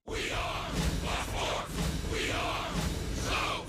We are Black Force. We are South.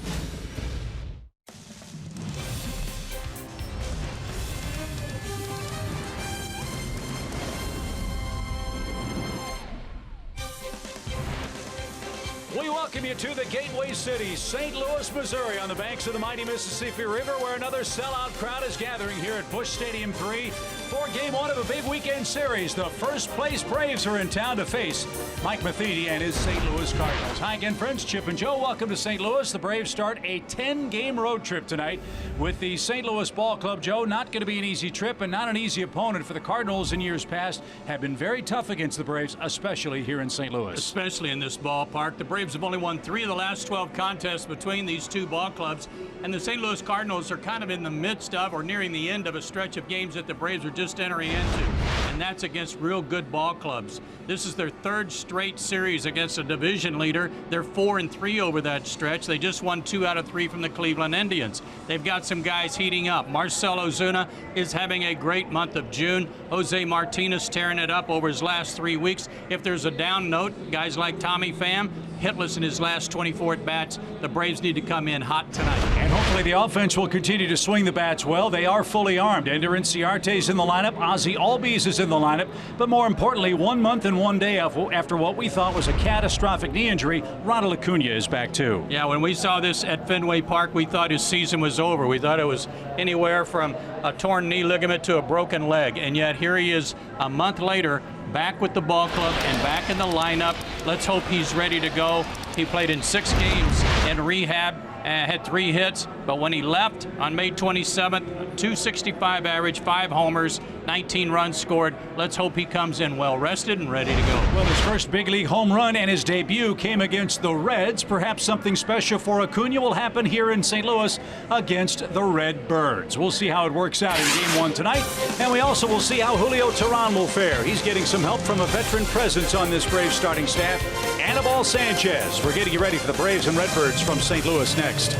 We welcome you to the Gateway City, St. Louis, Missouri, on the banks of the mighty Mississippi River, where another sellout crowd is gathering here at Busch Stadium 3 for Game 1 of a big weekend series. The first-place Braves are in town to face Mike Matheny and his St. Louis Cardinals. Hi again, friends. Chip and Joe, welcome to St. Louis. The Braves start a 10-game road trip tonight with the St. Louis Ball Club. Joe, not going to be an easy trip and not an easy opponent for the Cardinals in years past. Have been very tough against the Braves, especially here in St. Louis. Especially in this ballpark. The Braves have only won 3 of the last 12 contests between these two ball clubs, and the St. Louis Cardinals are kind of in the midst of or nearing the end of a stretch of games that the Braves are just entering into, and that's against real good ball clubs. This is their 3rd straight series against a division leader. They're 4-3 over that stretch. They just won 2 out of 3 from the Cleveland Indians. They've got some guys heating up. Marcell Ozuna is having a great month of June. Jose Martinez tearing it up over his last 3 weeks. If there's a down note, guys like Tommy Pham, hitless in his last 24 at-bats. The Braves need to come in hot tonight. And hopefully the offense will continue to swing the bats well. They are fully armed. Ender Inciarte's in the lineup. Ozzie Albies is in the lineup. But more importantly, 1 month and 1 day after what we thought was a catastrophic knee injury, Ronald Acuna is back too. Yeah, when we saw this at Fenway Park, we thought his season was over. We thought it was anywhere from a torn knee ligament to a broken leg. And yet here he is a month later, back with the ball club and back in the lineup. Let's hope he's ready to go. He played in 6 games in rehab, had 3 hits, but when he left on May 27th, 265 average, 5 homers, 19 runs scored. Let's hope he comes in well rested and ready to go. Well, his first big league home run and his debut came against the Reds. Perhaps something special for Acuna will happen here in St. Louis against the Red Birds. We'll see how it works out in Game 1 tonight, and we also will see how Julio Teheran will fare. He's getting some help from a veteran presence on this Braves starting staff, Anibal Sanchez. We're getting you ready for the Braves and Redbirds from St. Louis next.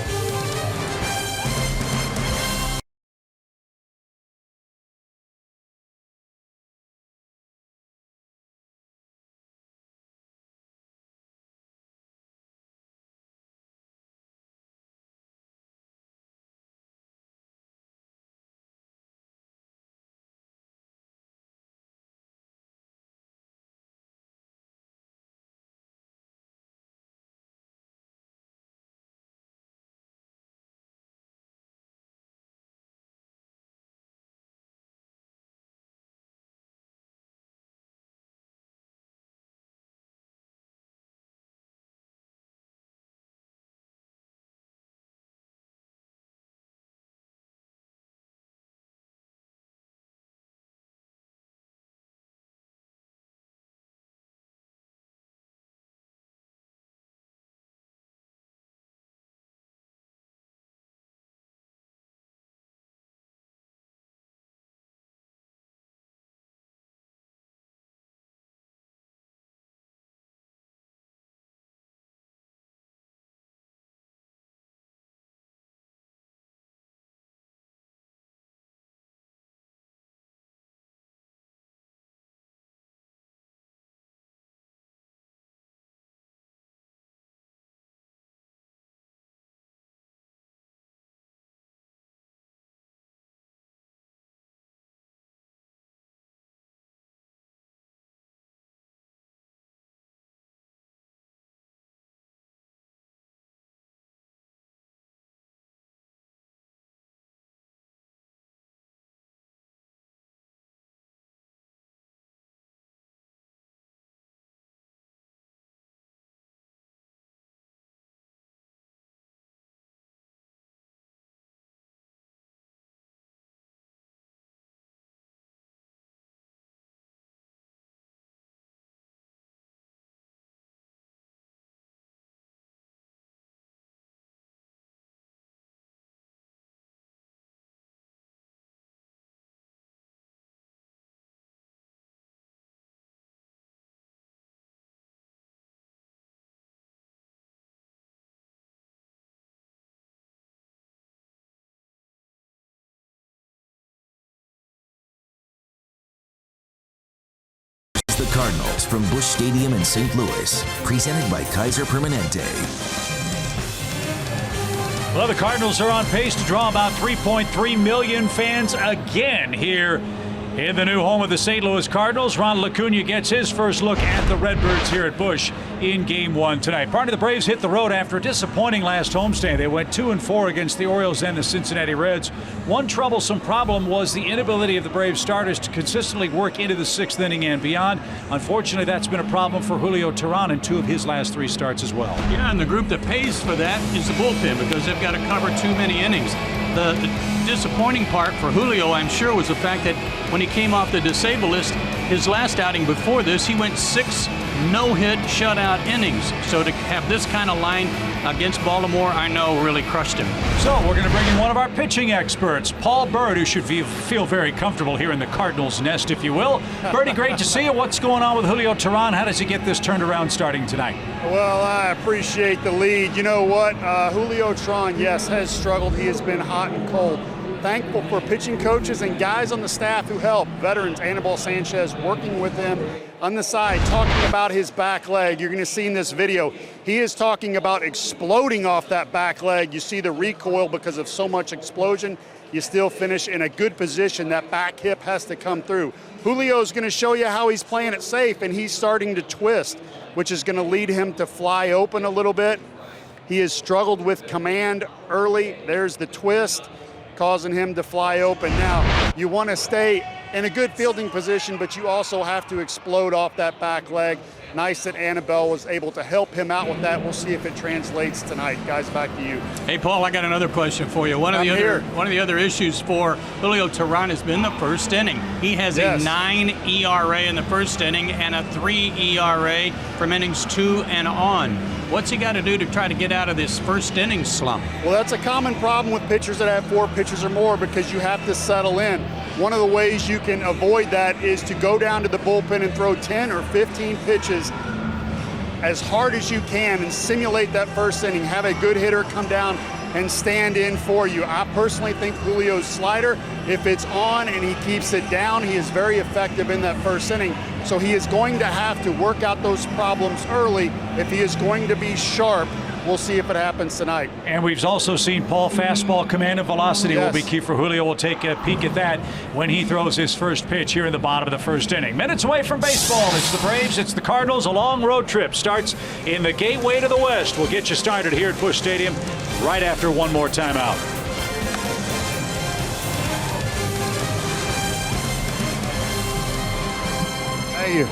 the Cardinals from Busch Stadium in St. Louis, presented by Kaiser Permanente. Well, the Cardinals are on pace to draw about 3.3 million fans again here in the new home of the St. Louis Cardinals. Ronald Acuna gets his first look at the Redbirds here at Busch in Game 1 tonight. Part of the Braves hit the road after a disappointing last homestand. They went 2-4 against the Orioles and the Cincinnati Reds. One troublesome problem was the inability of the Braves starters to consistently work into the 6th inning and beyond. Unfortunately, that's been a problem for Julio Teheran in 2 of his last 3 starts as well. Yeah, and the group that pays for that is the bullpen because they've got to cover too many innings. The disappointing part for Julio, I'm sure, was the fact that when he came off the disabled list, his last outing before this, he went 6 no-hit shutout innings. So to have this kind of line against Baltimore, I know really crushed him. So we're going to bring in one of our pitching experts, Paul Bird, who should feel very comfortable here in the Cardinals' nest, if you will. Birdie, great to see you. What's going on with Julio Teheran? How does he get this turned around starting tonight? Well, I appreciate the lead. You know what? Julio Teheran, yes, has struggled. He has been hot and cold. Thankful for pitching coaches and guys on the staff who help. Veterans, Anibal Sanchez, working with him on the side, talking about his back leg. You're going to see in this video, he is talking about exploding off that back leg. You see the recoil because of so much explosion. You still finish in a good position. That back hip has to come through. Julio's going to show you how he's playing it safe, and he's starting to twist, which is going to lead him to fly open a little bit. He has struggled with command early. There's the twist, causing him to fly open. Now, you want to stay in a good fielding position, but you also have to explode off that back leg. Nice that Annabelle was able to help him out with that. We'll see if it translates tonight. Guys, back to you. Hey, Paul, I got another question for you. One of the other issues for Julio Teheran has been the first inning. He has a 9 ERA in the first inning and a 3 ERA from innings 2 and on. What's he got to do to try to get out of this first inning slump? Well, that's a common problem with pitchers that have 4 pitches or more because you have to settle in. One of the ways you can avoid that is to go down to the bullpen and throw 10 or 15 pitches as hard as you can and simulate that first inning. Have a good hitter come down and stand in for you. I personally think Julio's slider, if it's on and he keeps it down, he is very effective in that first inning. So he is going to have to work out those problems early if he is going to be sharp. We'll see if it happens tonight. And we've also seen Paul fastball command and velocity will be key for Julio. We'll take a peek at that when he throws his first pitch here in the bottom of the first inning. Minutes away from baseball. It's the Braves, it's the Cardinals. A long road trip starts in the gateway to the West. We'll get you started here at Busch Stadium right after one more timeout. Thank you.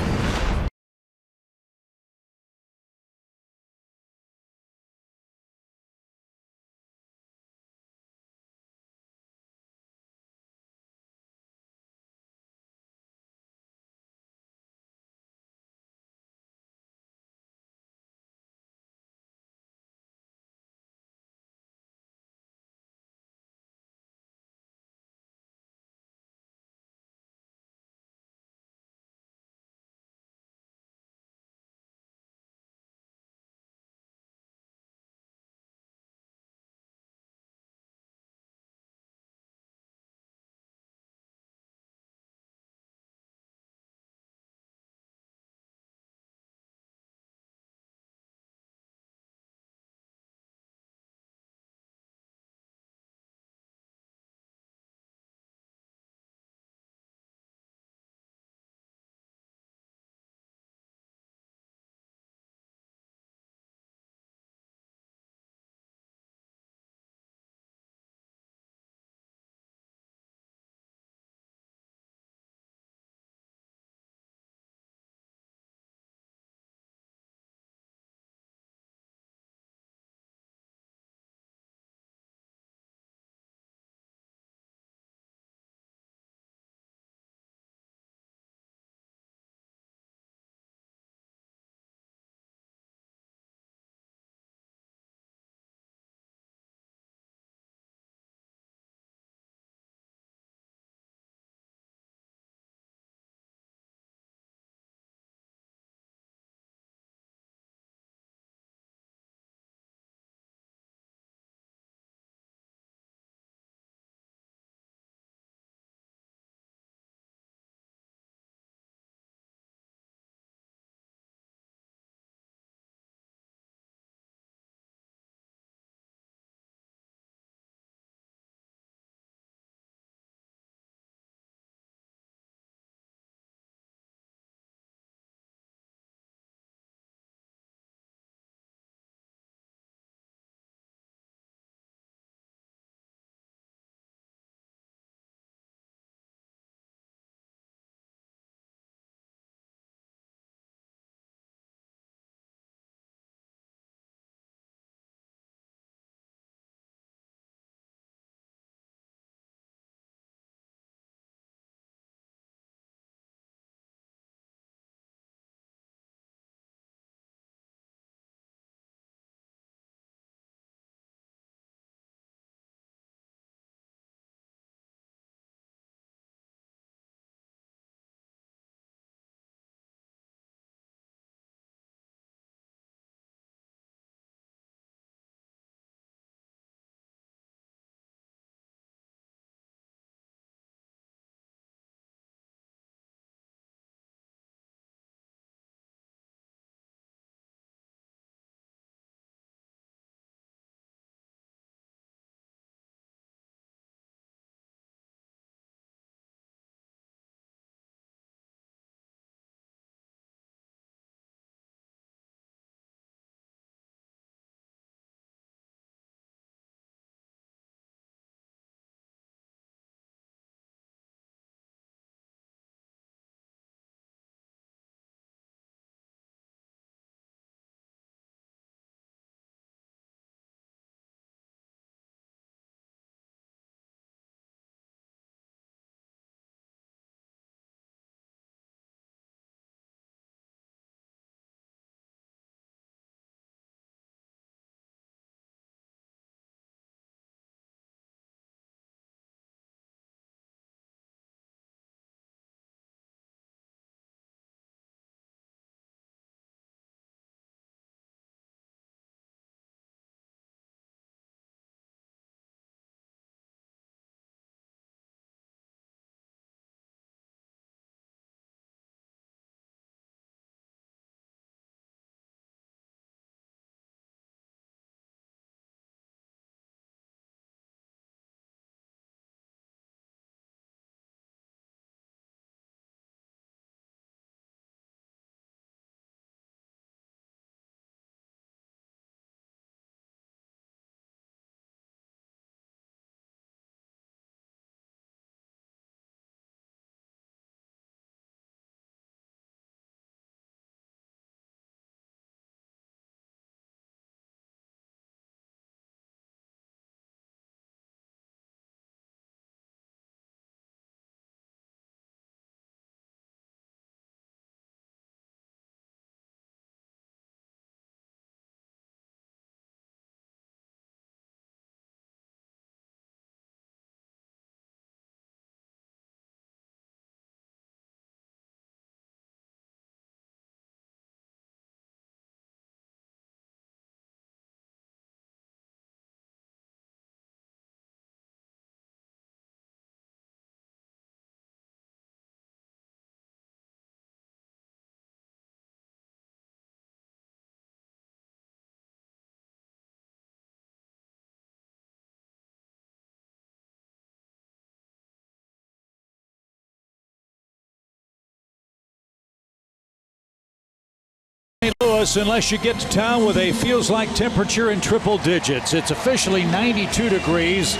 Louis unless you get to town with a feels-like temperature in triple digits. It's officially 92 degrees.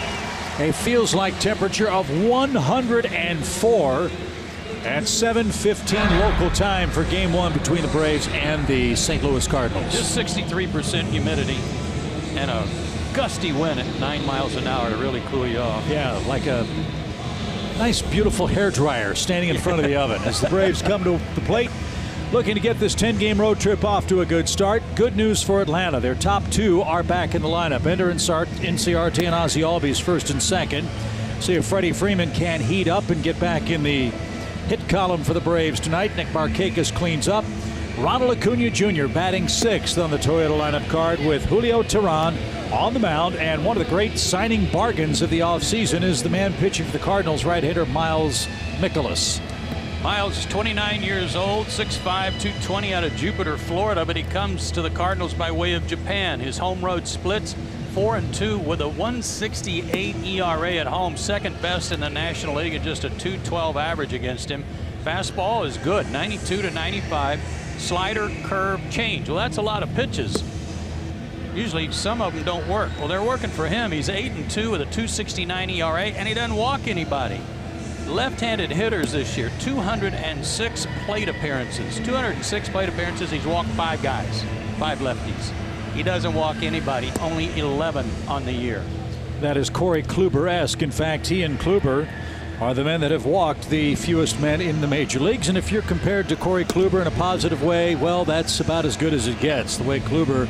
A feels-like temperature of 104 at 7:15 local time for Game 1 between the Braves and the St. Louis Cardinals. Just 63% humidity and a gusty wind at 9 miles an hour to really cool you off. Yeah, like a nice, beautiful hairdryer standing in front of the oven as the Braves come to the plate, looking to get this 10-game road trip off to a good start. Good news for Atlanta. Their top two are back in the lineup. Ender Inciarte and Ozzie Albies first and second. See if Freddie Freeman can heat up and get back in the hit column for the Braves tonight. Nick Markakis cleans up. Ronald Acuna Jr. batting sixth on the Toyota lineup card with Julio Teheran on the mound. And one of the great signing bargains of the offseason is the man pitching for the Cardinals, right hitter Miles Mikolas. Miles is 29 years old, 6'5", 220 out of Jupiter, Florida, but he comes to the Cardinals by way of Japan. His home road splits 4-2 with a 1.68 ERA at home, second best in the National League, and just a 2.12 average against him. Fastball is good, 92 to 95. Slider, curve, change. Well, that's a lot of pitches. Usually some of them don't work. Well, they're working for him. He's 8-2 with a 2.69 ERA, and he doesn't walk anybody. Left-handed hitters this year, 206 plate appearances. 206 plate appearances. He's walked 5 guys, 5 lefties. He doesn't walk anybody, only 11 on the year. That is Corey Kluber-esque. In fact, he and Kluber are the men that have walked the fewest men in the major leagues. And if you're compared to Corey Kluber in a positive way, well, that's about as good as it gets. The way Kluber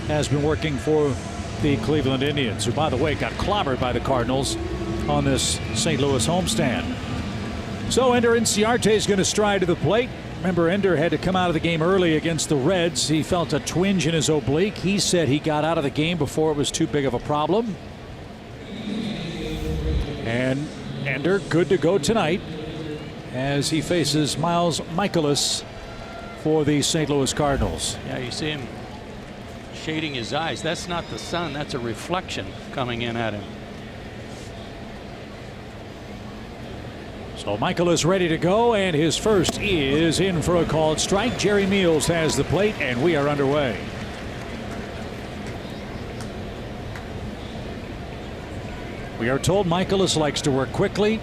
has been working for the Cleveland Indians, who, by the way, got clobbered by the Cardinals on this St. Louis homestand. So Ender Inciarte is going to stride to the plate. Remember, Ender had to come out of the game early against the Reds. He felt a twinge in his oblique. He said he got out of the game before it was too big of a problem. And Ender good to go tonight as he faces Miles Mikolas for the St. Louis Cardinals. Yeah, you see him shading his eyes. That's not the sun. That's a reflection coming in at him. So Mikolas ready to go, and his first is in for a called strike. Jerry Meals has the plate, and we are underway. We are told Mikolas likes to work quickly,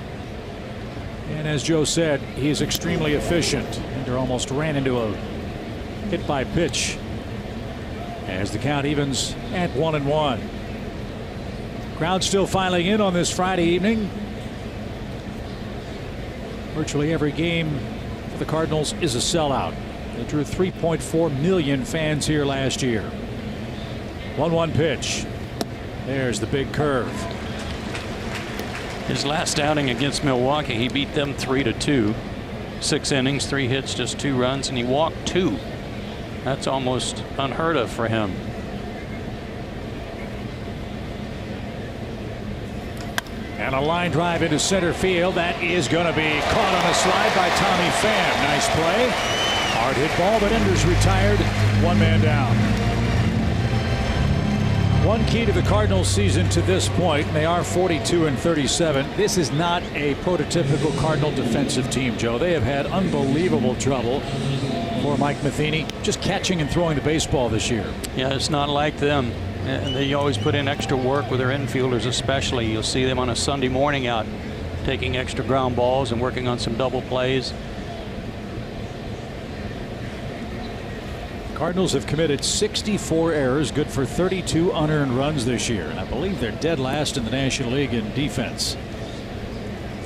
and as Joe said, he is extremely efficient. Ender almost ran into a hit by pitch as the count evens at 1-1. Crowd still filing in on this Friday evening. Virtually every game for the Cardinals is a sellout. They drew 3.4 million fans here last year. 1-1 pitch. There's the big curve. His last outing against Milwaukee, he beat them 3-2. 6 innings, 3 hits, just 2 runs, and he walked 2. That's almost unheard of for him. And a line drive into center field. That is going to be caught on a slide by Tommy Pham. Nice play. Hard hit ball, but Ender's retired. 1 man down. One key to the Cardinals season to this point, they are 42-37. This is not a prototypical Cardinal defensive team, Joe. They have had unbelievable trouble for Mike Matheny just catching and throwing the baseball this year. Yeah, it's not like them. And they always put in extra work with their infielders, especially. You'll see them on a Sunday morning out taking extra ground balls and working on some double plays. Cardinals have committed 64 errors, good for 32 unearned runs this year. And I believe they're dead last in the National League in defense.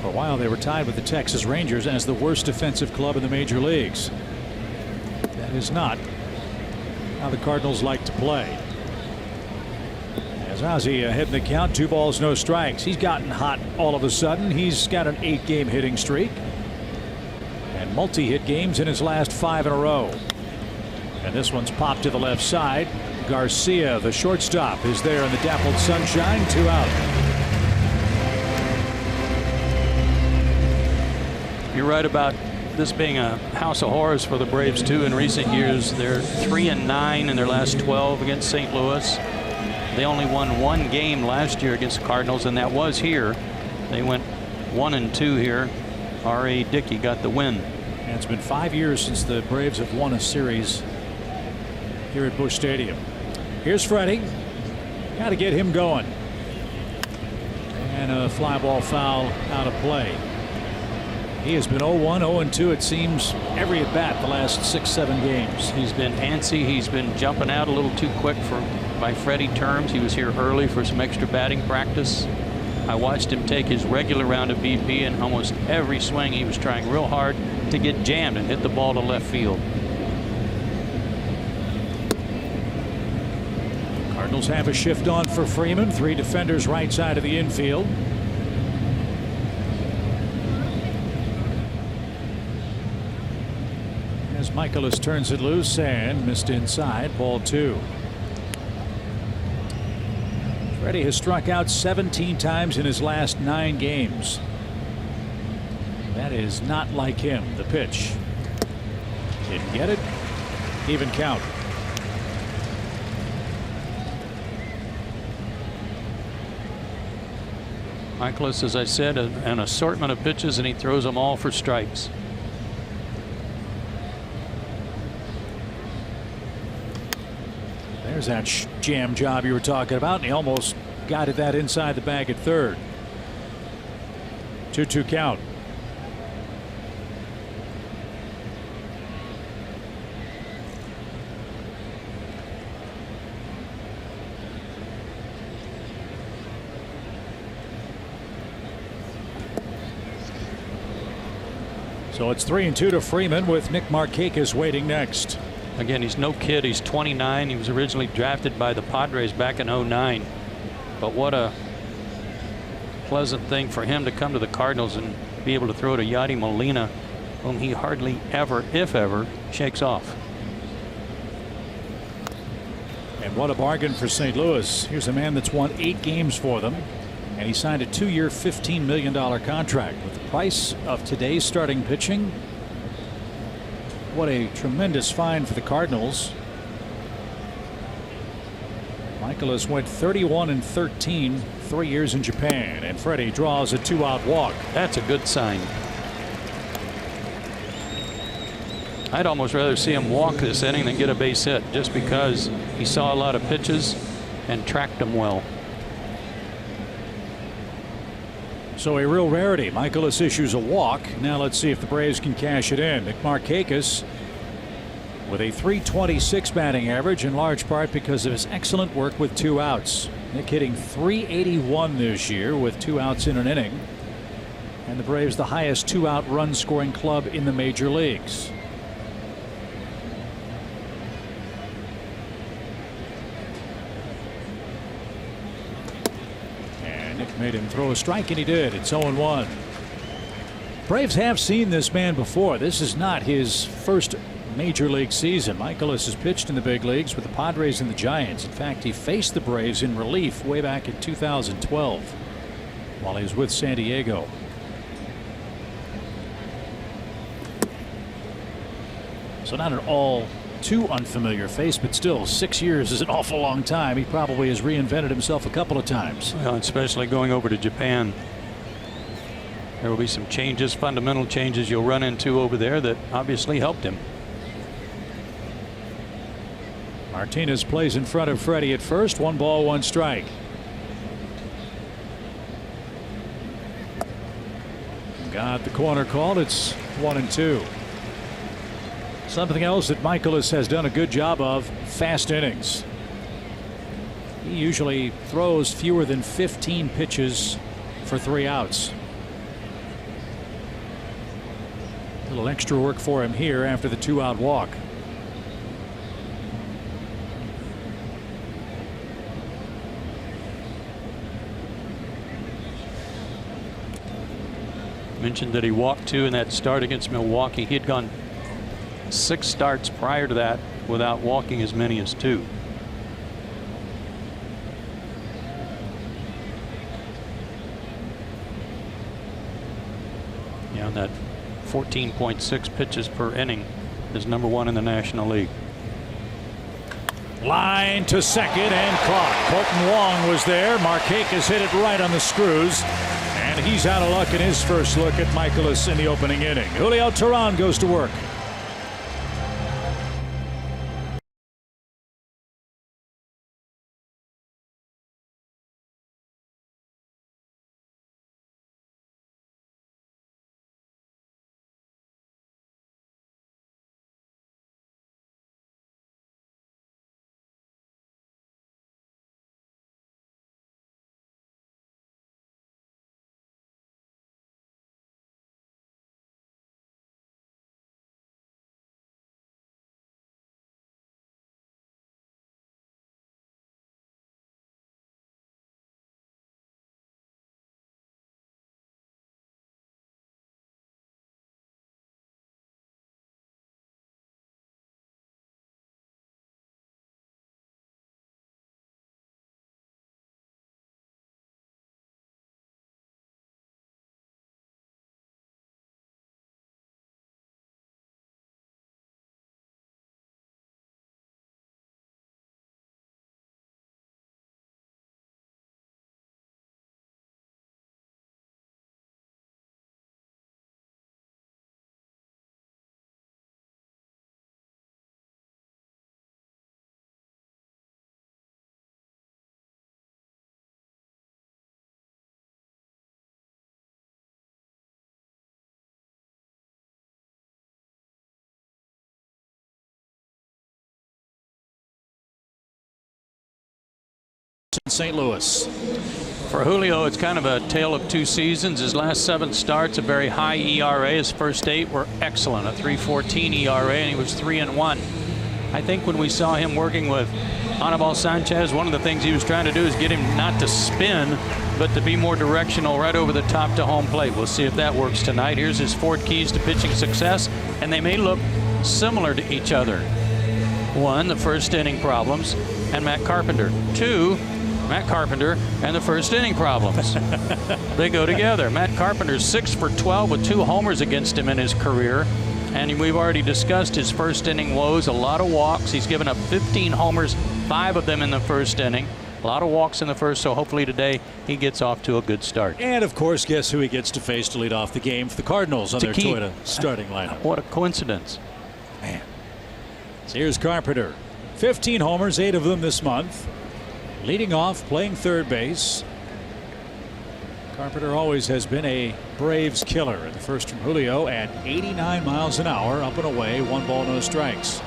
For a while, they were tied with the Texas Rangers as the worst defensive club in the major leagues. That is not how the Cardinals like to play. As Ozzie ahead in the count, 2 balls, no strikes. He's gotten hot all of a sudden. He's got an 8-game hitting streak and multi-hit games in his last 5 in a row. And this one's popped to the left side. Garcia, the shortstop, is there in the dappled sunshine. 2 out. You're right about this being a house of horrors for the Braves too. In recent years, they're 3-9 in their last 12 against St. Louis. They only won 1 game last year against the Cardinals, and that was here. They went 1-2 here. R.A. Dickey got the win. And it's been 5 years since the Braves have won a series here at Busch Stadium. Here's Freddie. Got to get him going. And a fly ball foul out of play. He has been 0-1, 0-2, it seems, every at bat the last 6-7 games. He's been antsy. He's been jumping out a little too quick for by Freddie terms. He was here early for some extra batting practice. I watched him take his regular round of BP, and almost every swing he was trying real hard to get jammed and hit the ball to left field. Cardinals have a shift on for Freeman. 3 defenders right side of the infield. As Michaelis turns it loose and missed inside, ball 2. Freddie has struck out 17 times in his last 9 games. That is not like him. The pitch. Didn't get it. Even count. Michaelis, as I said, an assortment of pitches, and he throws them all for strikes. There's that jam job you were talking about, and he almost got at that inside the bag at third. 2-2 count. So it's 3-2 to Freeman, with Nick Markakis waiting next. Again, he's no kid. He's 29. He was originally drafted by the Padres back in 09. But what a pleasant thing for him to come to the Cardinals and be able to throw to Yadi Molina, whom he hardly ever, if ever, shakes off. And what a bargain for St. Louis. Here's a man that's won 8 games for them, and he signed a 2-year, $15 million contract. With the price of today's starting pitching, what a tremendous find for the Cardinals. Michaelis went 31-13, 3 years in Japan, and Freddie draws a 2-out walk. That's a good sign. I'd almost rather see him walk this inning than get a base hit, just because he saw a lot of pitches and tracked them well. So a real rarity. Michaelis issues a walk. Now let's see if the Braves can cash it in. Nick Markakis with a .326 batting average, in large part because of his excellent work with 2 outs. Nick hitting .381 this year with 2 outs in an inning. And the Braves the highest 2-out run scoring club in the major leagues. Nick made him throw a strike, and he did. It's 0-1. Braves have seen this man before. This is not his first major league season. Michaelis has pitched in the big leagues with the Padres and the Giants. In fact, he faced the Braves in relief way back in 2012 while he was with San Diego. So not at all too unfamiliar face, but still 6 years is an awful long time. He probably has reinvented himself a couple of times. Well, especially going over to Japan. There will be some changes, fundamental changes you'll run into over there that obviously helped him. Martinez plays in front of Freddie at first. 1 ball, 1 strike. Got the corner called. It's 1-2. Something else that Michaelis has done a good job of: fast innings. He usually throws fewer than 15 pitches for 3 outs. A little extra work for him here after the 2-out walk. Mentioned that he walked 2 in that start against Milwaukee. He had gone 6 starts prior to that without walking as many as 2. Yeah, that 14.6 pitches per inning is #1 in the National League. Line to second and caught. Colton Wong was there. Markakis hit it right on the screws, and he's out of luck in his first look at Michaelis in the opening inning. Julio Teheran goes to work. St. Louis. For Julio, it's kind of a tale of two seasons. His last 7 starts, a very high ERA. His first 8 were excellent, a 3.14 ERA, and he was 3-1. I think when we saw him working with Anibal Sanchez, one of the things he was trying to do is get him not to spin, but to be more directional right over the top to home plate. We'll see if that works tonight. Here's his 4 keys to pitching success, and they may look similar to each other. 1, the first inning problems, and Matt Carpenter. 2, Matt Carpenter and the first inning problems. They go together. Matt Carpenter's 6 for 12 with 2 homers against him in his career. And we've already discussed his first inning woes, a lot of walks. He's given up 15 homers, 5 of them in the first inning. A lot of walks in the first, so hopefully today he gets off to a good start. And of course, guess who he gets to face to lead off the game for the Cardinals on their Toyota starting lineup. What a coincidence. Man. So here's Carpenter. 15 homers, 8 of them this month. Leading off, playing third base. Carpenter always has been a Braves killer. The first from Julio at 89 miles an hour, up and away, 1 ball, no strikes.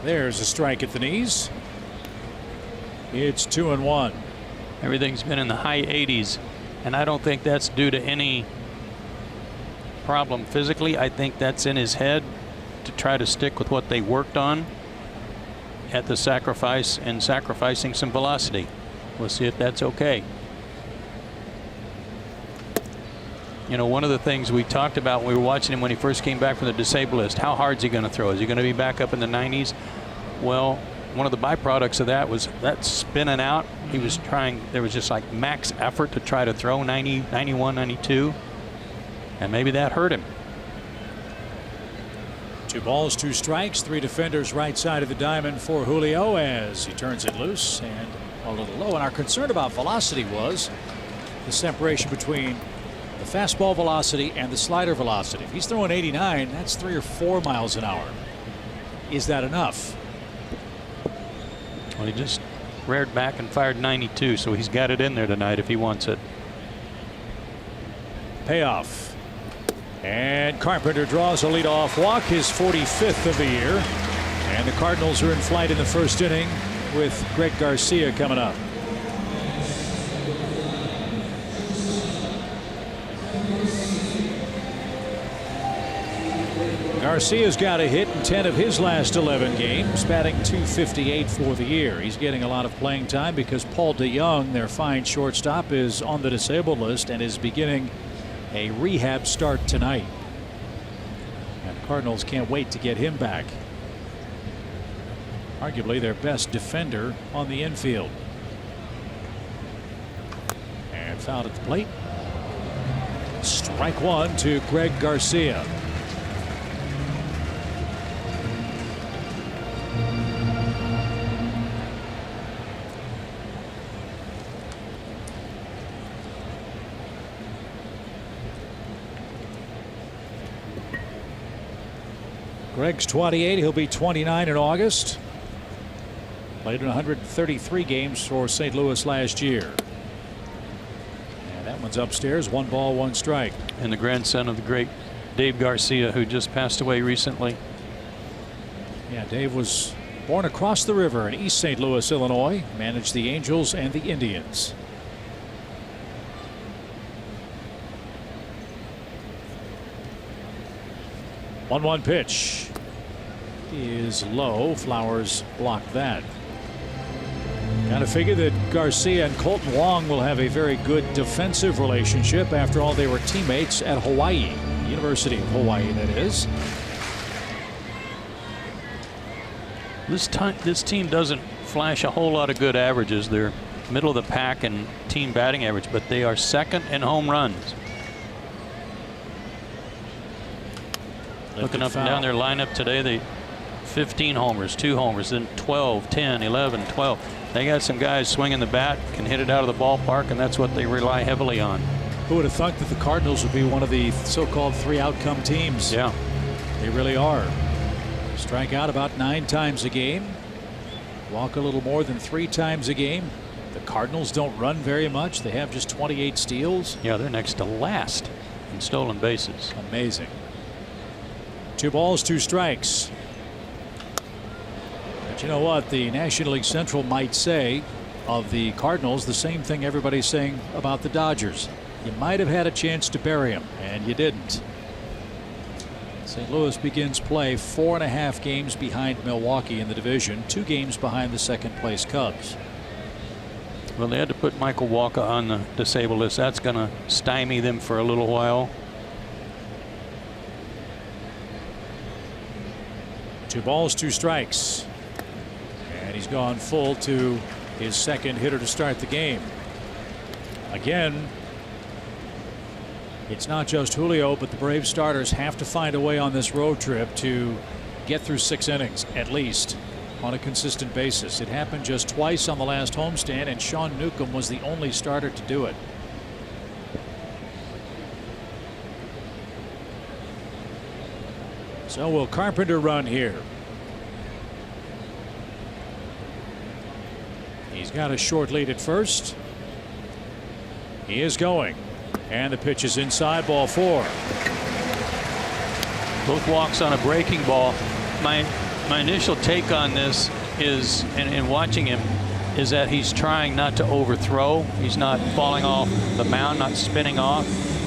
There's a strike at the knees. It's 2-1. Everything's been in the high 80s, and I don't think that's due to any problem physically. I think that's in his head to try to stick with what they worked on at the sacrifice and sacrificing some velocity. We'll see if that's okay. You know, one of the things we talked about when we were watching him when he first came back from the disabled list, how hard is he going to throw? Is he going to be back up in the 90s? Well, one of the byproducts of that was that spinning out. He was trying, there was just like max effort to try to throw 90, 91, 92. And maybe that hurt him. 2 balls, 2 strikes, 3 defenders right side of the diamond for Julio as he turns it loose and a little low. And our concern about velocity was the separation between the fastball velocity and the slider velocity. If he's throwing 89, that's 3 or 4 miles an hour. Is that enough? Well, he just reared back and fired 92, so he's got it in there tonight if he wants it. Payoff. And Carpenter draws a leadoff walk, his 45th of the year. And the Cardinals are in flight in the first inning with Greg Garcia coming up. Garcia's got a hit in 10 of his last 11 games, batting .258 for the year. He's getting a lot of playing time because Paul DeYoung, their fine shortstop, is on the disabled list and is beginning a rehab start tonight. And the Cardinals can't wait to get him back. Arguably their best defender on the infield. And fouled at the plate. Strike 1 to Greg Garcia. Greg's 28. He'll be 29 in August. Played in 133 games for St. Louis last year. And that one's upstairs. 1 ball, 1 strike. And the grandson of the great Dave Garcia, who just passed away recently. Yeah, Dave was born across the river in East St. Louis, Illinois. Managed the Angels and the Indians. One pitch is low. Flowers block that. Kind of figure that Garcia and Colton Wong will have a very good defensive relationship. After all, they were teammates at Hawaii, University of Hawaii, that is. This team doesn't flash a whole lot of good averages. They're middle of the pack in team batting average, but they are second in home runs. Looking up and down their lineup today, they 15 homers, 2 homers, then 12, 10, 11, 12. They got some guys swinging the bat, can hit it out of the ballpark, and that's what they rely heavily on. Who would have thought that the Cardinals would be one of the so-called 3 outcome teams? Yeah. They really are. Strike out about 9 times a game. Walk a little more than 3 times a game. The Cardinals don't run very much. They have just 28 steals. Yeah, they're next to last in stolen bases. Amazing. 2 balls, 2 strikes. But you know what? The National League Central might say of the Cardinals the same thing everybody's saying about the Dodgers. You might have had a chance to bury him, and you didn't. St. Louis begins play 4.5 games behind Milwaukee in the division, 2 games behind the second-place Cubs. Well, they had to put Michael Walker on the disabled list. That's going to stymie them for a little while. 2 balls, 2 strikes. And he's gone full to his second hitter to start the game. Again, it's not just Julio, but the Braves starters have to find a way on this road trip to get through 6 innings at least on a consistent basis. It happened just twice on the last homestand, and Sean Newcomb was the only starter to do it. So will Carpenter run here? He's got a short lead at first. He is going. And the pitch is inside, ball 4. Both walks on a breaking ball. My initial take on this is, and watching him, is that he's trying not to overthrow. He's not falling off the mound, not spinning off,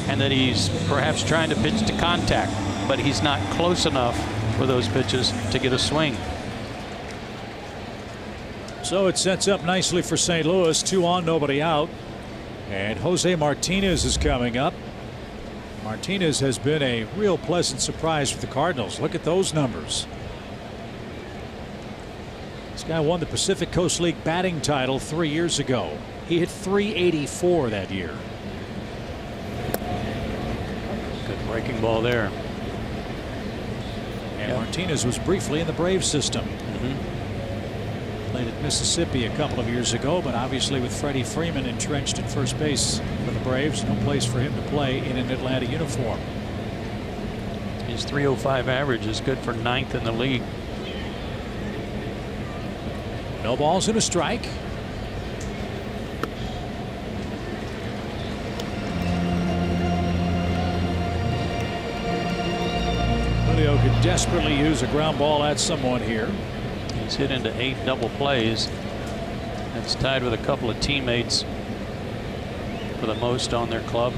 and that he's perhaps trying to pitch to contact, but he's not close enough with those pitches to get a swing. So it sets up nicely for St. Louis. 2 on, nobody out. And Jose Martinez is coming up. Martinez has been a real pleasant surprise for the Cardinals. Look at those numbers. This guy won the Pacific Coast League batting title 3 years ago. He hit .384 that year. Good breaking ball there. And Martinez was briefly in the Braves system. Played at Mississippi a couple of years ago, but obviously with Freddie Freeman entrenched at first base for the Braves, no place for him to play in an Atlanta uniform. His .305 average is good for 9th in the league. No balls and a strike. Julio could desperately use a ground ball at someone here. He's hit into 8 double plays. That's tied with a couple of teammates for the most on their club.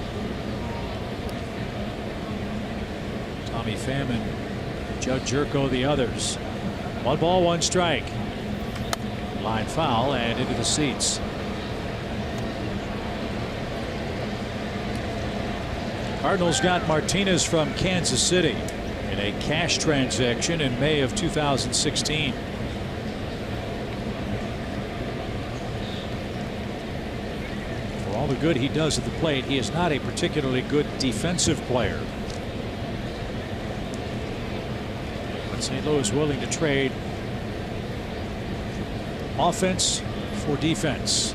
Tommy Pham and Judd Jerko the others. 1 ball, 1 strike. Line foul and into the seats. Cardinals got Martinez from Kansas City in a cash transaction in May of 2016. For all the good he does at the plate, he is not a particularly good defensive player. But St. Louis willing to trade offense for defense.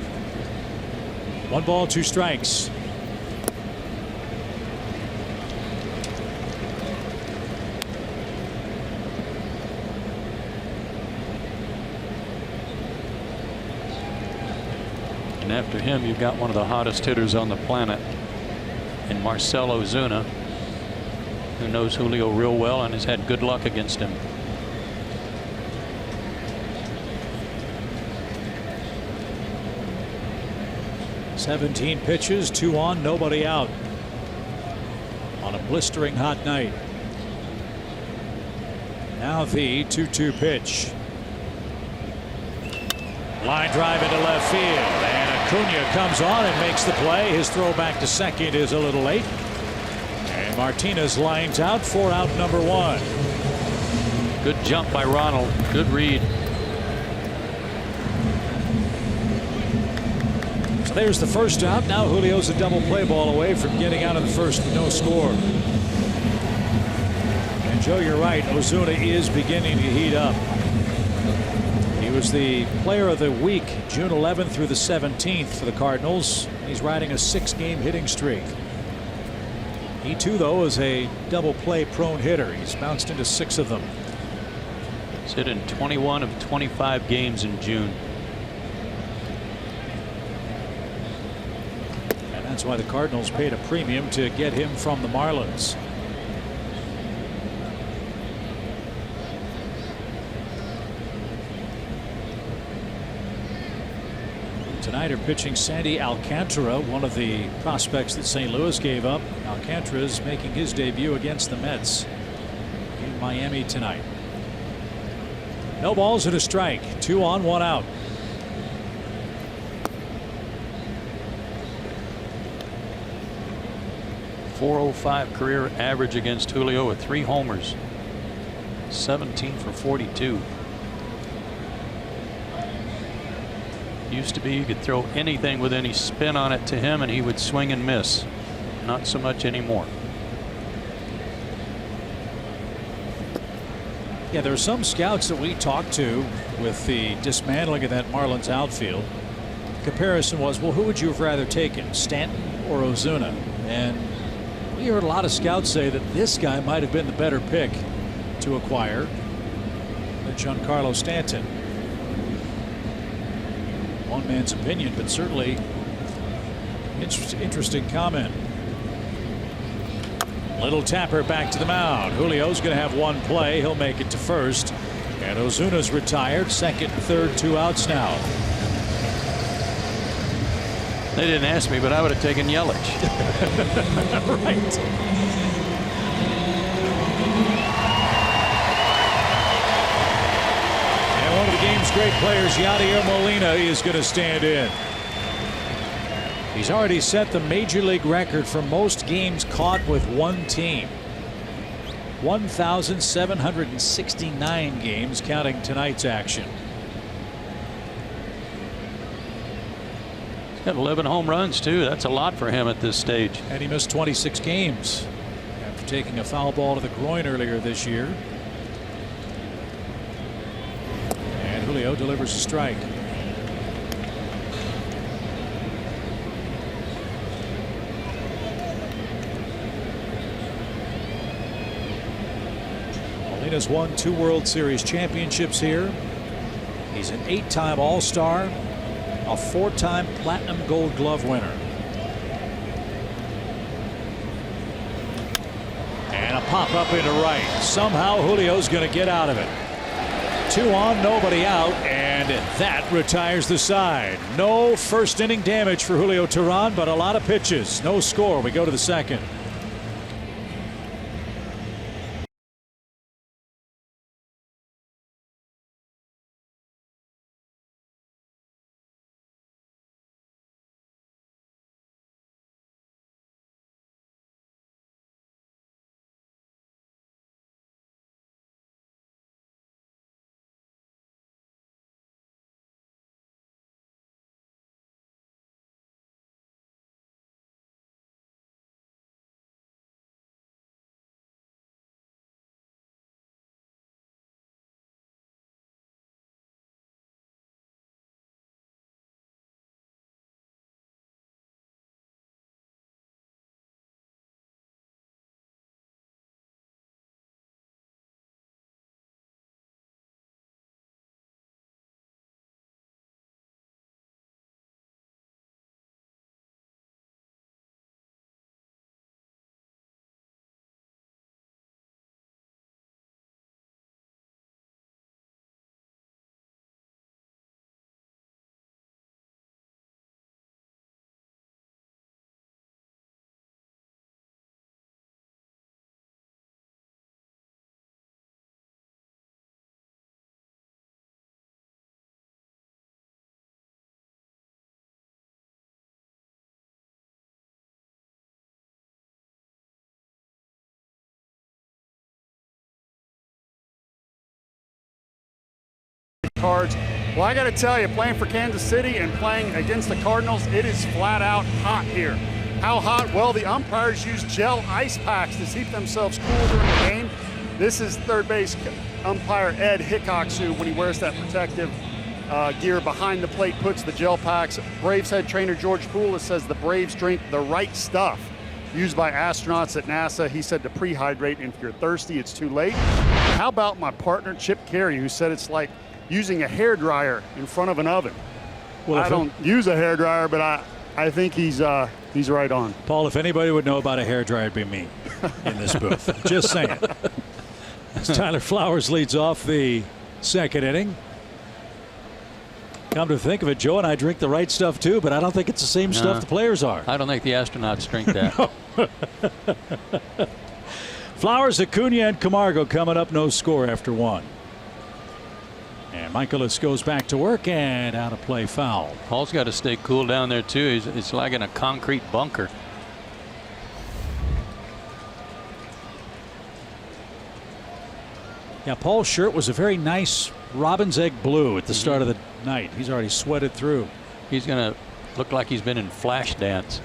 1 ball, 2 strikes. And after him, you've got one of the hottest hitters on the planet in Marcell Ozuna, who knows Julio real well and has had good luck against him. "17 pitches, 2 on, nobody out on a blistering hot night." Now the 2-2 pitch. Line drive into left field, and Acuna comes on and makes the play. His throw back to second is a little late, and Martinez lines out for out number 1. Good jump by Ronald. Good read. So there's the first out. Now Julio's a double play ball away from getting out of the first with no score. And Joe, you're right. Ozuna is beginning to heat up. He He was the player of the week June 11th through the 17th for the Cardinals. He's riding a 6-game hitting streak. He too, though, is a double play prone hitter. He's bounced into 6 of them. He's hit in 21 of 25 games in June. And that's why the Cardinals paid a premium to get him from the Marlins. Tonight are pitching Sandy Alcantara, one of the prospects that St. Louis gave up. Alcantara is making his debut against the Mets in Miami tonight. No balls and a strike. 2 on, 1 out. .405 career average against Julio with 3 homers. 17 for 42. Used to be you could throw anything with any spin on it to him and he would swing and miss. Not so much anymore. Yeah, there are some scouts that we talked to with the dismantling of that Marlins outfield. The comparison was, well, who would you have rather taken, Stanton or Ozuna? And we heard a lot of scouts say that this guy might have been the better pick to acquire than Giancarlo Stanton. One man's opinion, but certainly interesting comment. Little tapper back to the mound. Julio's going to have 1 play. He'll make it to first. And Ozuna's retired. Second and third, 2 outs now. They didn't ask me, but I would have taken Yelich. Right. And one of the game's great players, Yadier Molina, is going to stand in. He's already set the major league record for most games caught with one team. 1,769 games, counting tonight's action. He's got 11 home runs too. That's a lot for him at this stage. And he missed 26 games after taking a foul ball to the groin earlier this year. And Julio delivers a strike. Molina's won 2 World Series championships here. He's an 8-time All-Star, a 4-time Platinum Gold Glove winner. And a pop up into right. Somehow Julio's going to get out of it. 2 on, nobody out, and that retires the side. No first inning damage for Julio Teheran, but a lot of pitches. No score. We go to the second. Cards. Well, I got to tell you, playing for Kansas City and playing against the Cardinals, it is flat out hot here. How hot? Well, the umpires use gel ice packs to keep themselves cool during the game. This is third base umpire Ed Hickok, who, when he wears that protective gear behind the plate puts the gel packs. Braves head trainer George Poulis says the Braves drink the right stuff used by astronauts at NASA. He said to prehydrate, and if you're thirsty, it's too late. How about my partner Chip Carey, who said it's like using a hairdryer in front of an oven? Well, I don't use a hairdryer, but I think he's right on. Paul, if anybody would know about a hairdryer, it'd be me in this booth. Just saying. As Tyler Flowers leads off the second inning. Come to think of it, Joe and I drink the right stuff too, but I don't think it's the same stuff the players are. I don't think the astronauts drink that. Flowers, Acuna, and Camargo coming up, no score after one. And Michaelis goes back to work, and out of play, foul. Paul's got to stay cool down there too. It's like in a concrete bunker. Yeah, Paul's shirt was a very nice robin's egg blue at the start of the night. He's already sweated through. He's going to look like he's been in flash dance.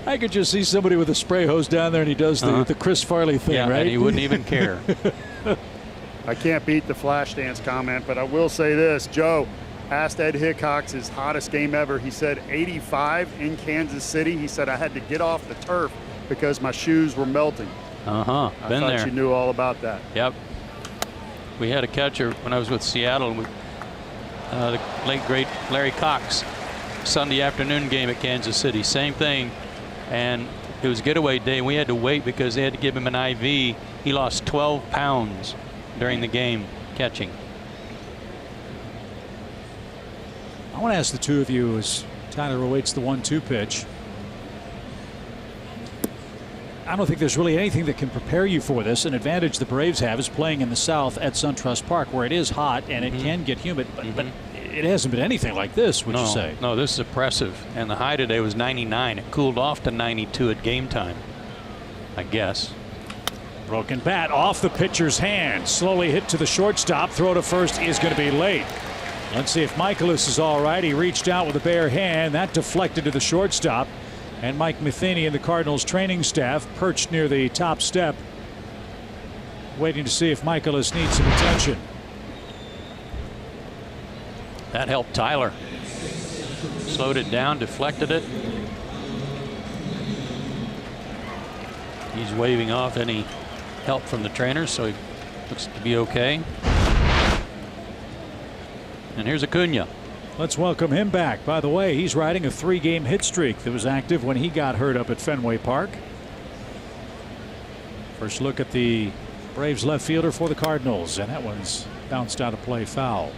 I could just see somebody with a spray hose down there, and he does the Chris Farley thing, yeah, right? And he wouldn't even care. I can't beat the flash dance comment, but I will say this. Joe asked Ed Hickox his hottest game ever. He said 85 in Kansas City. He said, I had to get off the turf because my shoes were melting. Been I thought there. you knew all about that. Yep. We had a catcher when I was with Seattle, the late great Larry Cox. Sunday afternoon game at Kansas City, same thing. And it was getaway day. We had to wait because they had to give him an IV. He lost 12 pounds during the game catching. I want to ask the two of you as Tyler awaits the 1-2 pitch. I don't think there's really anything that can prepare you for this. An advantage the Braves have is playing in the South at SunTrust Park, where it is hot and it can get humid, but it hasn't been anything like this, would you say? No, this is oppressive. And the high today was 99. It cooled off to 92 at game time, I guess. Broken bat off the pitcher's hand. Slowly hit to the shortstop. Throw to first is going to be late. Let's see if Michaelis is all right. He reached out with a bare hand. That deflected to the shortstop. And Mike Matheny and the Cardinals training staff perched near the top step, waiting to see if Michaelis needs some attention. That helped Tyler. Slowed it down, deflected it. He's waving off any help from the trainers, so he looks to be okay. And here's Acuna. Let's welcome him back. By the way, he's riding a 3-game hit streak that was active when he got hurt up at Fenway Park. First look at the Braves left fielder for the Cardinals, and that one's bounced out of play, foul.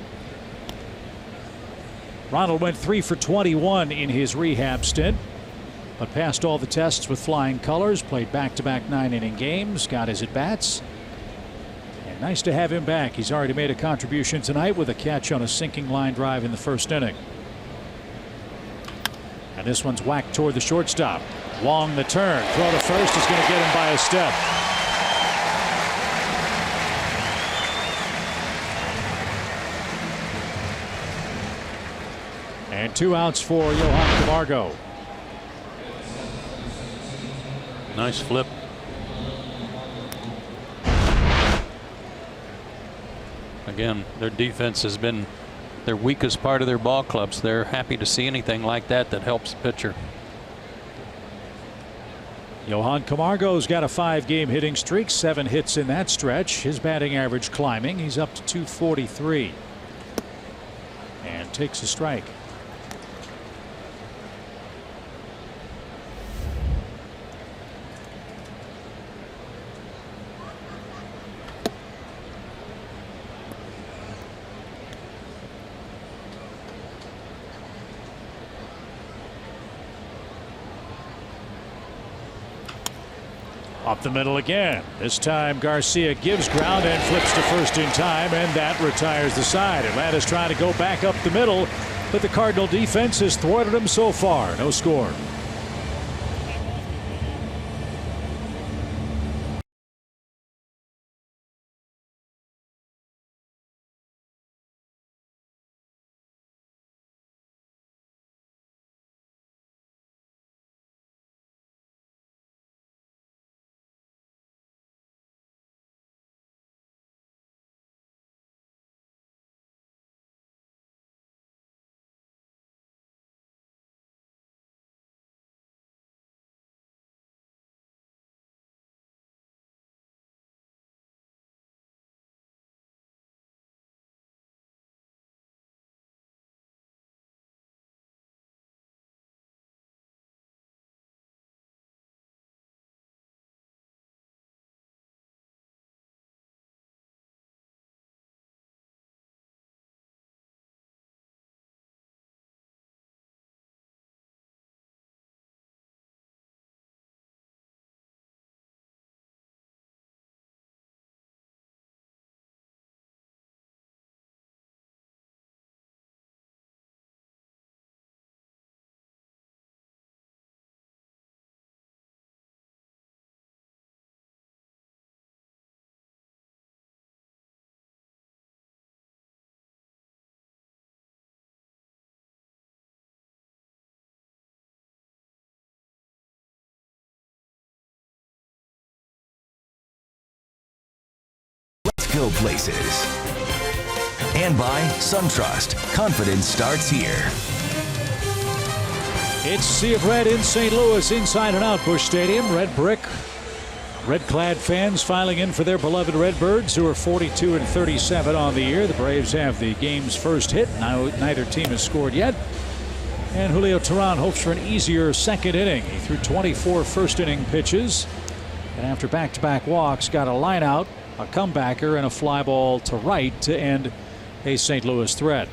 Ronald went 3 for 21 in his rehab stint, but passed all the tests with flying colors, played back-to-back 9-inning games, got his at-bats. And nice to have him back. He's already made a contribution tonight with a catch on a sinking line drive in the first inning. And this one's whacked toward the shortstop. Wong the turn. Throw to first is going to get him by a step. And 2 outs for Johan Camargo. Nice flip. Again, their defense has been their weakest part of their ball clubs. They're happy to see anything like that that helps the pitcher. Johan Camargo's got a 5-game hitting streak, 7 hits in that stretch. His batting average climbing. He's up to 243. And takes a strike. Up the middle again. This time Garcia gives ground and flips to first in time, and that retires the side. Atlanta's trying to go back up the middle, but the Cardinal defense has thwarted him so far. No score. go places. And by SunTrust. Confidence starts here. It's Sea of Red in St. Louis, inside and out Busch Stadium. Red brick. Red-clad fans filing in for their beloved Redbirds, who are 42-37 on the year. The Braves have the game's first hit. Now neither team has scored yet. And Julio Teheran hopes for an easier second inning. He threw 24 first-inning pitches. And after back-to-back walks, got a line-out, a comebacker, and a fly ball to right to end a St. Louis threat.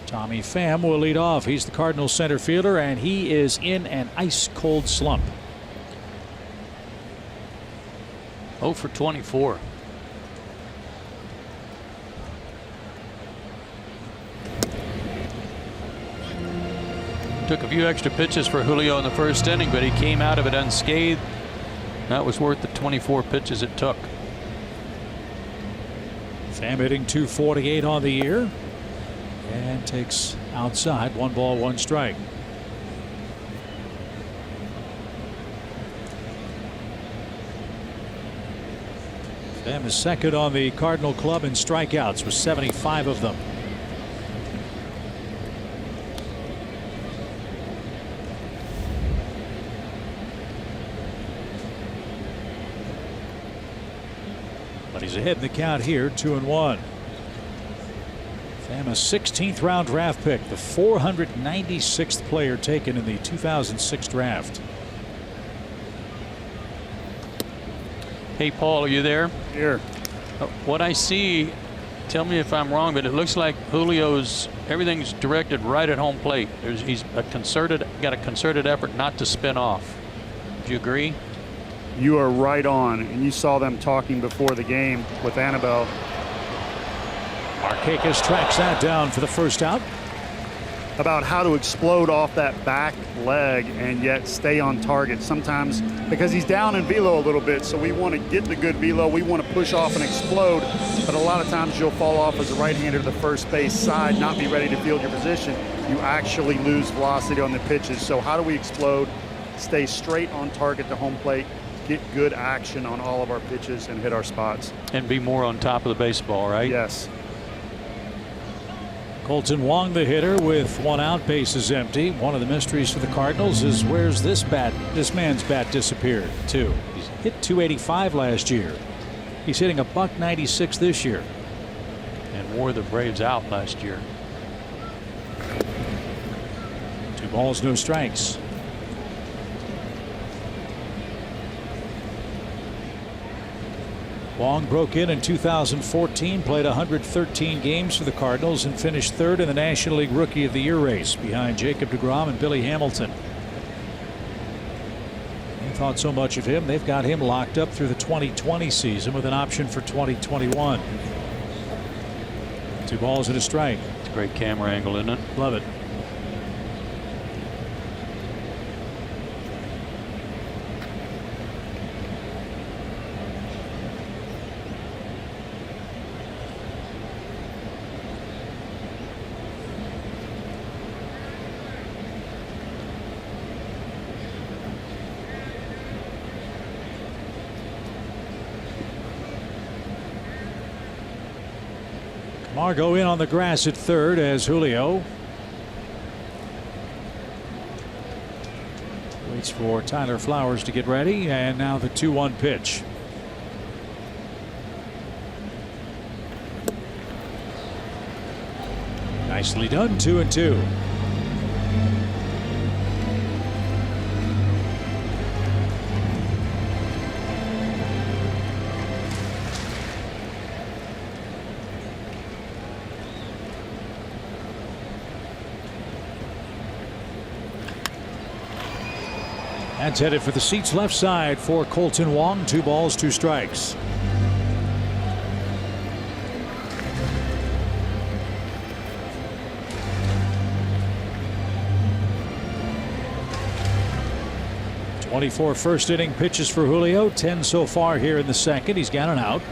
Tommy Pham will lead off. He's the Cardinals center fielder, and he is in an ice-cold slump. 0 for 24. Took a few extra pitches for Julio in the first inning, but he came out of it unscathed. That was worth the 24 pitches it took. Pham hitting .248 on the year. And takes outside. 1 ball, 1 strike. Pham is second on the Cardinal club in strikeouts with 75 of them. But he's ahead in the count here, 2-1. Pham, a 16th round draft pick, the 496th player taken in the 2006 draft. Hey, Paul, are you there? Here. What I see, tell me if I'm wrong, but it looks like Julio's everything's directed right at home plate. He's got a concerted effort not to spin off. Do you agree? You are right on, and you saw them talking before the game with Annabelle. Markakis tracks that down for the first out. About how to explode off that back leg and yet stay on target. Sometimes because he's down in velo a little bit, so we want to get the good velo. We want to push off and explode, but a lot of times you'll fall off as a right-hander to the first base side, not be ready to field your position. You actually lose velocity on the pitches. So how do we explode, stay straight on target to home plate, get good action on all of our pitches and hit our spots. And be more on top of the baseball, right? Yes. Colton Wong, the hitter, with 1 out, bases empty. One of the mysteries for the Cardinals is where's this man's bat disappeared to. He's hit .285 last year. He's hitting a .196 this year. And wore the Braves out last year. 2 balls, no strikes. Wong broke in 2014, played 113 games for the Cardinals, and finished 3rd in the National League Rookie of the Year race behind Jacob deGrom and Billy Hamilton. They thought so much of him, they've got him locked up through the 2020 season with an option for 2021. 2 balls and a strike. It's a great camera angle, isn't it? Love it. Margot in on the grass at 3rd as Julio waits for Tyler Flowers to get ready, and now the 2-1 pitch. Nicely done. 2-2. That's headed for the seats left side for Colton Wong. 2 balls, 2 strikes. .24 first inning pitches for Julio. 10 so far here in the second. He's got an out.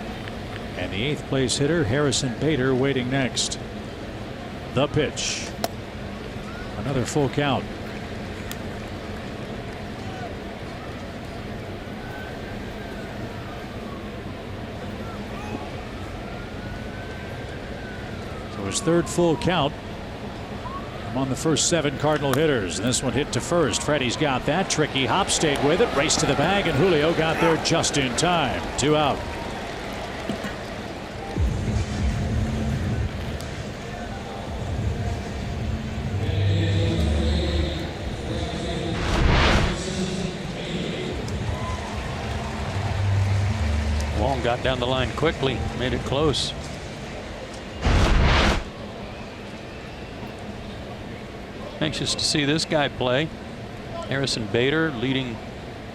And the 8th place hitter, Harrison Bader, waiting next. The pitch. Another full count. his third full count on the first 7 Cardinal hitters. And this one hit to first. Freddie's got that. Tricky hop, stayed with it, raced to the bag, and Julio got there just in time. 2 out. Long got down the line quickly, made it close. Anxious to see this guy play. Harrison Bader leading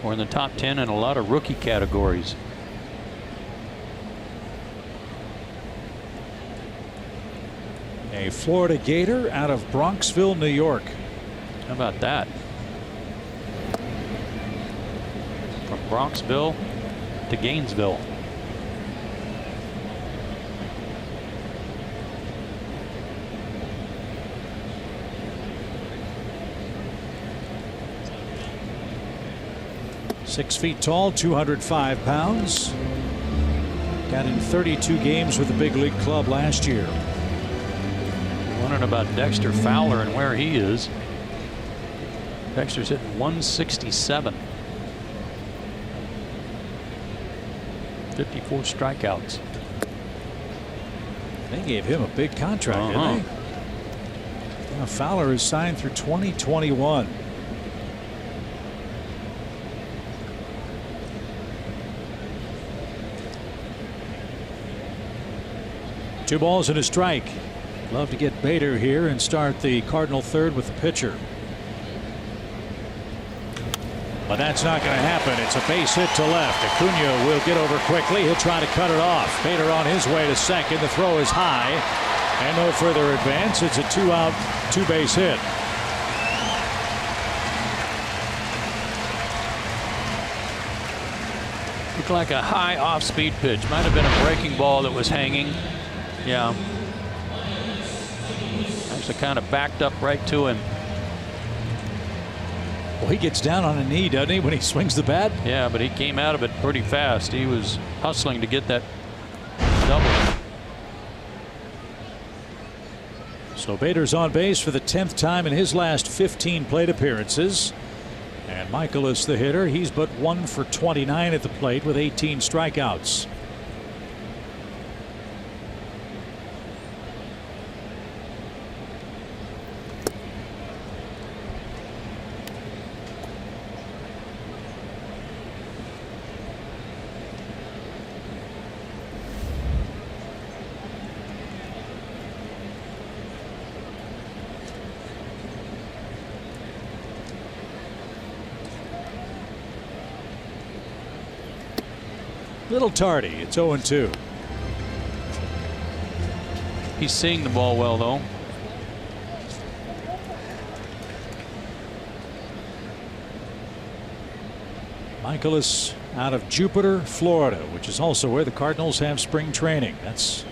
or in the top 10 in a lot of rookie categories. A Florida Gator out of Bronxville, New York. How about that? From Bronxville to Gainesville. Six feet tall, 205 pounds. Got in 32 games with the big league club last year. Wondering about Dexter Fowler and where he is. Dexter's hitting 167. 54 strikeouts. They gave him a big contract, didn't they? Now Fowler is signed through 2021. Two balls and a strike. Love to get Bader here and start the Cardinal third with the pitcher. But that's not going to happen. It's a base hit to left. Acuna will get over quickly. He'll try to cut it off. Bader on his way to second. The throw is high and no further advance. It's a 2-out, 2-base hit. Looked like a high off-speed pitch. Might have been a breaking ball that was hanging. Yeah. Actually kind of backed up right to him. Well, he gets down on a knee, doesn't he, when he swings the bat? Yeah, but he came out of it pretty fast. He was hustling to get that double. So Bader's on base for the 10th time in his last 15 plate appearances. And Michaelis, the hitter, he's but 1 for 29 at the plate with 18 strikeouts. Little tardy. It's 0-2. He's seeing the ball well, though. Michaelis out of Jupiter, Florida, which is also where the Cardinals have spring training. That's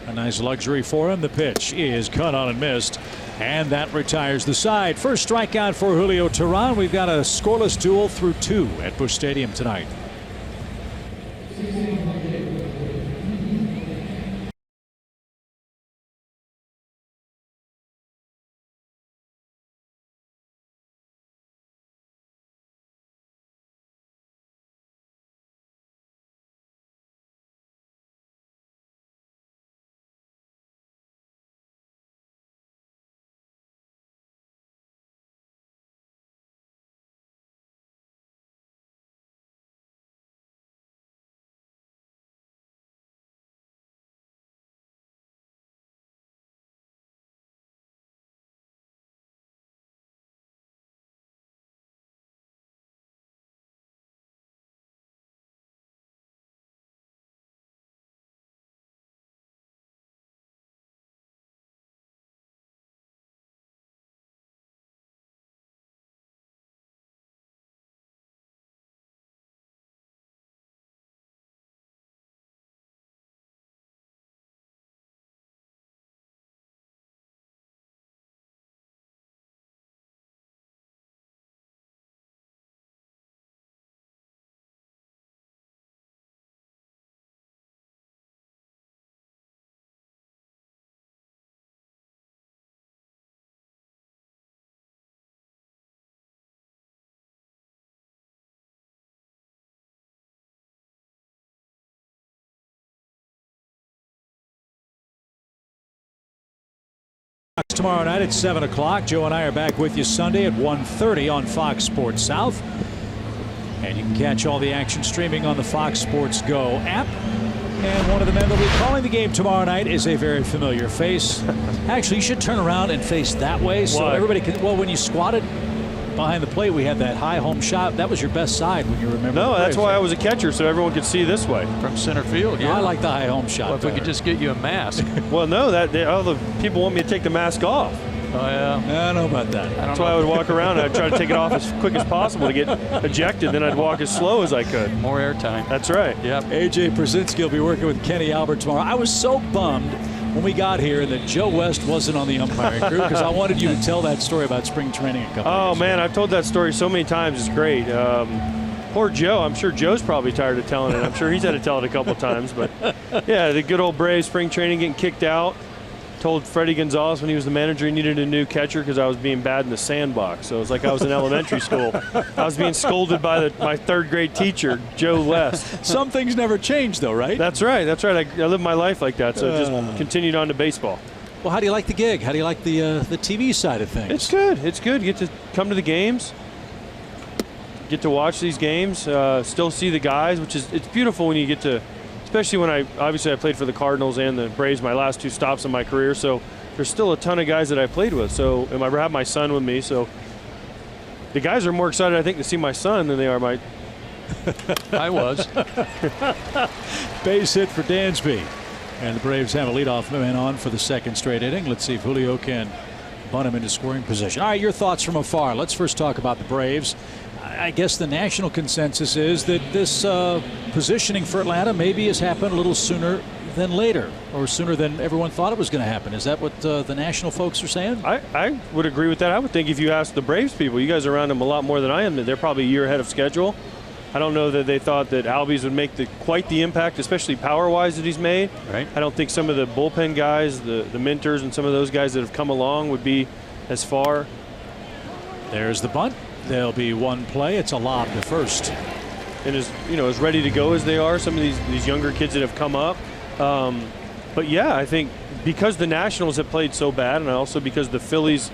a nice luxury for him. The pitch is cut on and missed, and that retires the side. First strikeout for Julio Teheran. We've got a scoreless duel through 2 at Busch Stadium tonight. Tomorrow night at 7 o'clock. Joe and I are back with you Sunday at 1:30 on Fox Sports South. And you can catch all the action streaming on the Fox Sports Go app. And one of the men that will be calling the game tomorrow night is a very familiar face. Actually, you should turn around and face that way so everybody can. Well, when you squatted behind the plate, we had that high home shot. That was your best side when you remember. No, that's why I was a catcher, so everyone could see this way. From center field, I like the high home shot. Well, if we could just get you a mask. Well, no, all the people want me to take the mask off. Oh, yeah. I don't know about that. That's why I would walk around and I'd try to take it off as quick as possible to get ejected. Then I'd walk as slow as I could. More airtime. That's right. Yep. AJ Brzezinski will be working with Kenny Albert tomorrow. I was so bummed when we got here that Joe West wasn't on the umpiring crew because I wanted you to tell that story about spring training a couple years man, ago. I've told that story so many times. It's great. Poor Joe. I'm sure Joe's probably tired of telling it. I'm sure he's had to tell it a couple times. But, yeah, the good old Braves spring training getting kicked out. Told Freddie Gonzalez when he was the manager he needed a new catcher because I was being bad in the sandbox. So it was like I was in elementary school. I was being scolded by my third grade teacher, Joe West. Some things never change, though, right? That's right. That's right. I lived my life like that. So it just continued on to baseball. Well, how do you like the gig? How do you like the TV side of things? It's good. It's good. You get to come to the games, get to watch these games, still see the guys, which is it's beautiful when you get to. Especially when I played for the Cardinals and the Braves my last two stops in my career. So there's still a ton of guys that I played with. So and I have my son with me. So the guys are more excited, I think, to see my son than they are my. I was. Base hit for Dansby. And the Braves have a leadoff man on for the second straight inning. Let's see if Julio can bunt him into scoring position. All right, your thoughts from afar. Let's first talk about the Braves. I guess the national consensus is that this positioning for Atlanta maybe has happened a little sooner than later, or sooner than everyone thought it was going to happen. Is that what the national folks are saying? I would agree with that. I would think if you ask the Braves people, you guys are around them a lot more than I am, that they're probably a year ahead of schedule. I don't know that they thought that Albies would make quite the impact, especially power-wise, that he's made. Right. I don't think some of the bullpen guys, the Minters and some of those guys that have come along would be as far. There's the bunt. There'll be one play. It's a lob to first. And as ready to go as they are, some of these younger kids that have come up. But yeah, I think because the Nationals have played so bad, and also because the Phillies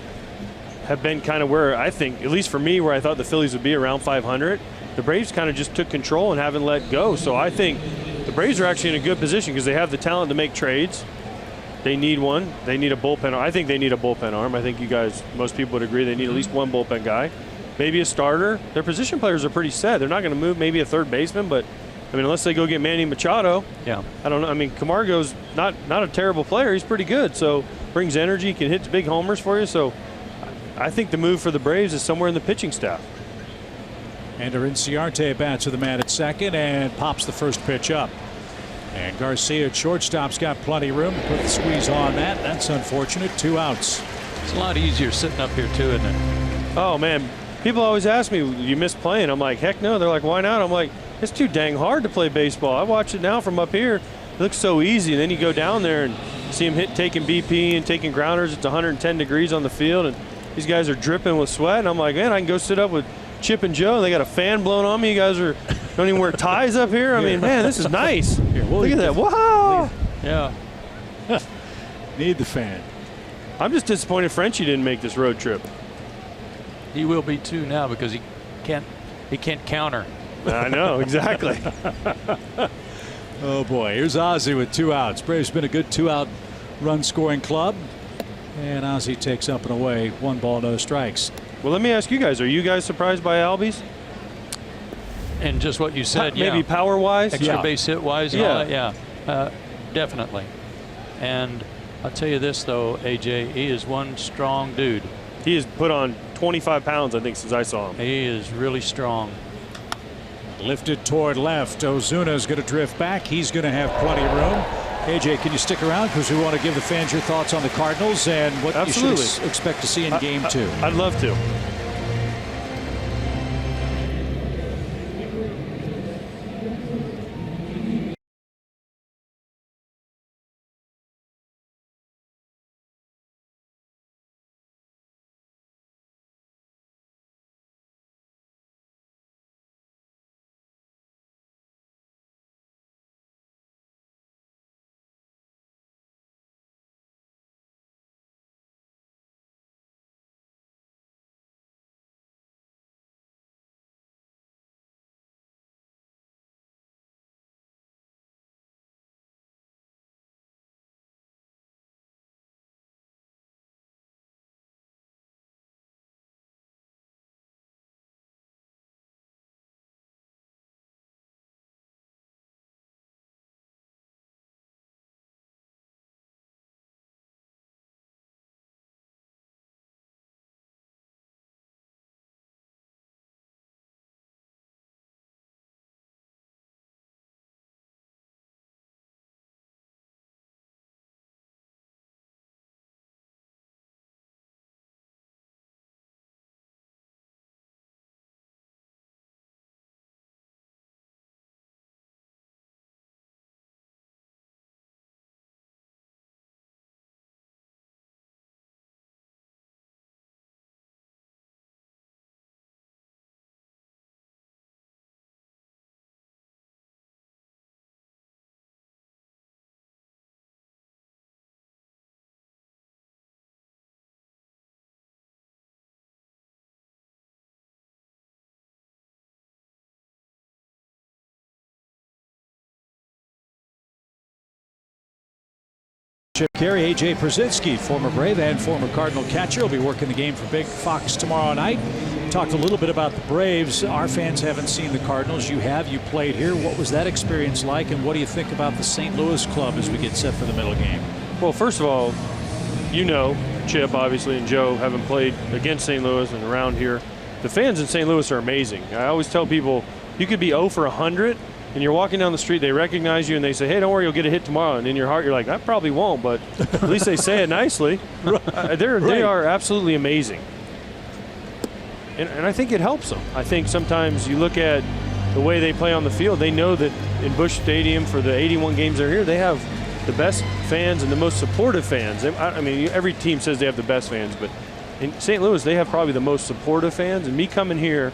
have been kind of where I think, at least for me, where I thought the Phillies would be around 500, the Braves kind of just took control and haven't let go. So I think the Braves are actually in a good position because they have the talent to make trades. They need one. They need a bullpen. I think they need a bullpen arm. I think you guys, most people would agree, they need at least one bullpen guy. Maybe a starter. Their position players are pretty set. They're not going to move maybe a third baseman, but I mean, unless they go get Manny Machado. Yeah. I don't know. I mean, Camargo's not a terrible player. He's pretty good. So brings energy, can hit big homers for you. So I think the move for the Braves is somewhere in the pitching staff. Ender Inciarte bats with the man at second and pops the first pitch up. And Garcia at shortstop's got plenty of room to put the squeeze on that. That's unfortunate. 2 outs. It's a lot easier sitting up here, too, isn't it? Oh, man. People always ask me, you miss playing? I'm like, heck no. They're like, why not? I'm like, it's too dang hard to play baseball. I watch it now from up here. It looks so easy. And then you go down there and see them taking BP and taking grounders. It's 110 degrees on the field. And these guys are dripping with sweat. And I'm like, man, I can go sit up with Chip and Joe. They got a fan blowing on me. You guys don't even wear ties up here. I mean, man, this is nice. Look at that. Wow. Yeah. Need the fan. I'm just disappointed Frenchie didn't make this road trip. He will be too now because he can't counter. I know, exactly. Oh boy, here's Ozzie with 2 outs. Braves been a good 2-out run scoring club, and Ozzie takes up and away 1 ball, no strikes. Well, let me ask you guys: are you guys surprised by Albies? And just what you said, maybe power wise, extra base hit wise, and all that, yeah, definitely. And I'll tell you this though, AJ, he is one strong dude. He has put on 25 pounds, I think, since I saw him. He is really strong. Lifted toward left. Ozuna's going to drift back. He's going to have plenty of room. AJ, can you stick around because we want to give the fans your thoughts on the Cardinals and what you should expect to see in Game 2? I'd love to. Chip Carey, A.J. Przinsky, former Brave and former Cardinal catcher, will be working the game for Big Fox tomorrow night. Talked a little bit about the Braves. Our fans haven't seen the Cardinals. You have. You played here. What was that experience like, and what do you think about the St. Louis club as we get set for the middle game? Well, first of all, you know, Chip, obviously, and Joe haven't played against St. Louis and around here. The fans in St. Louis are amazing. I always tell people, you could be 0 for 100, and you're walking down the street, they recognize you, and they say, hey, don't worry, you'll get a hit tomorrow. And in your heart, you're like, I probably won't, but at least they say it nicely. They are absolutely amazing. And I think it helps them. I think sometimes you look at the way they play on the field, they know that in Busch Stadium for the 81 games they're here, they have the best fans and the most supportive fans. I mean, every team says they have the best fans, but in St. Louis, they have probably the most supportive fans. And me coming here.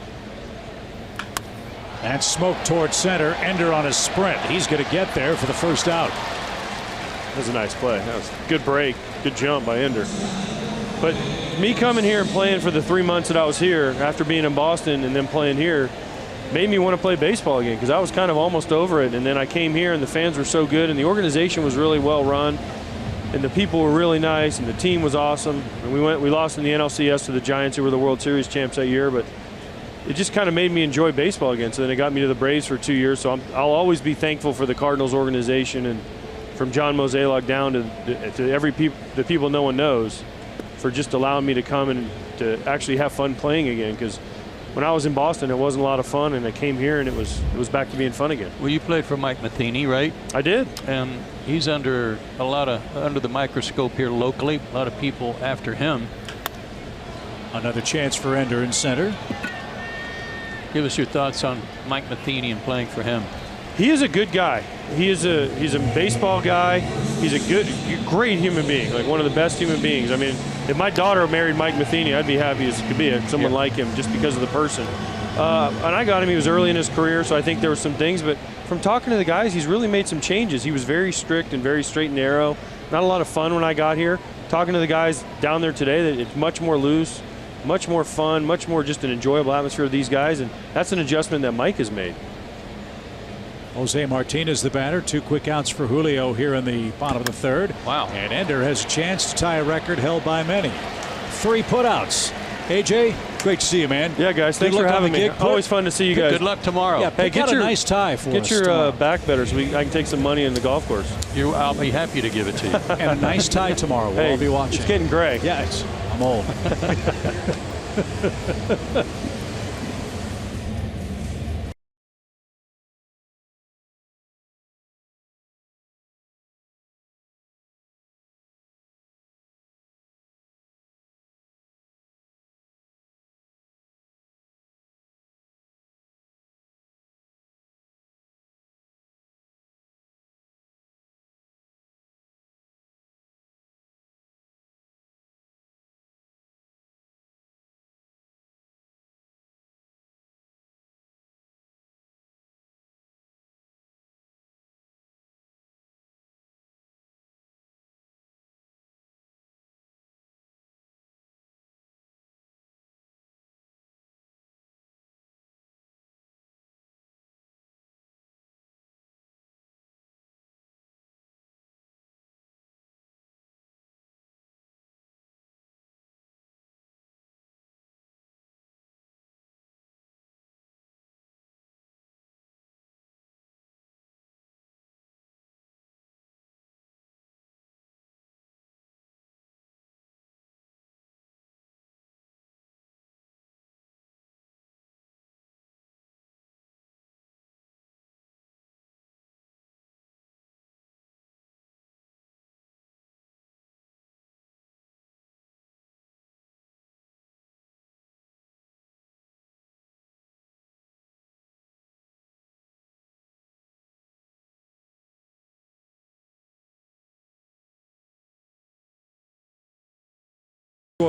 And smoke towards center. Ender on his sprint. He's going to get there for the first out. That was a nice play. That was a good break, good jump by Ender. But me coming here and playing for the 3 months that I was here after being in Boston and then playing here made me want to play baseball again, because I was kind of almost over it. And then I came here and the fans were so good and the organization was really well run and the people were really nice and the team was awesome. And we lost in the NLCS to the Giants, who were the World Series champs that year, but it just kind of made me enjoy baseball again. So then it got me to the Braves for 2 years. So I'll always be thankful for the Cardinals organization, and from John Mozeliak down to the people no one knows, for just allowing me to come and to actually have fun playing again. Because when I was in Boston, it wasn't a lot of fun, and I came here and it was back to being fun again. Well, you played for Mike Matheny, right? I did. And he's under the microscope here locally. A lot of people after him. Another chance for Ender in center. Give us your thoughts on Mike Matheny and playing for him. He is a good guy. He's a baseball guy. He's a great human being, like one of the best human beings. I mean, if my daughter married Mike Matheny, I'd be happy as could be, someone like him, just because of the person. And I got him. He was early in his career, so I think there were some things. But from talking to the guys, he's really made some changes. He was very strict and very straight and narrow. Not a lot of fun when I got here. Talking to the guys down there today, that it's much more loose, much more fun, much more just an enjoyable atmosphere of these guys, and that's an adjustment that Mike has made. Jose Martinez, the batter. 2 quick outs for Julio here in the bottom of the third. Wow. And Ender has a chance to tie a record held by many. 3 putouts. AJ, great to see you, man. Yeah, guys, thanks for having me. Always fun to see you guys. Good luck tomorrow. Yeah, hey, get your nice tie for us. Get your back better so I can take some money in the golf course. I'll be happy to give it to you. And a nice tie tomorrow. We'll all be watching. It's getting gray. Yeah, I'm old.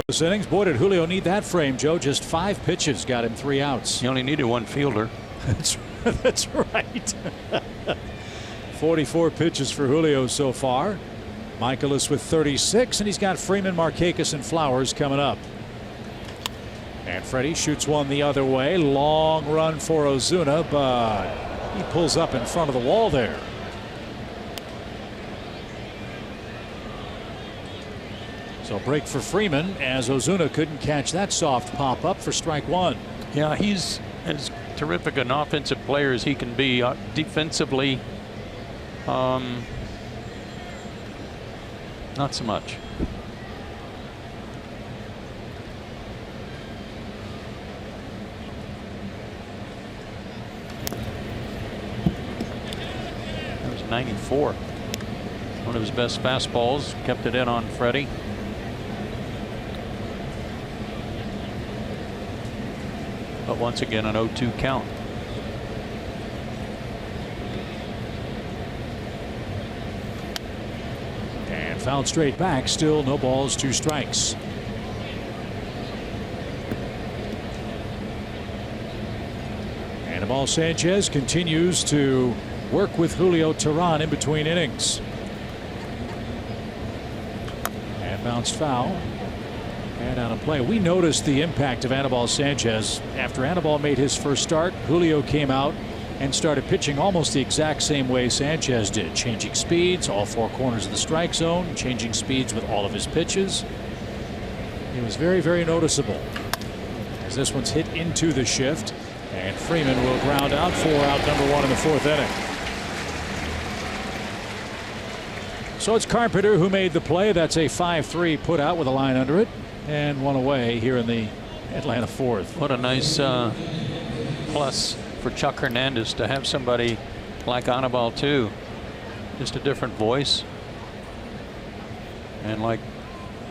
This innings. Boy, did Julio need that frame, Joe. Just 5 pitches got him 3 outs. He only needed 1 fielder. That's right. 44 pitches for Julio so far. Michaelis with 36, and he's got Freeman, Markakis, and Flowers coming up. And Freddie shoots one the other way. Long run for Ozuna, but he pulls up in front of the wall there. So break for Freeman as Ozuna couldn't catch that soft pop up for strike one. Yeah, he's as terrific an offensive player as he can be. Defensively, not so much. That was 94. One of his best fastballs. Kept it in on Freddie. But once again, an 0-2 count. And fouled straight back. Still no balls, 2 strikes. Anibal Sanchez continues to work with Julio Teheran in between innings. And bounced foul. And out of play. We noticed the impact of Anibal Sanchez. After Anibal made his first start, Julio came out and started pitching almost the exact same way Sanchez did. Changing speeds, all 4 corners of the strike zone, changing speeds with all of his pitches. It was very, very noticeable. As this one's hit into the shift. And Freeman will ground out for out number 1 in the 4th inning. So it's Carpenter who made the play. That's a 5-3 put out with a line under it. And 1 away here in the Atlanta 4th. What a nice plus for Chuck Hernandez to have somebody like Anibal too. Just a different voice. And like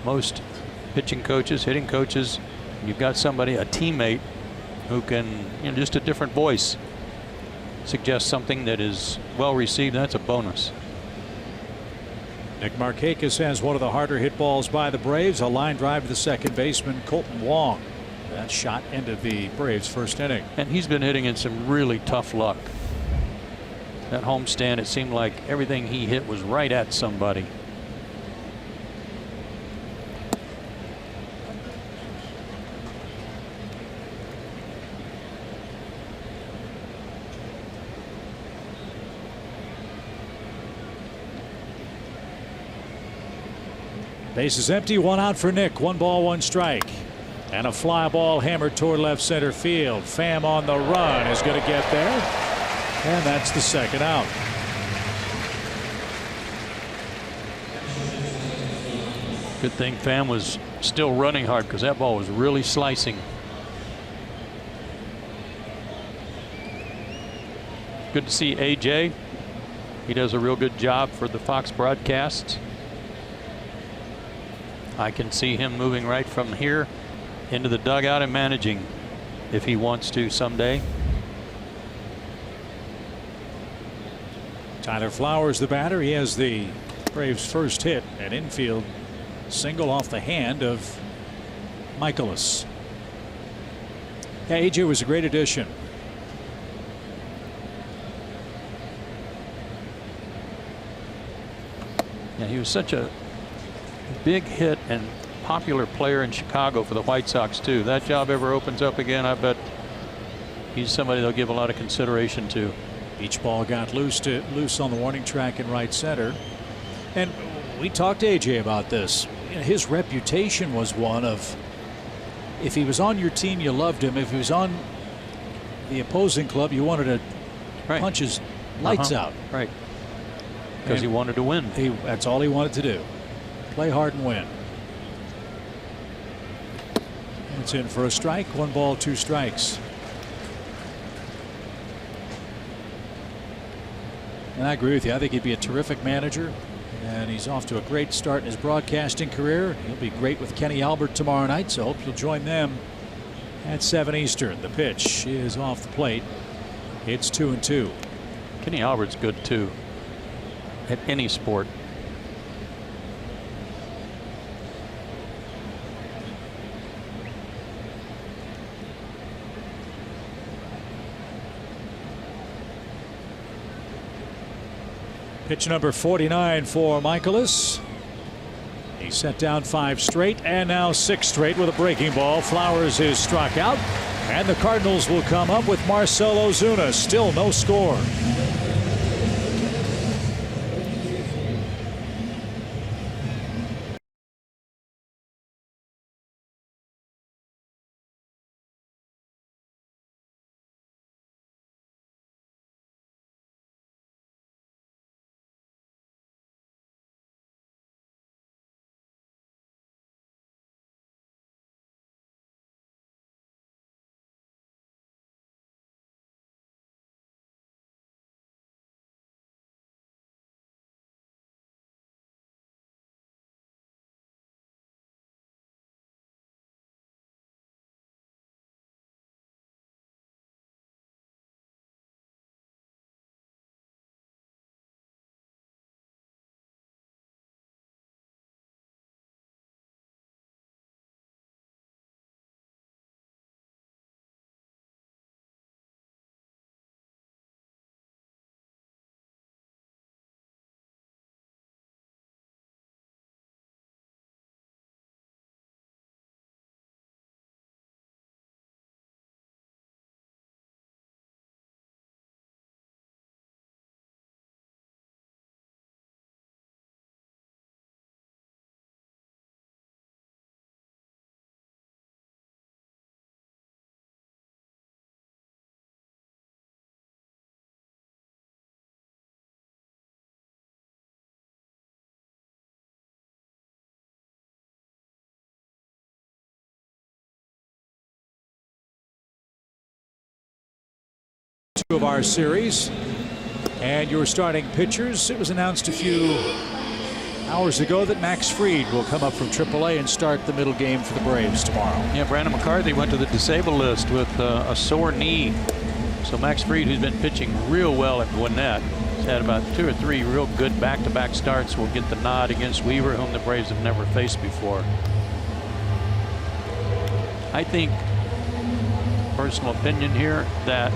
most pitching coaches, hitting coaches, you've got somebody, a teammate, who can, just a different voice, suggest something that is well received. That's a bonus. Nick Markakis has one of the harder hit balls by the Braves. A line drive to the second baseman, Colton Wong. That shot ended the Braves' first inning. And he's been hitting in some really tough luck. That homestand, it seemed like everything he hit was right at somebody. Base is empty, 1 out for Nick. 1 ball, 1 strike. And a fly ball hammered toward left center field. Pham on the run is going to get there. And that's the second out. Good thing Pham was still running hard because that ball was really slicing. Good to see AJ. He does a real good job for the Fox broadcasts. I can see him moving right from here into the dugout and managing if he wants to someday. Tyler Flowers, the batter. He has the Braves' first hit, an infield single off the hand of Michaelis. Yeah, AJ was a great addition. Yeah, he was such a big hit and popular player in Chicago for the White Sox too. If that job ever opens up again, I bet he's somebody they'll give a lot of consideration to. Each ball got loose on the warning track in right center. And we talked to AJ about this. His reputation was one of, if he was on your team, you loved him. If he was on the opposing club, you wanted to punch his lights out. Right. Because he wanted to win. That's all he wanted to do. Play hard and win. It's in for a strike. 1 ball, 2 strikes. And I agree with you. I think he'd be a terrific manager. And he's off to a great start in his broadcasting career. He'll be great with Kenny Albert tomorrow night. So hope you'll join them at 7 Eastern. The pitch is off the plate. It's 2-2. Kenny Albert's good too at any sport. Pitch number 49 for Michaelis. He set down 5 straight and now 6 straight with a breaking ball. Flowers is struck out, and the Cardinals will come up with Marcell Ozuna. Still no score. of our series. And your starting pitchers, it was announced a few hours ago that Max Fried will come up from AAA and start the middle game for the Braves tomorrow. Yeah, Brandon McCarthy went to the disabled list with a sore knee. So Max Fried, who's been pitching real well at Gwinnett, has had about 2 or 3 real good back-to-back starts, will get the nod against Weaver, whom the Braves have never faced before. I think, personal opinion here, that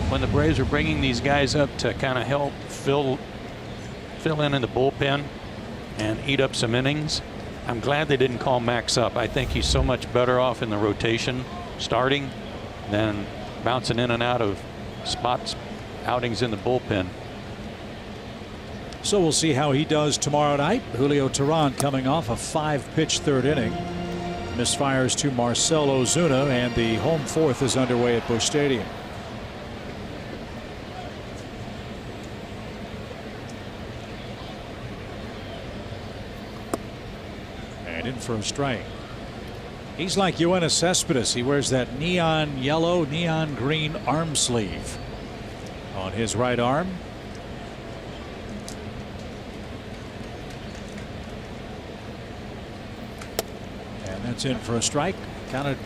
when the Braves are bringing these guys up to kind of help fill in the bullpen and eat up some innings, I'm glad they didn't call Max up. I think he's so much better off in the rotation starting than bouncing in and out of spots, outings in the bullpen. So we'll see how he does tomorrow night. Julio Teheran coming off a 5-pitch third inning. Misfires to Marcell Ozuna, and the home fourth is underway at Busch Stadium. And in for a strike. He's like Yoenis Cespedes. He wears that neon yellow, neon green arm sleeve on his right arm. And that's in for a strike. Kind of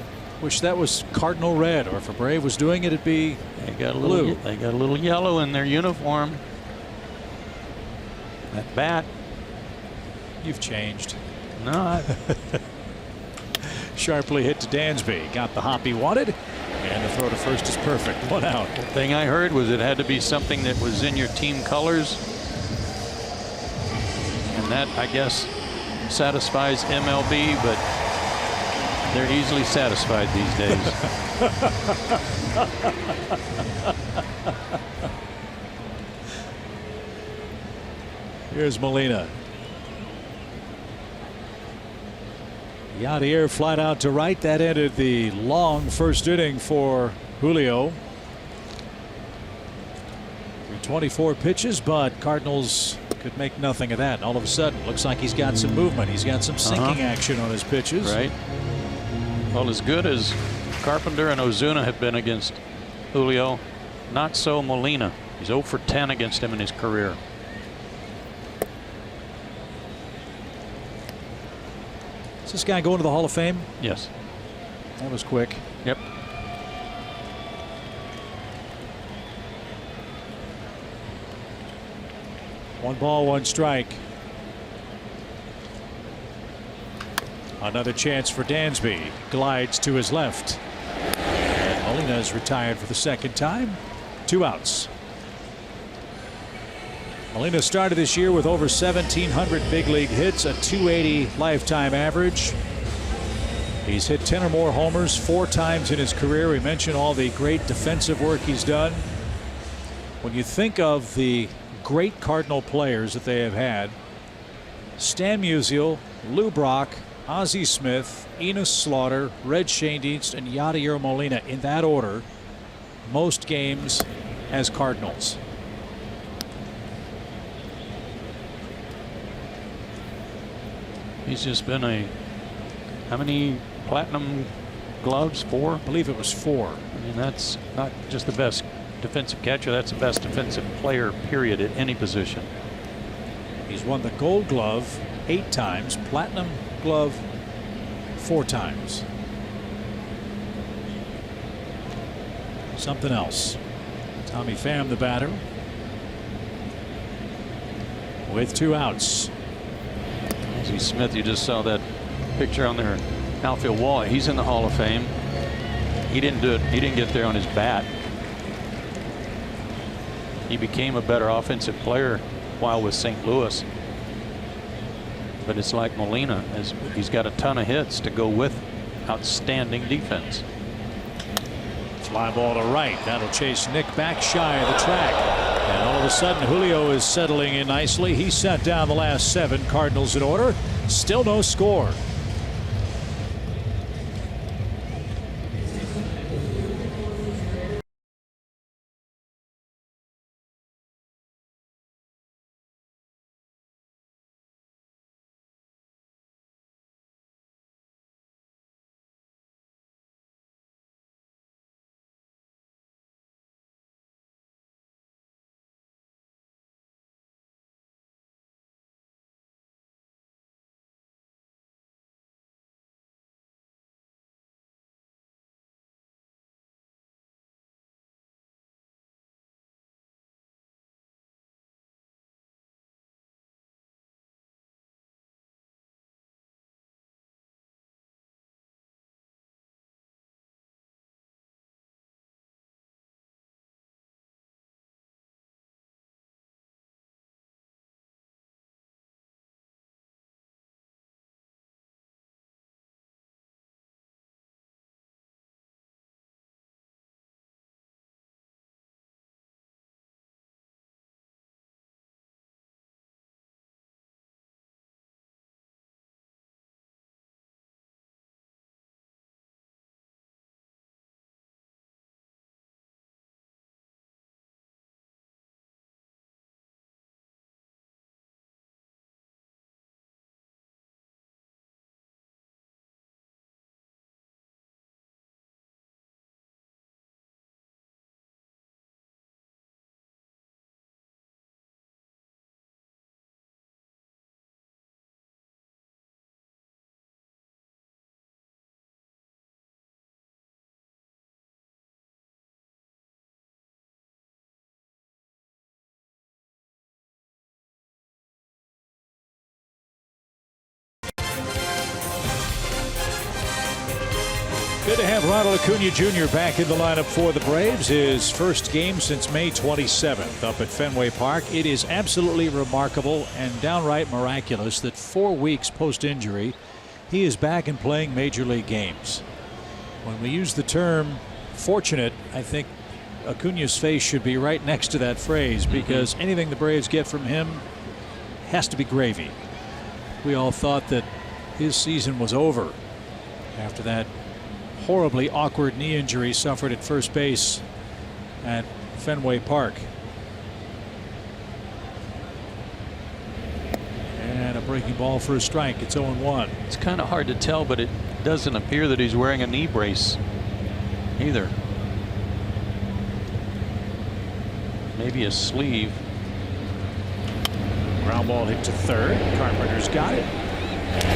wish that was Cardinal red, or if a Brave was doing it, it'd be They got a blue. little, they got a little yellow in their uniform. That bat. You've changed. No, Sharply hit to Dansby. Got the hop he wanted. And the throw to first is perfect. 1 out. the thing I heard was it had to be something that was in your team colors. And that, I guess, satisfies MLB, but they're easily satisfied these days. Here's Molina. Yadier flat out to right. That ended the long first inning for Julio. 24 pitches, but Cardinals could make nothing of that. And all of a sudden, looks like he's got some movement. He's got some sinking action on his pitches. Right. Well, as good as Carpenter and Ozuna have been against Julio, not so Molina. He's 0 for 10 against him in his career. Is this guy going to the Hall of Fame? Yes. That was quick. Yep. One ball, one strike. Another chance for Dansby. Glides to his left. And Molina is retired for the second time. 2 outs. Molina started this year with over 1,700 big league hits, a .280 lifetime average. He's hit 10 or more homers 4 times in his career. We mentioned all the great defensive work he's done. When you think of the great Cardinal players that they have had, Stan Musial, Lou Brock, Ozzie Smith, Enos Slaughter, Red Schoendienst, and Yadier Molina, in that order, most games as Cardinals. He's just been how many platinum gloves? 4? I believe it was 4. I mean, that's not just the best defensive catcher, that's the best defensive player, period, at any position. He's won the Gold Glove 8 times, Platinum Glove 4 times. Something else. Tommy Pham, the batter, with 2 outs. Ozzie Smith, you just saw that picture on their outfield wall. He's in the Hall of Fame. He didn't do it. He didn't get there on his bat. He became a better offensive player while with St. Louis. But it's like Molina, as he's got a ton of hits to go with outstanding defense. Fly ball to right. That'll chase Nick back shy of the track. And all of a sudden, Julio is settling in nicely. He sat down the last 7. Cardinals in order. Still no score. Good to have Ronald Acuna Jr. back in the lineup for the Braves. His first game since May 27th up at Fenway Park. It is absolutely remarkable and downright miraculous that 4 weeks post-injury, he is back and playing major league games. When we use the term fortunate, I think Acuna's face should be right next to that phrase, because anything the Braves get from him has to be gravy. We all thought that his season was over after that horribly awkward knee injury suffered at first base at Fenway Park. And a breaking ball for a strike. It's 0-1. It's kind of hard to tell, but it doesn't appear that he's wearing a knee brace either. Maybe a sleeve. Ground ball hit to third. Carpenter's got it.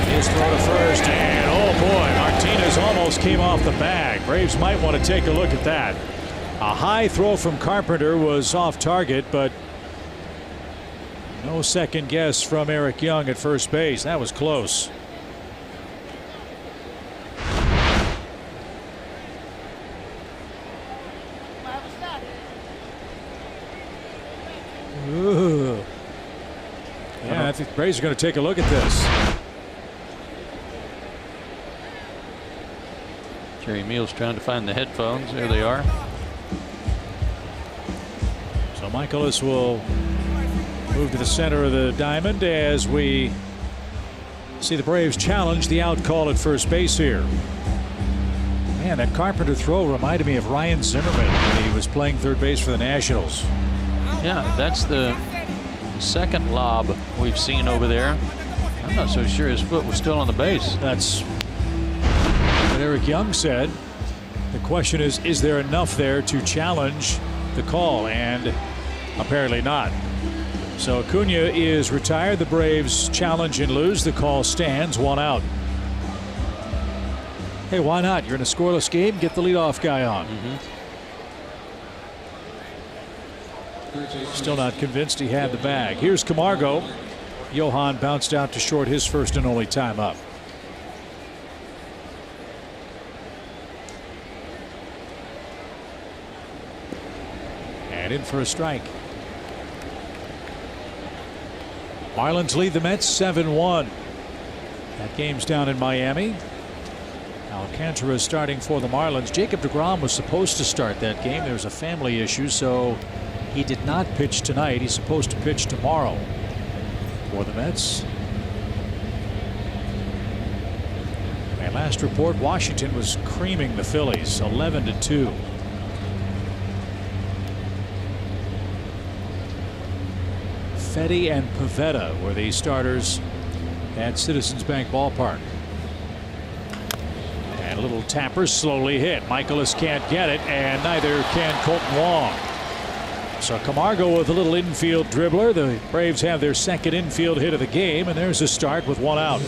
His throw to first, and oh boy, Martinez almost came off the bag. Braves might want to take a look at that. A high throw from Carpenter was off target, but no second guess from Eric Young at first base. That was close. Ooh. Yeah, I think the Braves are going to take a look at this. Jerry Meals trying to find the headphones. There they are. So Michaelis will move to the center of the diamond as we see the Braves challenge the out call at first base here. Man, that Carpenter throw reminded me of Ryan Zimmerman when he was playing third base for the Nationals. Yeah, that's the second lob we've seen over there. I'm not so sure his foot was still on the base. That's what Eric Young said. The question is there enough there to challenge the call? And apparently not. So Acuna is retired. The Braves challenge and lose. The call stands, 1 out. Hey, why not? You're in a scoreless game. Get the leadoff guy on. Still not convinced he had the bag. Here's Camargo. Johan bounced out to short, his first and only time up. And in for a strike. Marlins lead the Mets 7-1. That game's down in Miami. Alcantara is starting for the Marlins. Jacob deGrom was supposed to start that game. There was a family issue, so he did not pitch tonight. He's supposed to pitch tomorrow for the Mets. And last report, Washington was creaming the Phillies 11-2. Fetty and Pivetta were the starters at Citizens Bank Ballpark. And a little tapper slowly hit. Michaelis can't get it, and neither can Colton Wong. So Camargo with a little infield dribbler. The Braves have their second infield hit of the game, and there's a start with 1 out.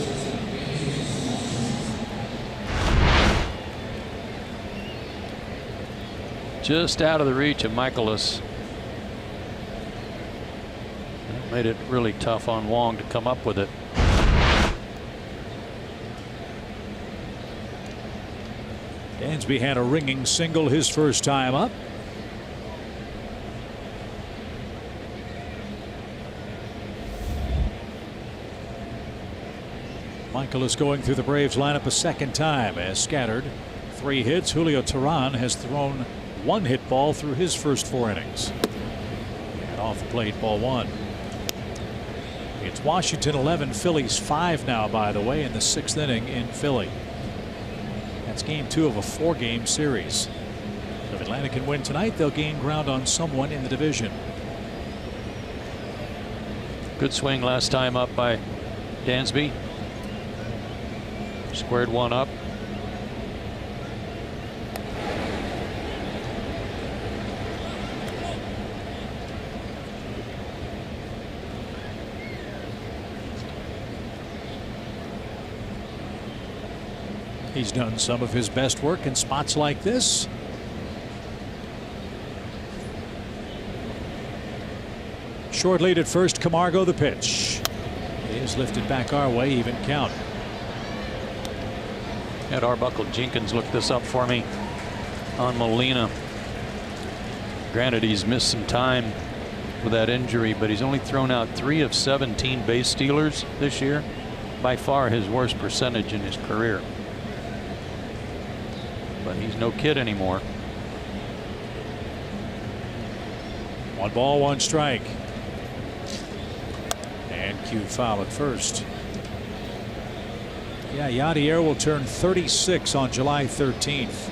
Just out of the reach of Michaelis. That made it really tough on Wong to come up with it. Dansby had a ringing single his first time up. Michaelis going through the Braves lineup a second time as scattered 3 hits. Julio Teheran has thrown 1 hit ball through his first 4 innings. And off the plate, ball 1. It's Washington 11, Phillies 5 now, by the way, in the 6th inning in Philly. That's game 2 of a 4-game series. If Atlanta can win tonight, they'll gain ground on someone in the division. Good swing last time up by Dansby. Squared 1 up. He's done some of his best work in spots like this. Short lead at first. Camargo the pitch. He is lifted back our way, even count. Had Arbuckle Jenkins look this up for me on Molina. Granted, he's missed some time with that injury, but he's only thrown out 3 of 17 base stealers this year. By far his worst percentage in his career. But he's no kid anymore. 1 ball, 1 strike. And cue foul at first. Yeah, Yadier will turn 36 on July 13th.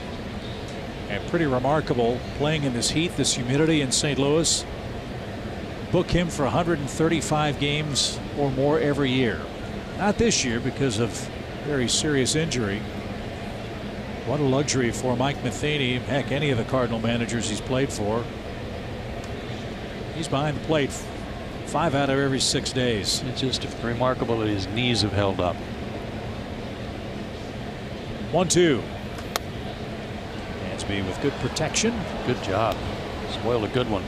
And pretty remarkable playing in this heat, this humidity in St. Louis. Book him for 135 games or more every year. Not this year because of very serious injury. What a luxury for Mike Matheny. Heck, any of the Cardinal managers he's played for. He's behind the plate 5 out of every 6 days. It's just remarkable that his knees have held up. 1-2. Dansby with good protection. Good job. Spoiled a good one.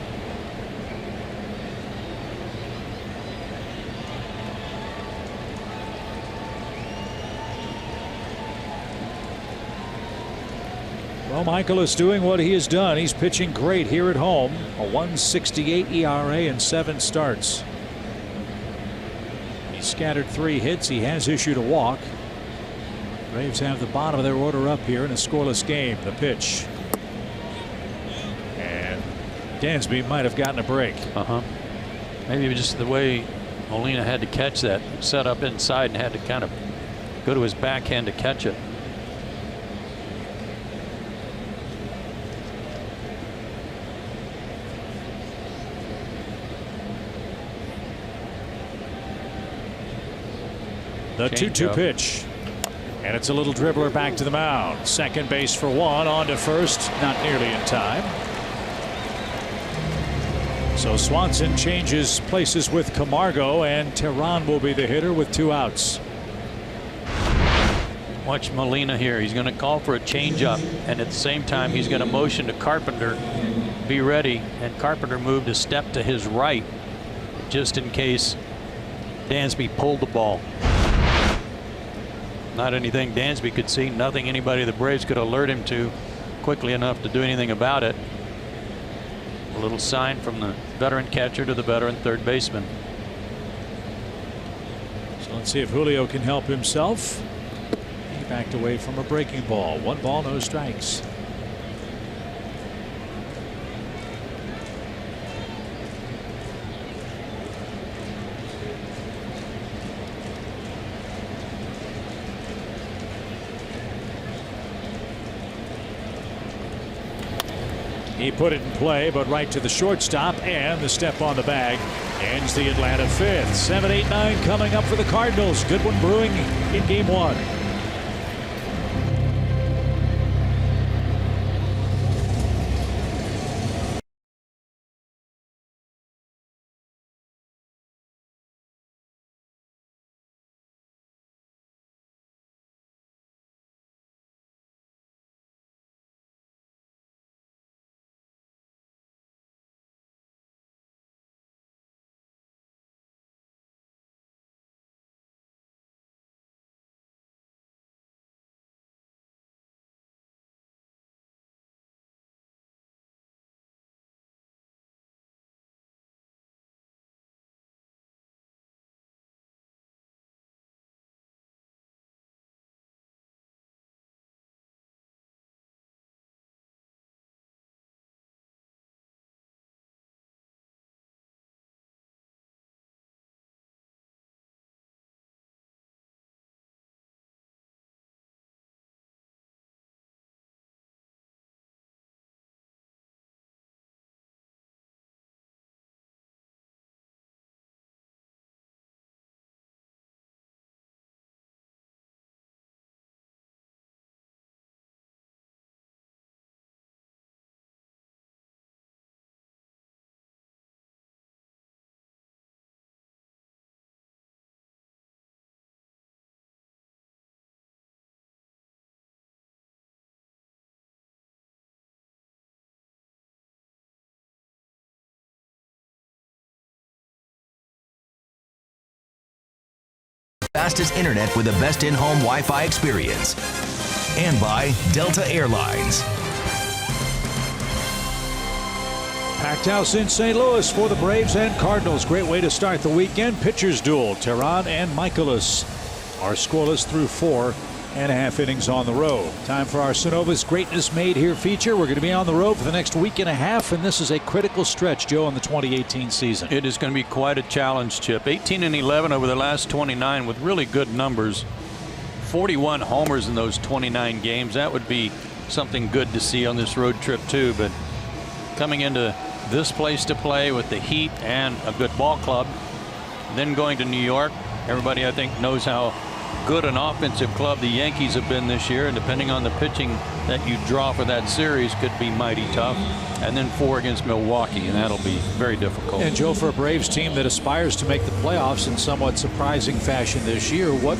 Well, Michael is doing what he has done. He's pitching great here at home. A 1.68 ERA in 7 starts. He scattered 3 hits. He has issued a walk. Braves have the bottom of their order up here in a scoreless game. The pitch. And Dansby might have gotten a break. Maybe just the way Molina had to catch that. Set up inside and had to kind of go to his backhand to catch it. The 2-2 pitch. And it's a little dribbler back to the mound. Second base for 1, on to first, not nearly in time. So Swanson changes places with Camargo, and Teheran will be the hitter with 2 outs. Watch Molina here. He's going to call for a changeup, and at the same time he's going to motion to Carpenter, be ready, and Carpenter moved a step to his right just in case Dansby pulled the ball. Not anything Dansby could see, nothing anybody the Braves could alert him to quickly enough to do anything about it. A little sign from the veteran catcher to the veteran third baseman. So let's see if Julio can help himself. He backed away from a breaking ball. 1 ball, no strikes. He put it in play, but right to the shortstop, and the step on the bag ends the Atlanta 5th. 7-8-9 coming up for the Cardinals. Good one brewing in game 1. Fastest internet with the best in-home Wi-Fi experience. And by Delta Airlines. Packed house in St. Louis for the Braves and Cardinals. Great way to start the weekend. Pitchers duel. Teheran and Michaelis are scoreless through 4.5 innings on the road. Time for our Synovus Greatness Made Here feature. We're going to be on the road for the next week and a half, and this is a critical stretch, Joe, in the 2018 season. It is going to be quite a challenge, Chip. 18 and 11 over the last 29 with really good numbers. 41 homers in those 29 games. That would be something good to see on this road trip, too. But coming into this place to play with the heat and a good ball club, then going to New York, everybody I think knows how good an offensive club the Yankees have been this year, and depending on the pitching that you draw for that series could be mighty tough. And then 4 against Milwaukee, and that'll be very difficult. And Joe, for a Braves team that aspires to make the playoffs in somewhat surprising fashion this year, what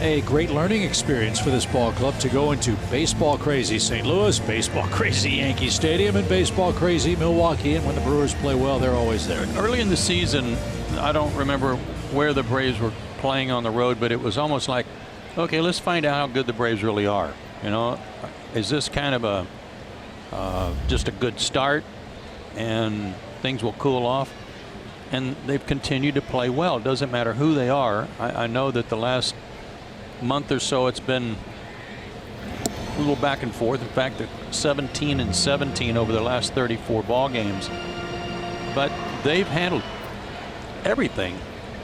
a great learning experience for this ball club to go into baseball crazy St. Louis, baseball crazy Yankee Stadium, and baseball crazy Milwaukee. And when the Brewers play well, they're always there. Early in the season, I don't remember where the Braves were playing on the road, but it was almost like, okay, let's find out how good the Braves really are. You know, is this kind of a just a good start and things will cool off? And they've continued to play well. It doesn't matter who they are. I know that the last month or so it's been a little back and forth. In fact, they're 17 and 17 over the last 34 ball games, but they've handled everything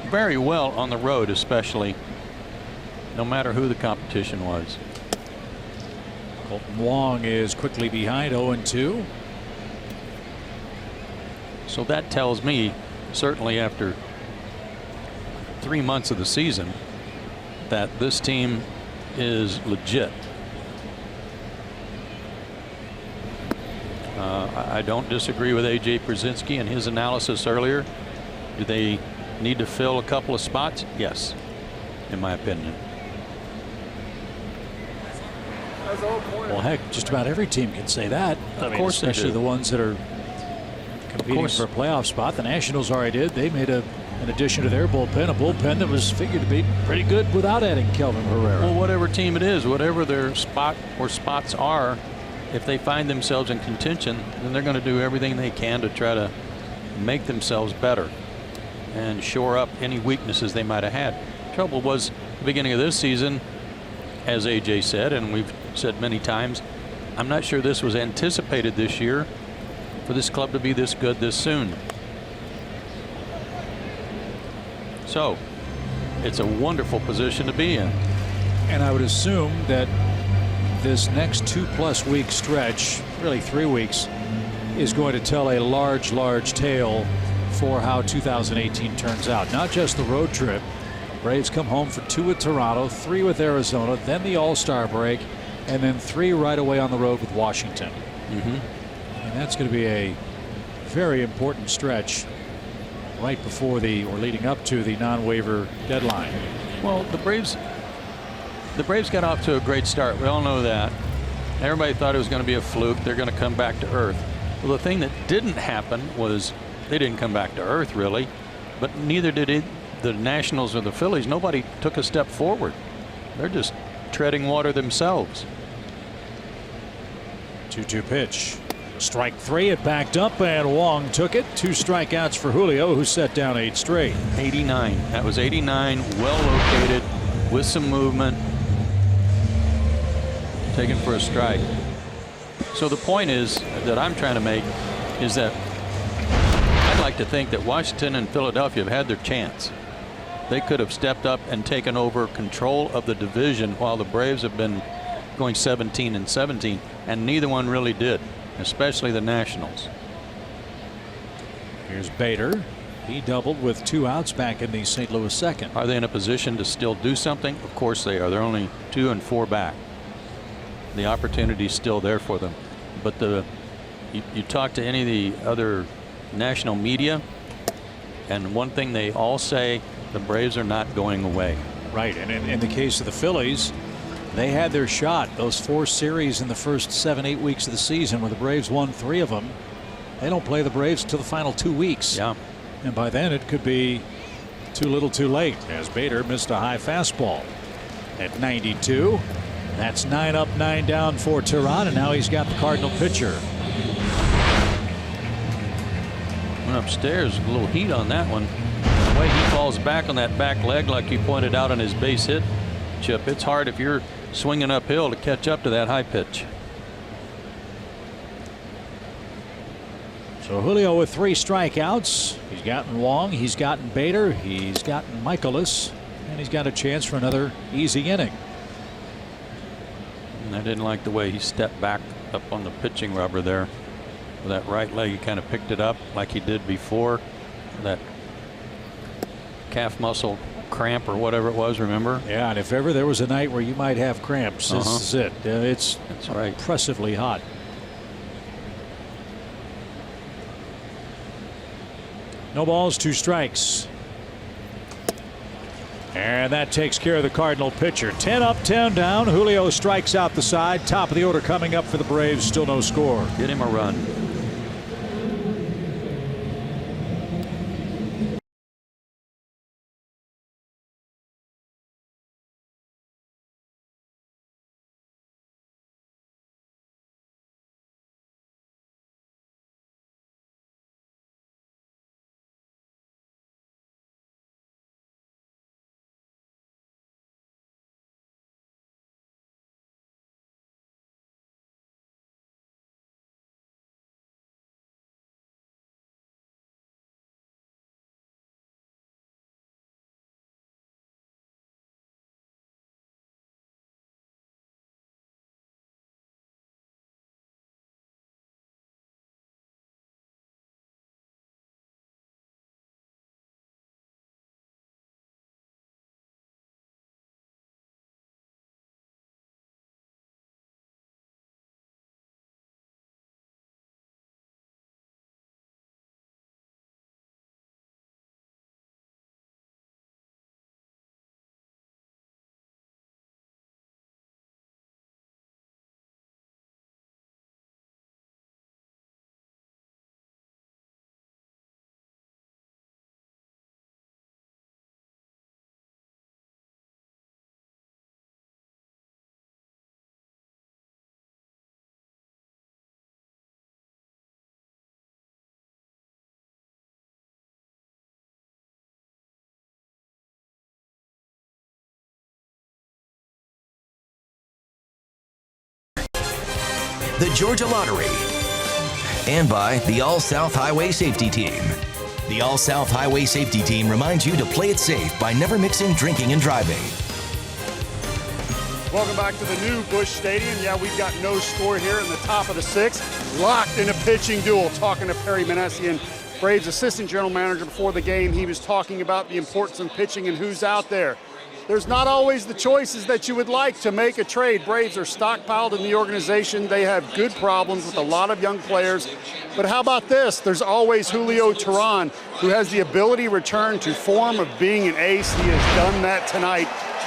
very well on the road, especially, no matter who the competition was. Colton Wong is quickly behind, 0-2. So that tells me, certainly after 3 months of the season, that this team is legit. I don't disagree with A.J. Przinsky and his analysis earlier. Do they need to fill a couple of spots? Yes, in my opinion. Well, heck, just about every team can say that. Of course they especially do. the ones that are competing for a playoff spot. The Nationals already did. They made an addition to their bullpen, a bullpen that was figured to be pretty good without adding Kelvin Herrera. Well, whatever team it is, whatever their spot or spots are, if they find themselves in contention, then they're going to do everything they can to try to make themselves better and shore up any weaknesses they might have had. Trouble was, the beginning of this season, as AJ said, and we've said many times, I'm not sure this was anticipated this year for this club to be this good this soon. So it's a wonderful position to be in. And I would assume that this next 2+ week stretch, really 3 weeks, is going to tell a large tale for how 2018 turns out. Not just the road trip. Braves come home for 2 with Toronto, 3 with Arizona, then the All-Star break, and then 3 right away on the road with Washington. And that's going to be a very important stretch right before or leading up to the non-waiver deadline. Well, the Braves got off to a great start. We all know that. Everybody thought it was going to be a fluke. They're going to come back to earth. Well, the thing that didn't happen was they didn't come back to earth, really, but neither did the Nationals or the Phillies. Nobody took a step forward. They're just treading water themselves. 2-2 pitch. Strike 3, it backed up, and Wong took it. 2 strikeouts for Julio, who set down 8 straight. 89. That was 89, well located, with some movement. Taken for a strike. So the point is that I'm trying to make is that I'd like to think that Washington and Philadelphia have had their chance. They could have stepped up and taken over control of the division while the Braves have been going 17 and 17, and neither one really did, especially the Nationals. Here's Bader. He doubled with 2 outs back in the St. Louis second. Are they in a position to still do something? Of course they are. They're only 2 and 4 back. The opportunity is still there for them. But you talk to any of the other national media, and one thing they all say, the Braves are not going away. Right, and in the case of the Phillies, they had their shot. Those 4 series in the first 7-8 weeks of the season where the Braves won 3 of them. They don't play the Braves until the final 2 weeks. Yeah. And by then it could be too little too late, as Bader missed a high fastball. At 92, That's 9 up, 9 down for Teheran, and now he's got the Cardinal pitcher. Went upstairs, a little heat on that one. The way he falls back on that back leg, like you pointed out on his base hit, Chip, it's hard if you're swinging uphill to catch up to that high pitch. So Julio with 3 strikeouts. He's gotten Wong, he's gotten Bader, he's gotten Michaelis, and he's got a chance for another easy inning. And I didn't like the way he stepped back up on the pitching rubber there. With that right leg, he kind of picked it up like he did before. That calf muscle cramp or whatever it was, remember? Yeah, and if ever there was a night where you might have cramps, this is it. That's right. Impressively hot. No balls, 2 strikes. And that takes care of the Cardinal pitcher. 10 up, 10 down. Julio strikes out the side. Top of the order coming up for the Braves. Still no score. Get him a run. The Georgia Lottery, and by the All-South Highway Safety Team. The All-South Highway Safety Team reminds you to play it safe by never mixing drinking and driving. Welcome back to the new Busch Stadium. Yeah, we've got no score here in the top of the 6th. Locked in a pitching duel. Talking to Perry Manessian, Braves assistant general manager before the game. He was talking about the importance of pitching and who's out there. There's not always the choices that you would like to make a trade. Braves are stockpiled in the organization. They have good problems with a lot of young players. But how about this? There's always Julio Teheran, who has the ability to return to form of being an ace. He has done that tonight.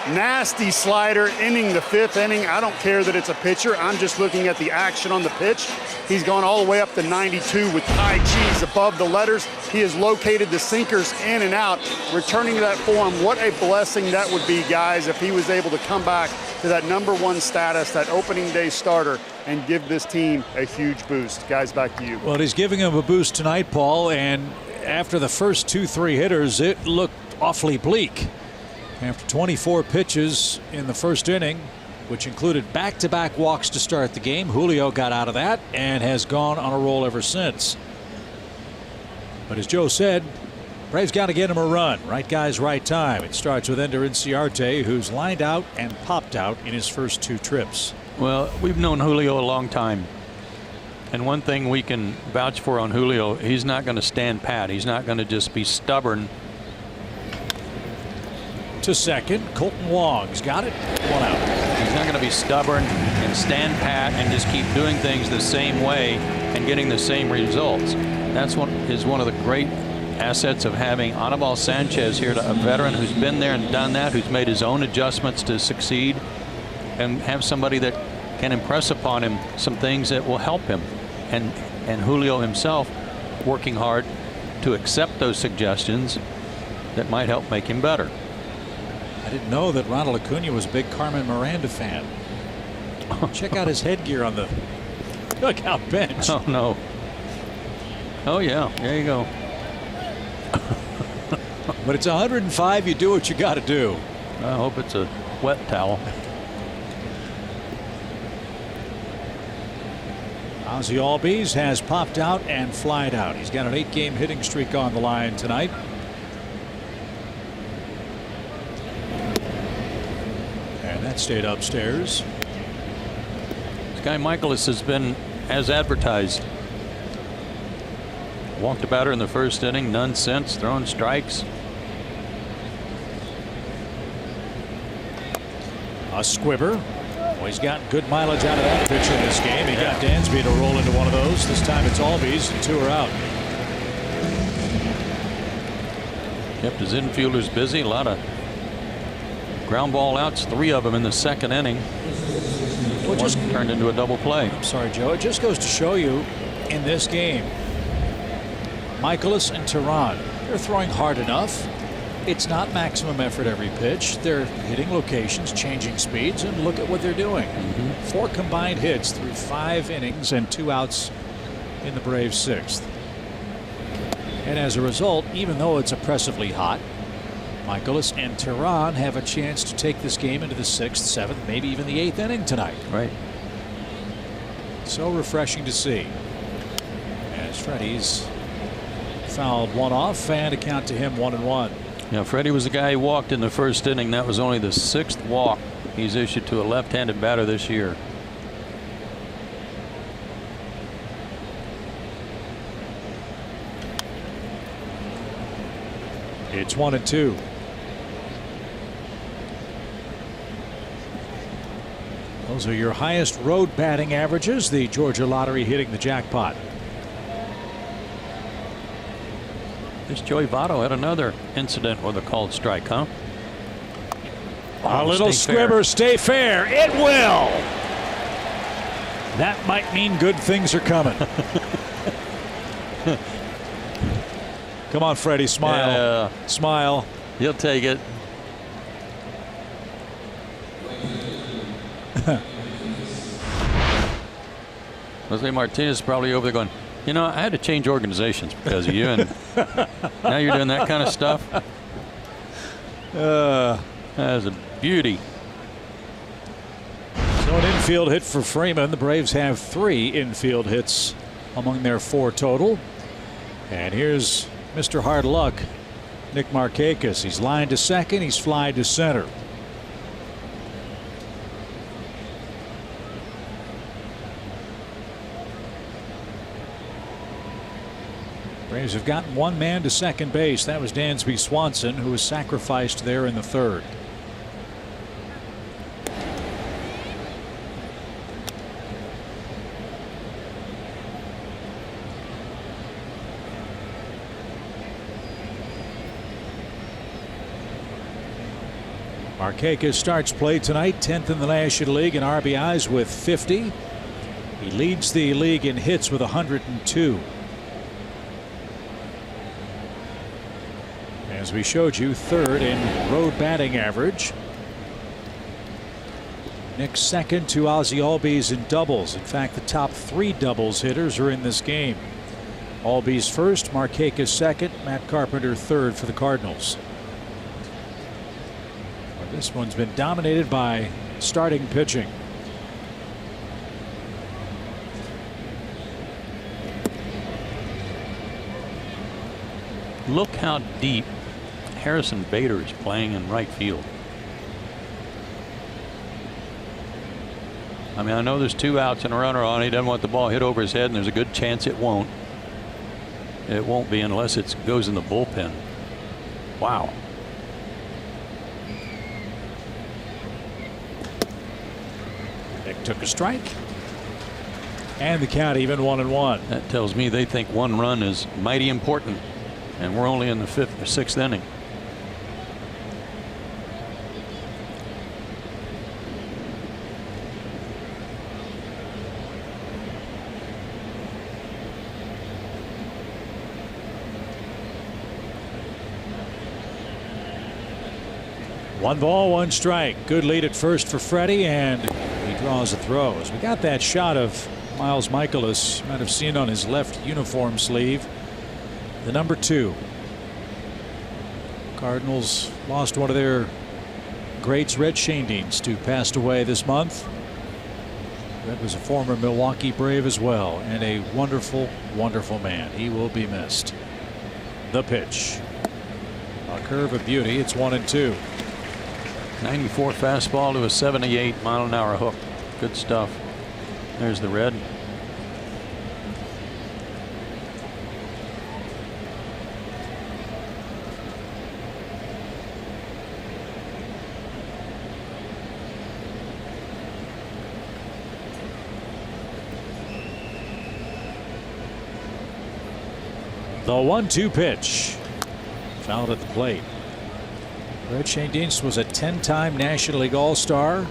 Nasty slider, ending the 5th inning. I don't care that it's a pitcher. I'm just looking at the action on the pitch. He's gone all the way up to 92 with high cheese above the letters. He has located the sinkers in and out, returning to that form. What a blessing that would be, guys, if he was able to come back to that #1 status, that opening day starter, and give this team a huge boost. Guys, back to you. Well, he's giving him a boost tonight, Paul, and after the first 2-3 hitters, it looked awfully bleak. After 24 pitches in the first inning, which included back-to-back walks to start the game, Julio got out of that and has gone on a roll ever since. But as Joe said, Braves got to get him a run. Right guys, right time. It starts with Ender Inciarte, who's lined out and popped out in his first 2 trips. Well, we've known Julio a long time. And one thing we can vouch for on Julio, he's not going to stand pat. He's not going to just be stubborn. To second, Colton Wong's got it. 1 out. He's not going to be stubborn and stand pat and just keep doing things the same way and getting the same results. That's one of the great assets of having Anibal Sanchez here, a veteran who's been there and done that, who's made his own adjustments to succeed, and have somebody that can impress upon him some things that will help him. And Julio himself working hard to accept those suggestions that might help make him better. I didn't know that Ronald Acuna was a big Carmen Miranda fan. Check out his headgear on the dugout bench. Oh, no. Oh, yeah. There you go. But it's 105. You do what you got to do. I hope it's a wet towel. Ozzie Albies has popped out and flied out. He's got an 8-game hitting streak on the line tonight. And that stayed upstairs. This guy Michaelis has been as advertised. Walked a batter in the first inning, none since, thrown strikes. A squibber. Well, he's gotten good mileage out of that pitch in this game. He got Dansby to roll into one of those. This time it's Albies, and 2 are out. Kept his infielders busy. A lot of ground ball outs, 3 of them in the second inning. Well, just turned into a double play. I'm sorry, Joe. It just goes to show you in this game, Michaelis and Teheran, they're throwing hard enough. It's not maximum effort every pitch. They're hitting locations, changing speeds, and look at what they're doing. 4 combined hits through 5 innings and 2 outs in the Braves' 6th. And as a result, even though it's oppressively hot, Michaelis and Teheran have a chance to take this game into the 6th, 7th, maybe even the 8th inning tonight. Right. So refreshing to see. As Freddie's fouled one off, and a count to him 1-1. Yeah, Freddie was the guy who walked in the first inning. That was only the 6th walk he's issued to a left-handed batter this year. It's 1-2. Those are your highest road batting averages. The Georgia Lottery hitting the jackpot. This Joey Votto had another incident with a called strike, huh? A little squibber, stay fair. It will. That might mean good things are coming. Come on, Freddie, smile. Yeah. Smile. He'll take it. Jose Martinez is probably over there going, you know, I had to change organizations because of you, and now you're doing that kind of stuff. That's a beauty. So an infield hit for Freeman. The Braves have 3 infield hits among their 4 total. And here's Mr. Hard Luck, Nick Markakis. He's lined to second. He's flied to center. Braves have gotten 1 man to second base. That was Dansby Swanson, who was sacrificed there in the 3rd. Markakis starts play tonight, 10th in the National League in RBIs with 50. He leads the league in hits with 102. As we showed you, 3rd in road batting average. Nick second to Ozzie Albies in doubles. In fact, the top 3 doubles hitters are in this game. Albies first, Markakis second, Matt Carpenter 3rd for the Cardinals. Well, this one's been dominated by starting pitching. Look how deep Harrison Bader is playing in right field. I mean, I know there's 2 outs and a runner on. He doesn't want the ball hit over his head, and there's a good chance it won't. It won't be unless it goes in the bullpen. Wow. Nick took a strike. And the count even 1-1. That tells me they think 1 run is mighty important, and we're only in the 5th or 6th inning. One ball, 1 strike. Good lead at first for Freddie, and he draws the throws. We got that shot of Miles Michaelis. You might have seen on his left uniform sleeve the number 2. Cardinals lost one of their greats, Red Schoendienst, who passed away this month. Red was a former Milwaukee Brave as well, and a wonderful, wonderful man. He will be missed. The pitch. A curve of beauty. It's 1-2. 94 fastball to a 78 mile-an-hour hook. Good stuff. There's the red. The 1-2 pitch. Fouled at the plate. Red Schoendienst was a 10-time National League All-Star.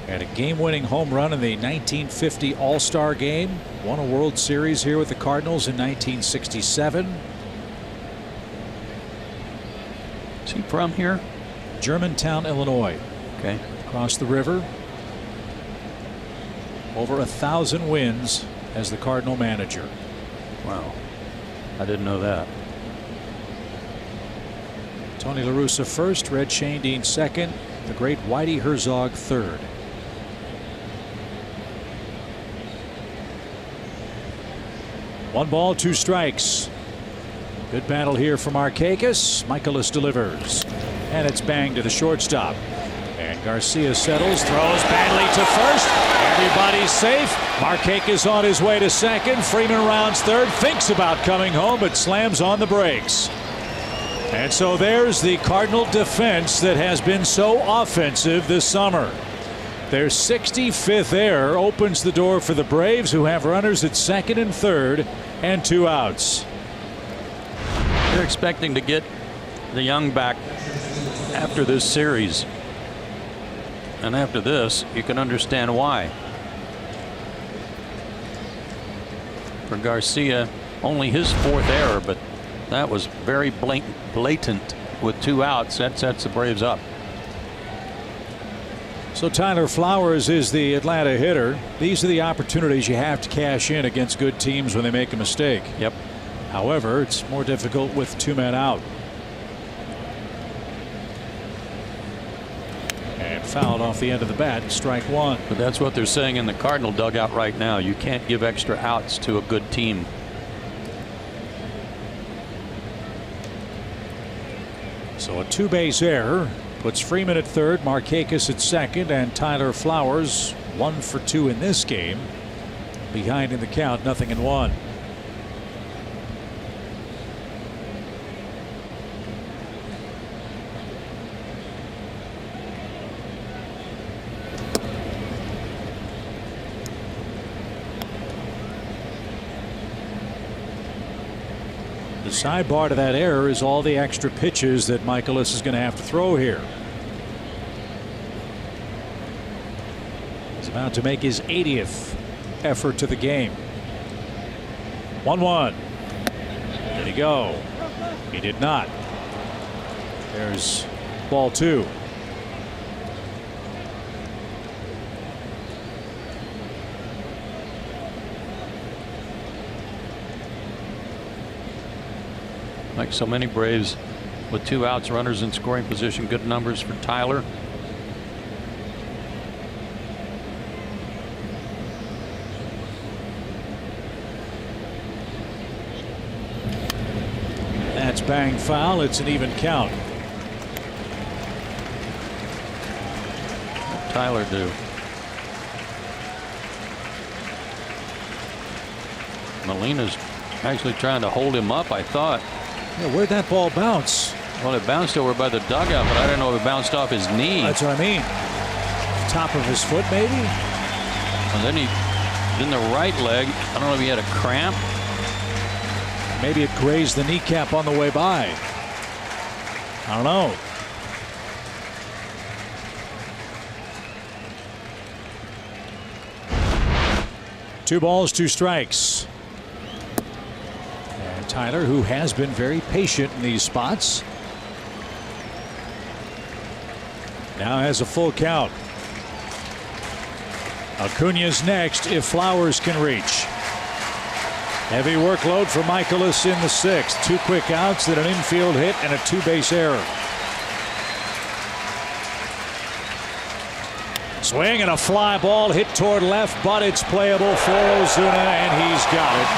Had a game-winning home run in the 1950 All-Star game. Won a World Series here with the Cardinals in 1967. Is he from here? Germantown, Illinois. Okay. Across the river. Over 1,000 wins as the Cardinal manager. Wow. I didn't know that. Tony La Russa first, Red Schoendienst second, the great Whitey Herzog third. One ball, 2 strikes. Good battle here for Markakis. Michaelis delivers. And it's banged to the shortstop. And Garcia settles, throws badly to first. Everybody's safe. Markakis on his way to second. Freeman rounds third, thinks about coming home, but slams on the brakes. And so there's the Cardinal defense that has been so offensive this summer. Their 65th error opens the door for the Braves, who have runners at second and third and 2 outs. They're expecting to get the young back after this series. And after this, you can understand why. For Garcia, only his 4th error, but that was very blatant with 2 outs. That sets the Braves up. So Tyler Flowers is the Atlanta hitter. These are the opportunities you have to cash in against good teams when they make a mistake. Yep. However, it's more difficult with 2 men out. And fouled off the end of the bat, strike 1. But that's what they're saying in the Cardinal dugout right now. You can't give extra outs to a good team. So a 2-base error puts Freeman at third, Markakis at second, and Tyler Flowers 1 for 2 in this game. Behind in the count, 0-1. The sidebar to that error is all the extra pitches that Michaelis is going to have to throw here. He's about to make his 80th effort to the game. 1-1. Did he go? He did not. There's ball 2. Like so many Braves, with 2 outs, runners in scoring position, good numbers for Tyler. That's bang foul. It's an even count. What'd Tyler do? Molina's actually trying to hold him up, I thought. Yeah, where'd that ball bounce? Well, it bounced over by the dugout, but I don't know if it bounced off his knee. That's what I mean. Top of his foot, maybe? And then in the right leg, I don't know if he had a cramp. Maybe it grazed the kneecap on the way by. I don't know. Two balls, 2 strikes. And Tyler, who has been very patient in these spots, now has a full count. Acuna's next if Flowers can reach. Heavy workload for Michaelis in the 6th. 2 quick outs, then an infield hit and a 2-base error. Swing and a fly ball hit toward left, but it's playable for Ozuna, and he's got it.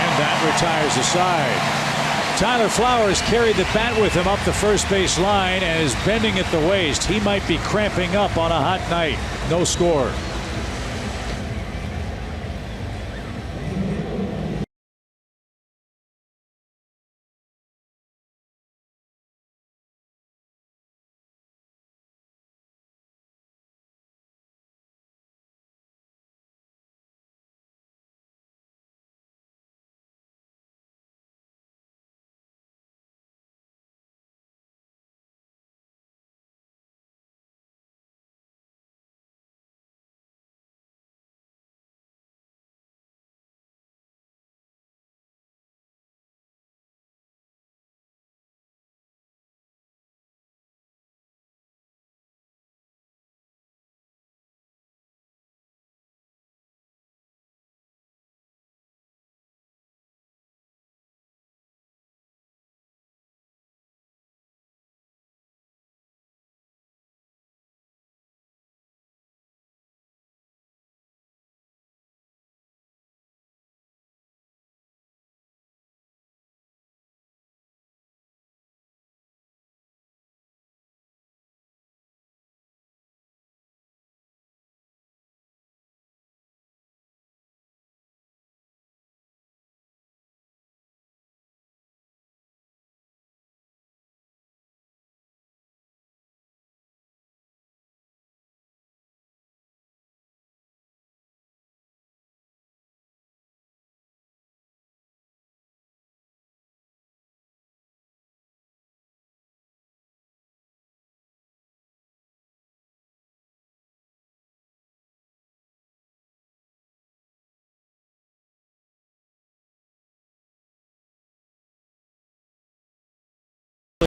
And that retires the side. Tyler Flowers carried the bat with him up the first base line and is bending at the waist. He might be cramping up on a hot night. No score.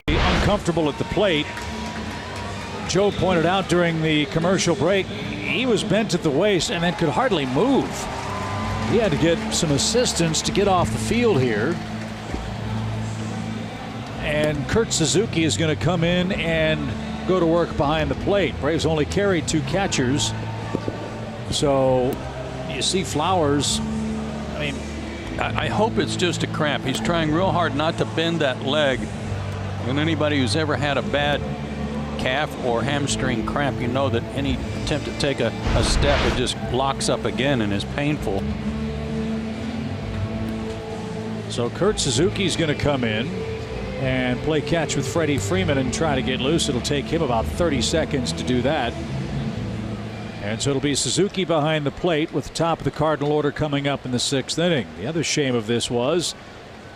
Uncomfortable at the plate. Joe pointed out during the commercial break he was bent at the waist and then could hardly move. He had to get some assistance to get off the field here. And Kurt Suzuki is going to come in and go to work behind the plate. Braves only carried 2 catchers. So you see Flowers. I mean, I hope it's just a cramp. He's trying real hard not to bend that leg. And anybody who's ever had a bad calf or hamstring cramp, you know that any attempt to take a step, it just locks up again and is painful. So Kurt Suzuki's going to come in and play catch with Freddie Freeman and try to get loose. It'll take him about 30 seconds to do that. And so it'll be Suzuki behind the plate with the top of the Cardinal order coming up in the 6th inning. The other shame of this was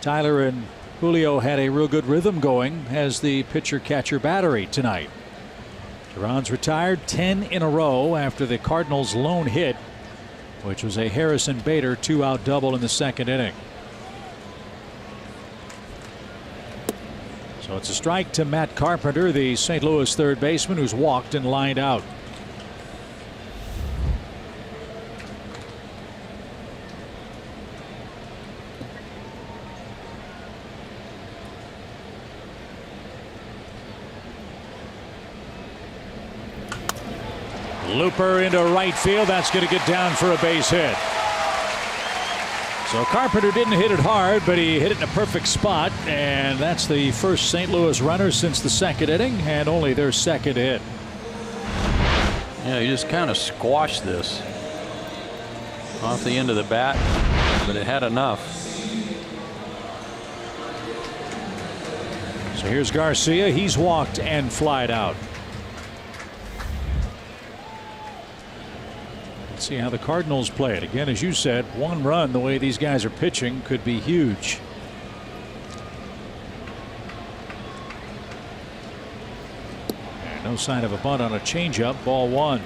Tyler and Julio had a real good rhythm going as the pitcher-catcher battery tonight. Teheran's retired 10 in a row after the Cardinals' lone hit, which was a Harrison Bader 2-out double in the 2nd inning. So it's a strike to Matt Carpenter, the St. Louis third baseman, who's walked and lined out. Looper into right field. That's going to get down for a base hit. So Carpenter didn't hit it hard, but he hit it in a perfect spot, and that's the first St. Louis runner since the 2nd inning, and only their 2nd hit. Yeah, you just kind of squashed this off the end of the bat, but it had enough. So here's Garcia. He's walked and flied out. Let's see how the Cardinals play it. Again, as you said, 1 run the way these guys are pitching could be huge. And no sign of a bunt on a changeup. Ball 1.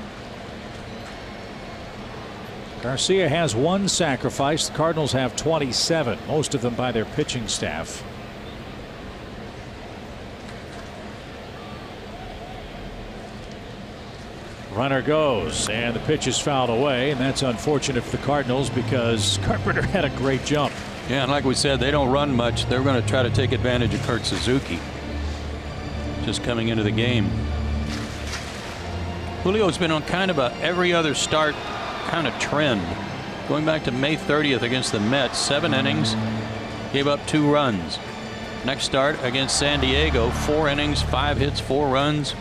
Garcia has 1 sacrifice. The Cardinals have 27, most of them by their pitching staff. Runner goes, and the pitch is fouled away, and that's unfortunate for the Cardinals because Carpenter had a great jump. Yeah, and like we said, they don't run much. They're going to try to take advantage of Kurt Suzuki just coming into the game. Julio's been on kind of a every other start kind of trend. Going back to May 30th against the Mets, 7 innings, gave up 2 runs. Next start against San Diego, 4 innings, 5 hits, 4 runs,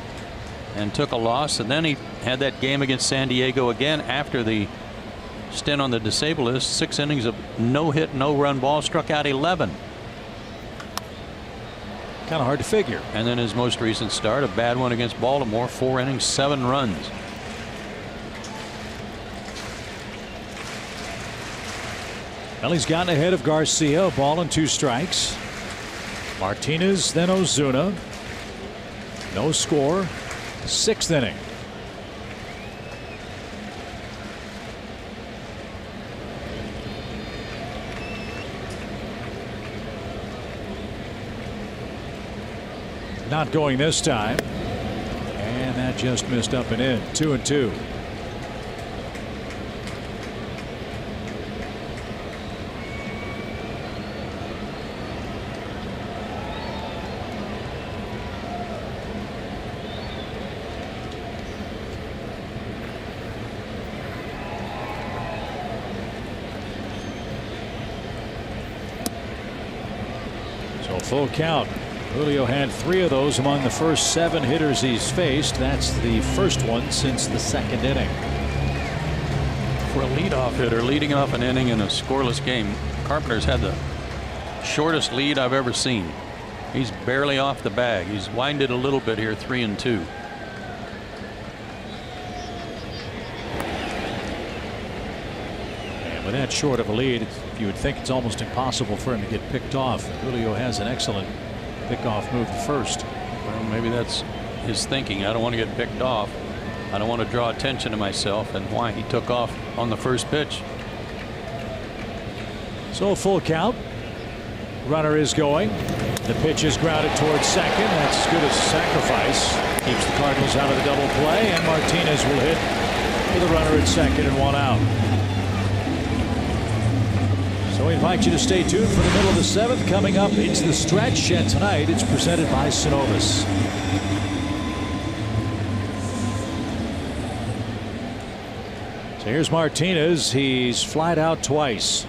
and took a loss. And then he had that game against San Diego again after the stint on the disabled list. 6 innings of no hit, no run ball, struck out 11. Kind of hard to figure. And then his most recent start, a bad one against Baltimore, 4 innings, 7 runs. Well, he's gotten ahead of Garcia, a ball and 2 strikes. Martinez, then Ozuna. No score. 6th inning. Not going this time. And that just missed up and in. 2-2. So full count. Julio had 3 of those among the first 7 hitters he's faced. That's the first one since the 2nd inning. For a leadoff hitter leading off an inning in a scoreless game, Carpenter's had the shortest lead I've ever seen. He's barely off the bag. He's winded a little bit here, 3-2. And with that short of a lead, you would think it's almost impossible for him to get picked off. Julio has an excellent pickoff move to first. Well, maybe that's his thinking. I don't want to get picked off. I don't want to draw attention to myself, and why he took off on the first pitch. So full count. Runner is going. The pitch is grounded towards second. That's as good as a sacrifice. Keeps the Cardinals out of the double play, and Martinez will hit with a runner at second and 1 out. So we invite you to stay tuned for the middle of the 7th. Coming up, it's the stretch, and tonight it's presented by Synovus. So here's Martinez. He's flied out twice.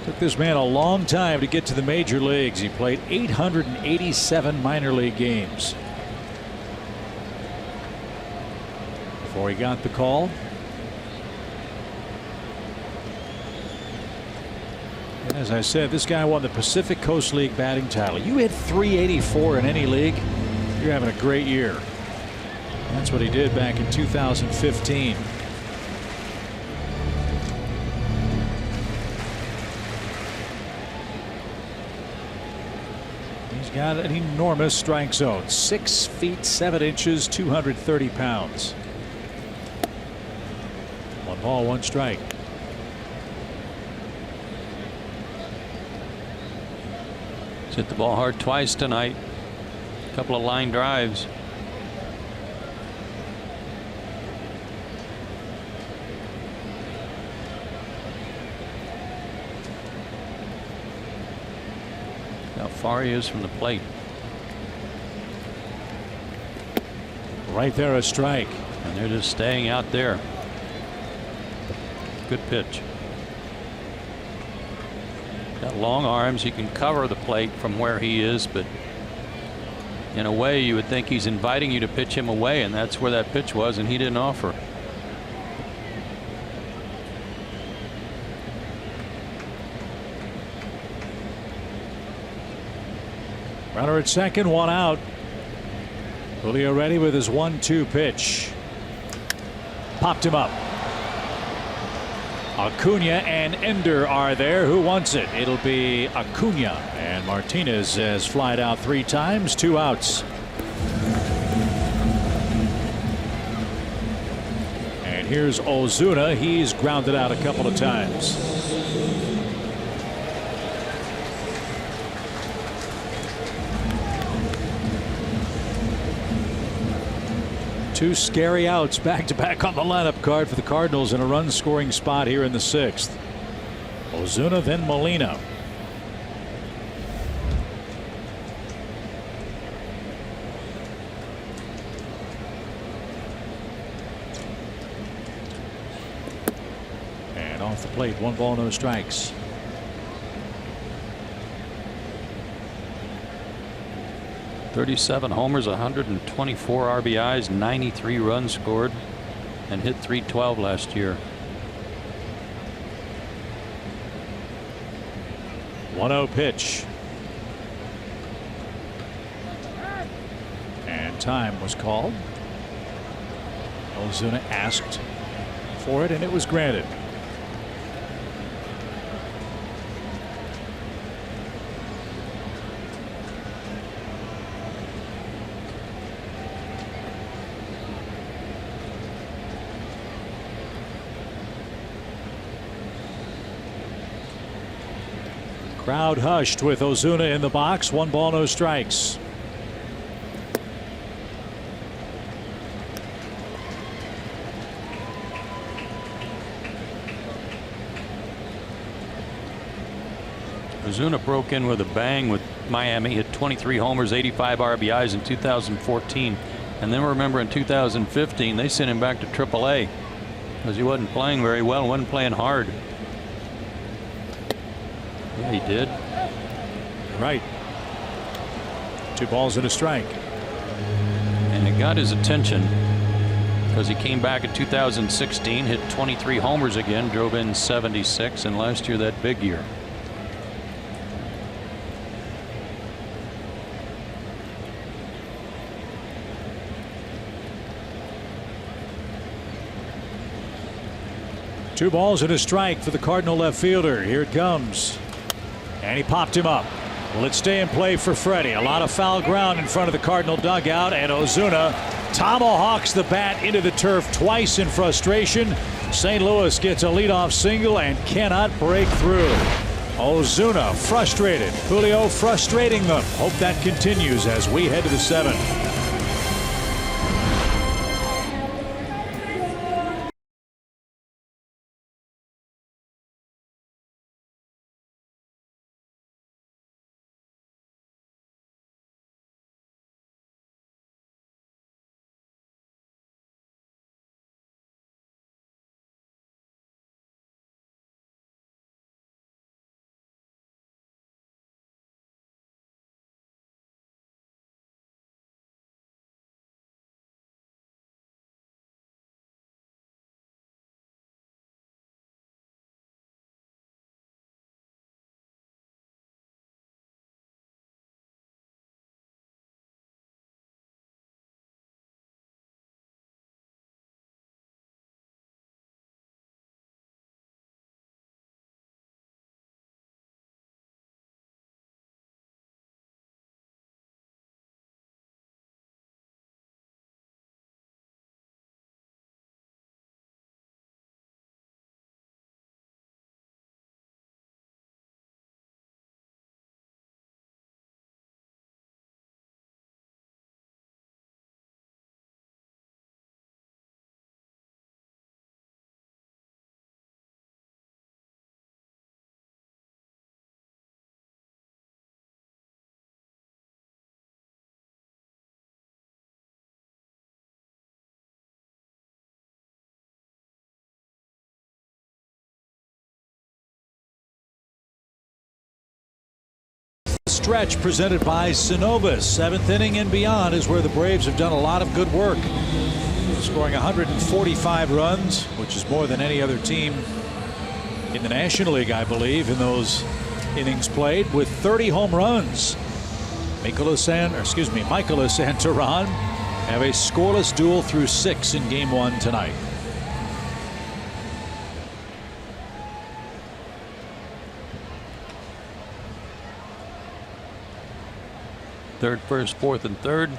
Took this man a long time to get to the major leagues. He played 887 minor league games before he got the call. And as I said, this guy won the Pacific Coast League batting title. You hit 384 in any league, you're having a great year. That's what he did back in 2015. He's got an enormous strike zone. 6 feet 7 inches, 230 pounds. 1 ball, 1 strike. He's hit the ball hard twice tonight. A couple of line drives. How far he is from the plate. Right there, a strike. And they're just staying out there. Good pitch. Got long arms. He can cover the plate from where he is, but in a way you would think he's inviting you to pitch him away, and that's where that pitch was, and he didn't offer. Runner at second, 1 out. Julio ready with his 1-2 pitch. Popped him up. Acuna and Ender are there. Who wants it? It'll be Acuna. And Martinez has flied out 3 times, 2 outs. And here's Ozuna. He's grounded out a couple of times. Two scary outs back to back on the lineup card for the Cardinals in a run scoring spot here in the 6th. Ozuna, then Molina. And off the plate, 1 ball, no strikes. .37 homers, 124 RBIs, 93 runs scored, and hit .312 last year. 1-0 pitch. And time was called. Ozuna asked for it, and it was granted. Crowd hushed with Ozuna in the box. 1 ball, no strikes. Ozuna broke in with a bang with Miami, hit 23 homers, 85 RBIs in 2014. And then remember in 2015 they sent him back to AAA because he wasn't playing very well, wasn't playing hard. Yeah, he did. Right. 2 balls and a strike. And it got his attention because he came back in 2016, hit 23 homers again, drove in 76, and last year that big year. Two balls and a strike for the Cardinal left fielder. Here it comes. And he popped him up. Will it stay in play for Freddie? A lot of foul ground in front of the Cardinal dugout, and Ozuna tomahawks the bat into the turf twice in frustration. St. Louis gets a leadoff single and cannot break through. Ozuna frustrated. Julio frustrating them. Hope that continues as we head to the 7th. Stretch presented by Synovus. 7th inning and beyond is where the Braves have done a lot of good work, scoring 145 runs, which is more than any other team in the National League, I believe, in those innings played, with 30 home runs. Michaelis and Teheran have a scoreless duel through 6 in Game 1 tonight. Third, first, fourth, and third.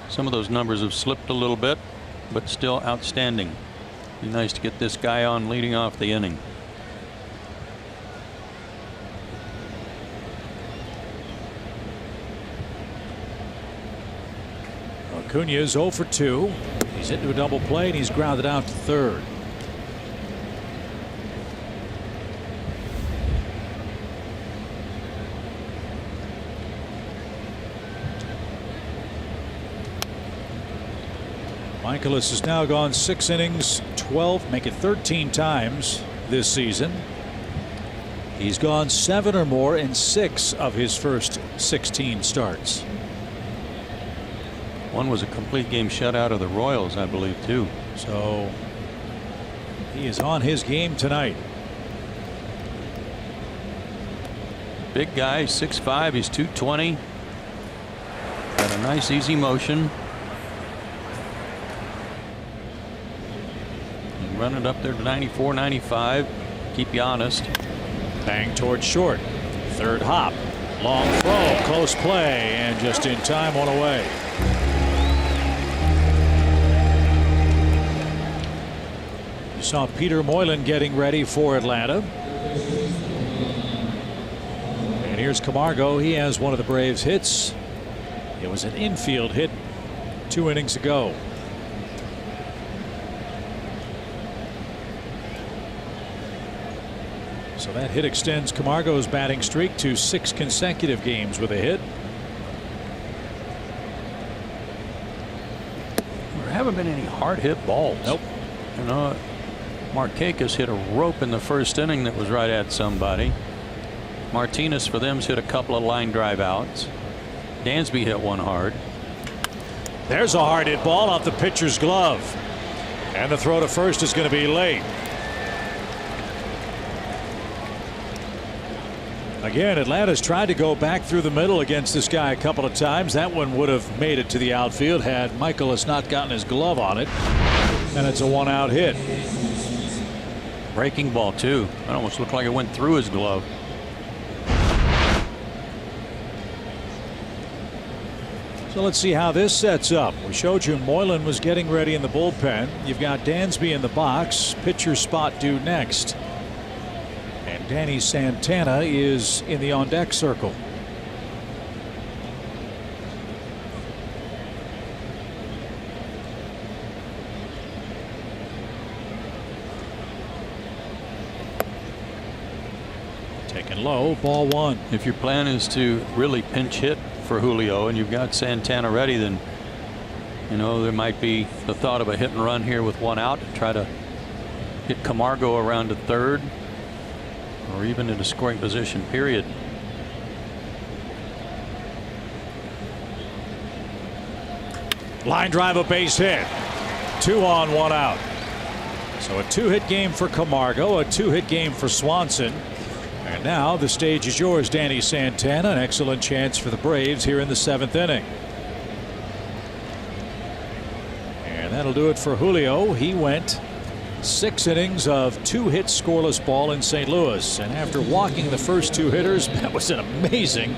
Some of those numbers have slipped a little bit, but still outstanding. Be nice to get this guy on leading off the inning. Acuna is 0 for 2. He's into a double play and he's grounded out to third. Michaelis has now gone 6 innings, 12, make it 13 times this season. He's gone 7 or more in 6 of his first 16 starts. One was a complete game shutout of the Royals, I believe, too. So he is on his game tonight. Big guy, 6'5", he's 220. Got a nice easy motion. You run it up there to 94, 95. Keep you honest. Bang towards short. Third hop. Long throw. Close play. And just in time, one away. You saw Peter Moylan getting ready for Atlanta. And here's Camargo. He has one of the Braves' hits. It was an infield hit 2 innings ago. So that hit extends Camargo's batting streak to 6 consecutive games with a hit. There haven't been any hard hit balls. Nope. You know, Markakis hit a rope in the first inning that was right at somebody. Martinez for them's hit a couple of line drive outs. Dansby hit one hard. There's a hard hit ball off the pitcher's glove. And the throw to first is going to be late. Again, Atlanta's tried to go back through the middle against this guy a couple of times. That one would have made it to the outfield had Michaelis not gotten his glove on it. And it's a 1-out hit. Breaking ball, too. It almost looked like it went through his glove. So let's see how this sets up. We showed you Moylan was getting ready in the bullpen. You've got Dansby in the box. Pitcher spot due next. And Danny Santana is in the on deck circle. Taken low, ball 1. If your plan is to really pinch hit for Julio and you've got Santana ready, then you know there might be the thought of a hit and run here with 1 out to try to get Camargo around to third or even into scoring position, period. Line drive, a base hit. 2 on, 1 out. So a 2-hit game for Camargo, a 2-hit game for Swanson. And now the stage is yours, Danny Santana. An excellent chance for the Braves here in the 7th inning. And that'll do it for Julio. He went 6 innings of 2-hit scoreless ball in St. Louis. And after walking the first 2 hitters, that was an amazing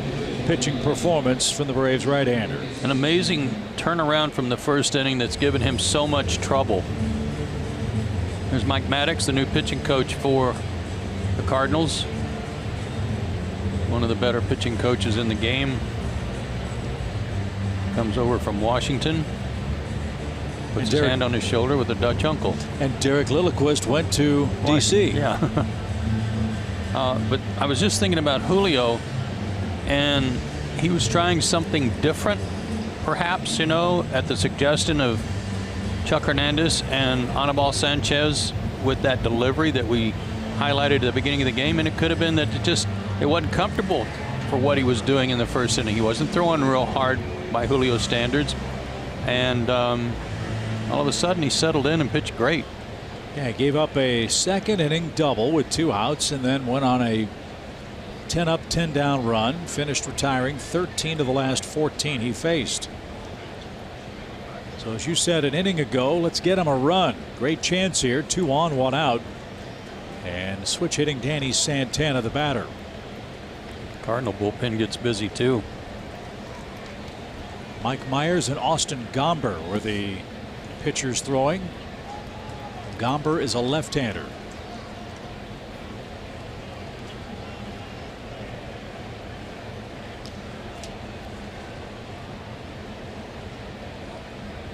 pitching performance from the Braves right-hander. An amazing turnaround from the first inning that's given him so much trouble. There's Mike Maddox, the new pitching coach for the Cardinals. One of the better pitching coaches in the game. Comes over from Washington. Puts his hand on his shoulder with a Dutch uncle. And Derek Lilliquist went to D.C. Yeah. But I was just thinking about Julio, and he was trying something different, perhaps, you know, at the suggestion of Chuck Hernandez and Anibal Sanchez with that delivery that we highlighted at the beginning of the game. And it could have been that it wasn't comfortable for what he was doing in the first inning. He wasn't throwing real hard by Julio's standards. And all of a sudden he settled in and pitched great. Yeah, he gave up a 2nd inning double with 2 outs and then went on a 10 up 10 down run. Finished retiring 13 of the last 14 he faced. So as you said an inning ago, let's get him a run. Great chance here. 2 on, 1 out. And switch hitting Danny Santana, the batter. Cardinal bullpen gets busy too. Mike Myers and Austin Gomber were the pitchers throwing. Gomber is a left-hander.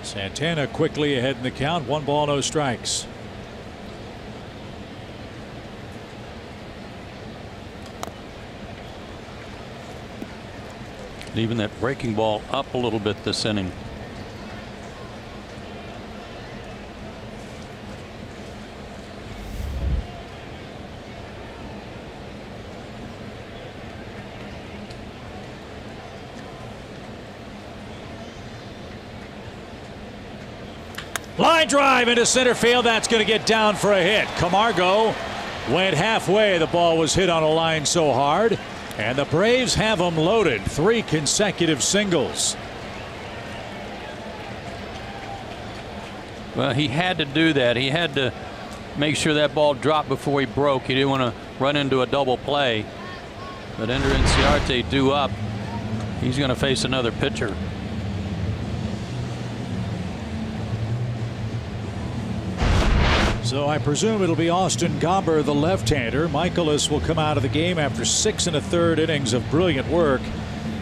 Santana quickly ahead in the count. 1 ball, no strikes. Leaving that breaking ball up a little bit this inning. Line drive into center field. That's going to get down for a hit. Camargo went halfway. The ball was hit on a line so hard. And the Braves have them loaded. 3 consecutive singles. Well, he had to do that. He had to make sure that ball dropped before he broke. He didn't want to run into a double play. But Ender Inciarte due up. He's going to face another pitcher. So I presume it'll be Austin Gomber, the left-hander. Michaelis will come out of the game after 6 1/3 innings of brilliant work,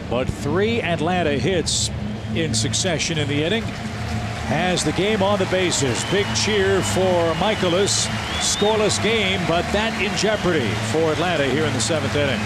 but 3 Atlanta hits in succession in the inning. Has the game on the bases. Big cheer for Michaelis. Scoreless game, but that in jeopardy for Atlanta here in the 7th inning.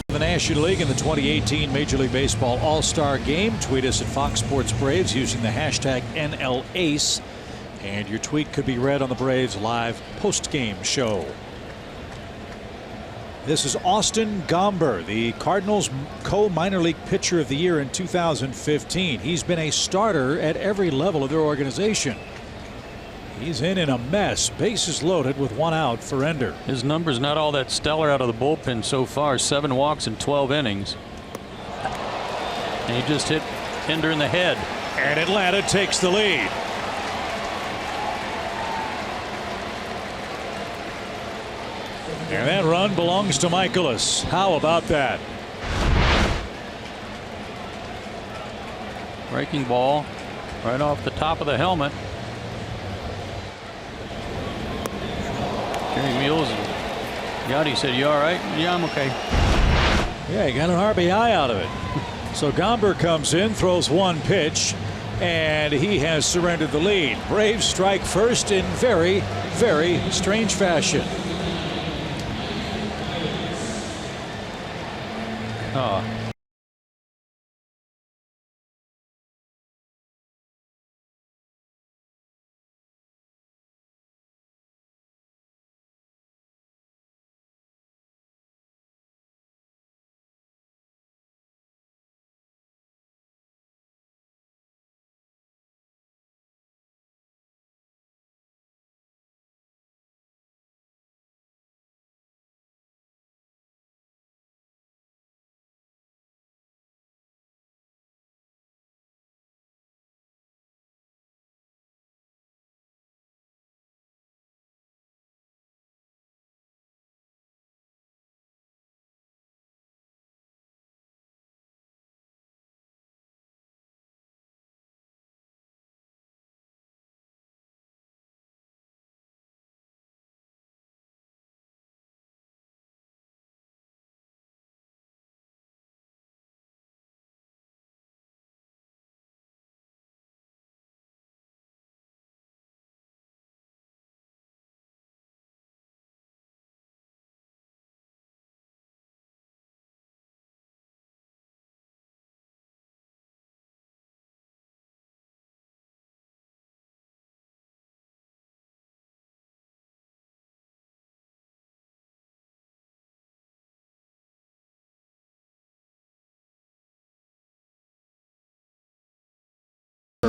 The National League in the 2018 Major League Baseball All-Star Game. Tweet us at Fox Sports Braves using the hashtag NLACE, and your tweet could be read on the Braves live post-game show. This is Austin Gomber, the Cardinals co-minor league pitcher of the year in 2015. He's been a starter at every level of their organization. He's in a mess. Bases loaded with 1 out for Ender. His number's not all that stellar out of the bullpen so far. 7 walks in 12 innings. And he just hit Ender in the head. And Atlanta takes the lead. And that run belongs to Michaelis. How about that? Breaking ball right off the top of the helmet. Jerry Mules and Yachty said, "You all right?" "Yeah, I'm okay." Yeah, he got an RBI out of it. So Gomber comes in, throws 1 pitch, and he has surrendered the lead. Braves strike first in very, very strange fashion.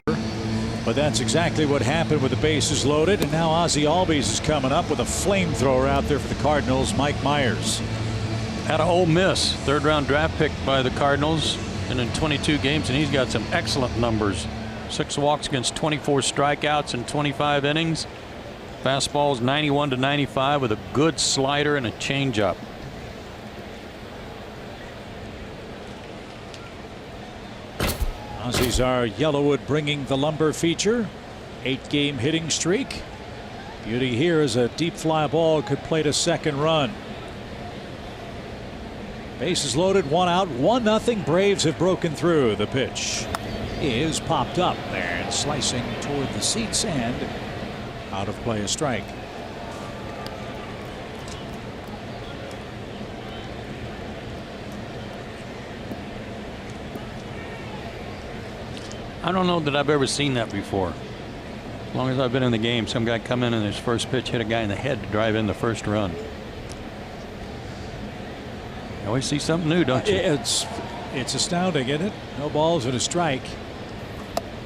But that's exactly what happened with the bases loaded. And now Ozzie Albies is coming up with a flamethrower out there for the Cardinals, Mike Myers. Out of Ole Miss, third-round draft pick by the Cardinals, and in 22 games, and he's got some excellent numbers. 6 walks against 24 strikeouts in 25 innings. Fastball's 91 to 95 with a good slider and a changeup. Aussies are Yellowwood bringing the lumber feature. 8-game hitting streak. Beauty here is a deep fly ball could plate a second run. Bases loaded, 1 out, 1-0. Braves have broken through. The pitch is popped up there and slicing toward the seats and out of play, a strike. I don't know that I've ever seen that before. As long as I've been in the game, some guy come in and his first pitch hit a guy in the head to drive in the first run. You always see something new, don't you? It's astounding, isn't it? No balls and a strike.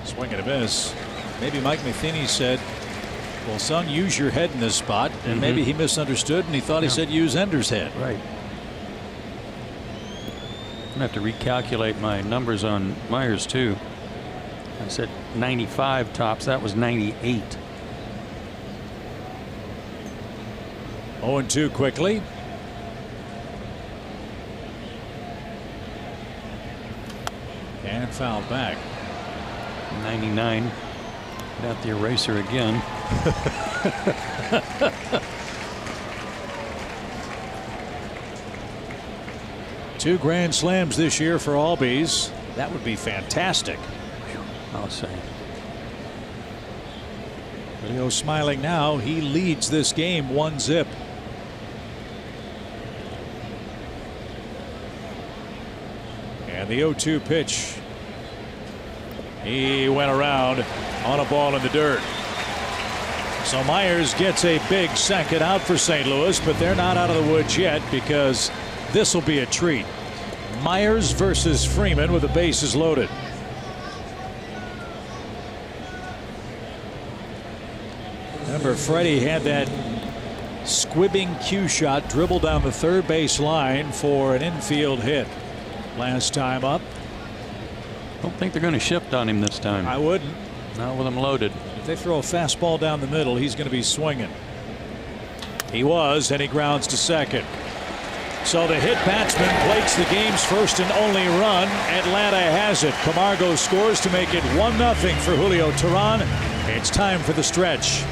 Swing and a miss. Maybe Mike Matheny said, well, son, use your head in this spot. And maybe he misunderstood and he thought he said use Ender's head. Right. I'm going to have to recalculate my numbers on Myers, too. I said 95 tops. That was 98. 0-2 quickly. And fouled back. 99. Get out the eraser again. Two grand slams this year for Albies. That would be fantastic. I'll say. Leo smiling now. He leads this game 1-0. And the 0-2 pitch. He went around on a ball in the dirt. So Myers gets a big second out for St. Louis, but they're not out of the woods yet because this will be a treat. Myers versus Freeman with the bases loaded. Remember, Freddie had that squibbing cue shot dribble down the third base line for an infield hit last time up. Don't think they're going to shift on him this time. I wouldn't. Not with him loaded. If they throw a fastball down the middle, he's going to be swinging. He was, and he grounds to second. So the hit batsman plates the game's first and only run. Atlanta has it. Camargo scores to make it 1-0 for Julio Teheran. It's time for the stretch.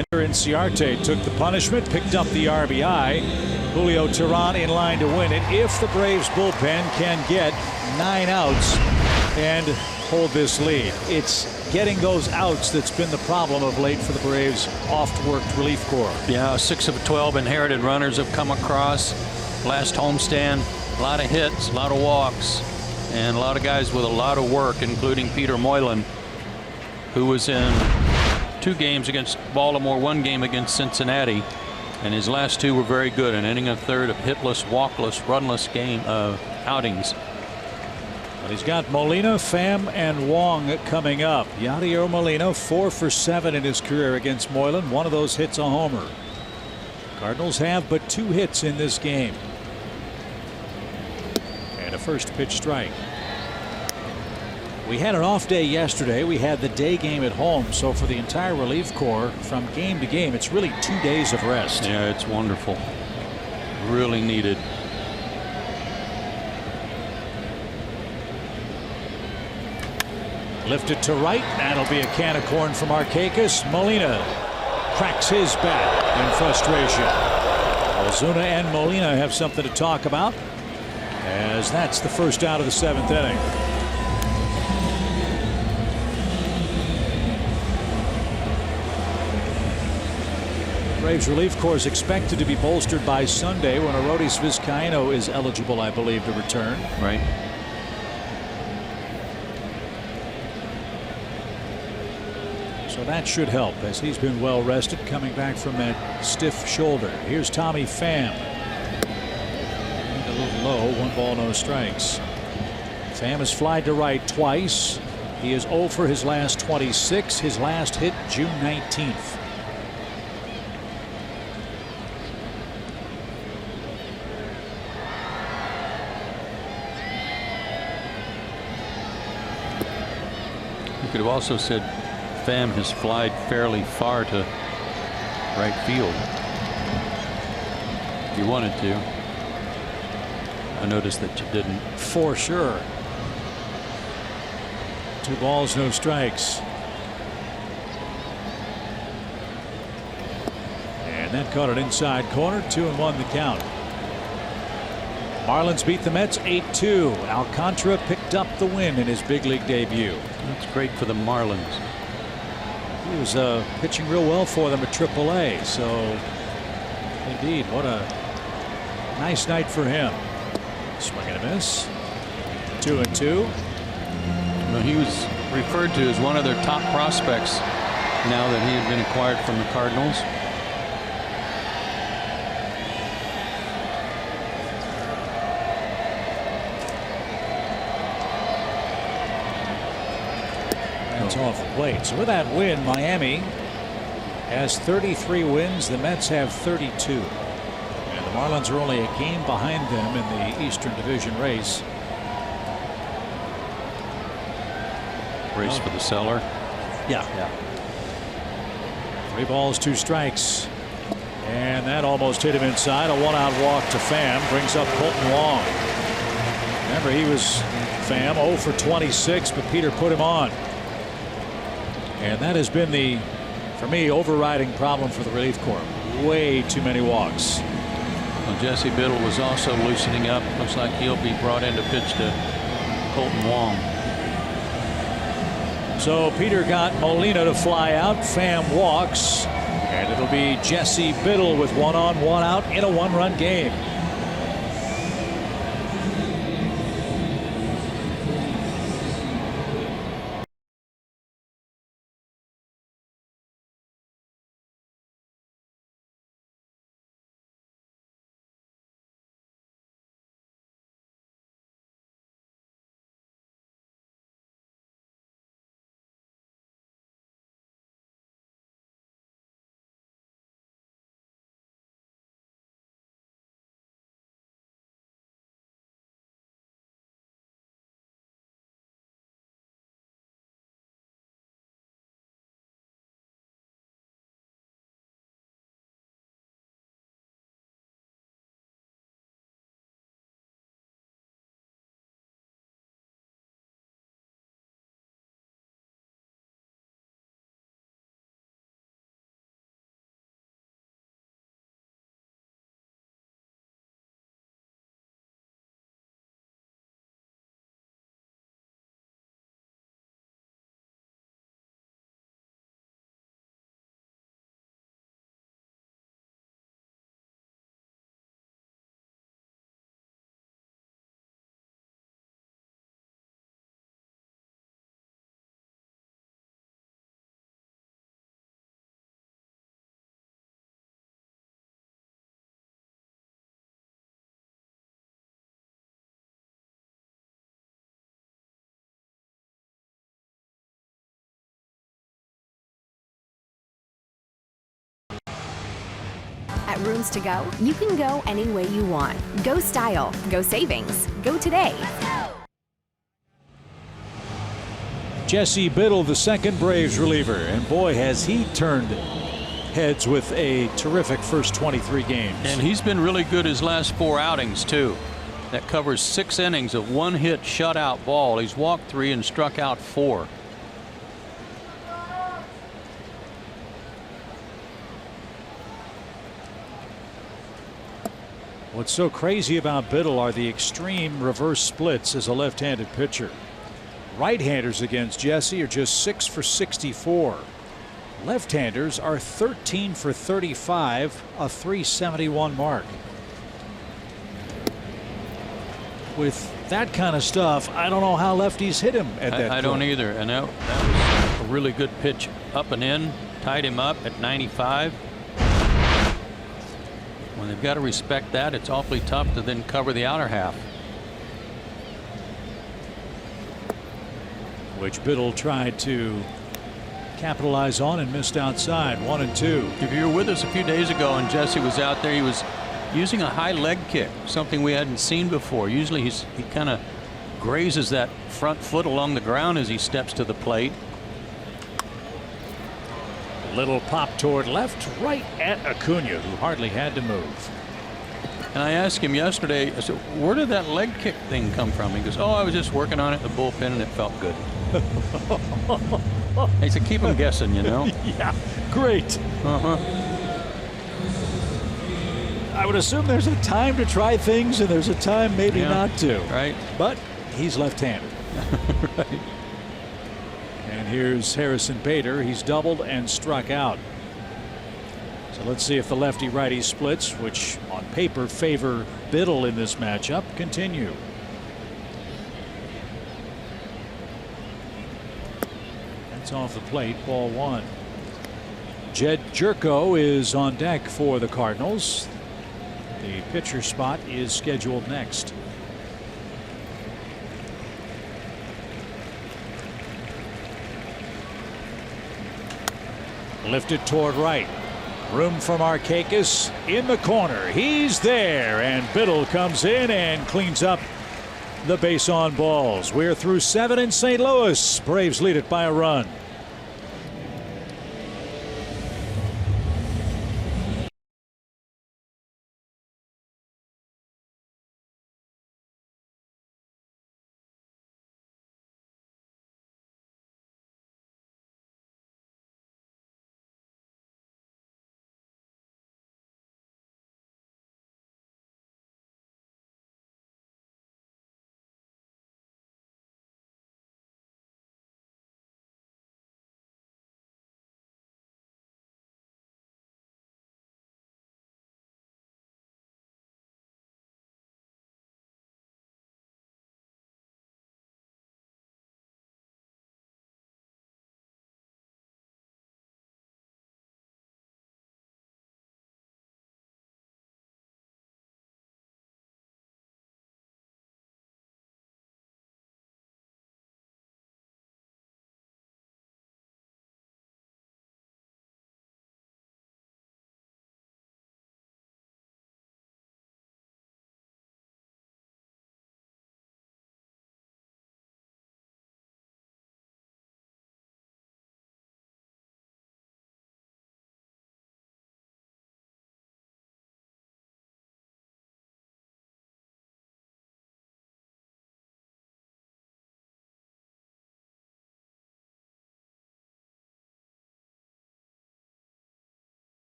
Ender Inciarte took the punishment, picked up the RBI. Julio Teheran in line to win it if the Braves bullpen can get 9 outs and hold this lead. It's getting those outs that's been the problem of late for the Braves' oft-worked relief corps. Yeah, 6 of 12 inherited runners have come across. Last homestand, a lot of hits, a lot of walks, and a lot of guys with a lot of work, including Peter Moylan, who was in 2 games against Baltimore, 1 game against Cincinnati, and his last 2 were very good, an inning, a third of hitless, walkless, runless game outings. But he's got Molina, Pham, and Wong coming up. Yadier Molina 4 for 7 in his career against Moylan. One of those hits a homer. Cardinals have but 2 hits in this game. And a first pitch strike. We had an off day yesterday. We had the day game at home. So for the entire relief corps, from game to game, it's really 2 days of rest. Yeah, it's wonderful. Really needed. Lifted to right. That'll be a can of corn from Markakis. Molina cracks his bat in frustration. Ozuna and Molina have something to talk about, as that's the first out of the 7th inning. Braves relief corps is expected to be bolstered by Sunday when Arodys Vizcaíno is eligible, I believe, to return. Right. So that should help, as he's been well rested coming back from that stiff shoulder. Here's Tommy Pham. And a little low, 1 ball, no strikes. Pham has flied to right twice. He is 0 for his last 26. His last hit June 19th. You could have also said Pham has flied fairly far to right field. If you wanted to. I noticed that you didn't. For sure. 2 balls, no strikes. And that caught an inside corner. 2-1 the count. Marlins beat the Mets 8-2. Alcantara picked up the win in his big league debut. That's great for the Marlins. He was pitching real well for them at AAA. So indeed, what a nice night for him. Swing and a miss. 2-2. Well, he was referred to as one of their top prospects now that he had been acquired from the Cardinals. That's off the plate. So with that win, Miami has 33 wins. The Mets have 32. And the Marlins are only a game behind them in the Eastern Division race. Race for the cellar. Yeah. 3 balls, 2 strikes. And that almost hit him inside. A 1-out walk to Pham brings up Colton Wong. Remember, he was Pham 0 for 26, but Peter put him on. And that has been the, for me, overriding problem for the relief corps. Way too many walks. Well, Jesse Biddle was also loosening up. Looks like he'll be brought in to pitch to Colton Wong. So Peter got Molina to fly out. Pham walks. And it'll be Jesse Biddle with 1 on, 1 out in a 1-run game. At Rooms to Go, you can go any way you want. Go style, go savings, go today. Jesse Biddle, the second Braves reliever, and boy has he turned heads with a terrific first 23 games. And he's been really good his last 4 outings too. That covers 6 innings of 1 hit shutout ball. He's walked 3 and struck out 4. What's so crazy about Biddle are the extreme reverse splits as a left-handed pitcher. Right-handers against Jesse are just 6 for 64. Left-handers are 13 for 35, a .371 mark. With that kind of stuff, I don't know how lefties hit him at that I don't either. And that was a really good pitch up and in, tied him up at 95. When they've got to respect that, it's awfully tough to then cover the outer half. Which Biddle tried to capitalize on and missed outside. 1-2. If you were with us a few days ago and Jesse was out there, he was using a high leg kick, something we hadn't seen before. Usually he kind of grazes that front foot along the ground as he steps to the plate. Little pop toward left, right at Acuna, who hardly had to move. And I asked him yesterday, I said, where did that leg kick thing come from? He goes, oh, I was just working on it in the bullpen and it felt good. He said, keep him guessing, you know. Yeah, great. I would assume there's a time to try things and there's a time maybe not to. Right. But he's left-handed. Right. And here's Harrison Bader. He's doubled and struck out. So let's see if the lefty-righty splits, which on paper favor Biddle in this matchup, continue. That's off the plate, ball 1. Jed Jerko is on deck for the Cardinals. The pitcher spot is scheduled next. Lifted toward right. Room for Markakis in the corner. He's there, and Biddle comes in and cleans up the base on balls. We're through 7 in St. Louis. Braves lead it by a run.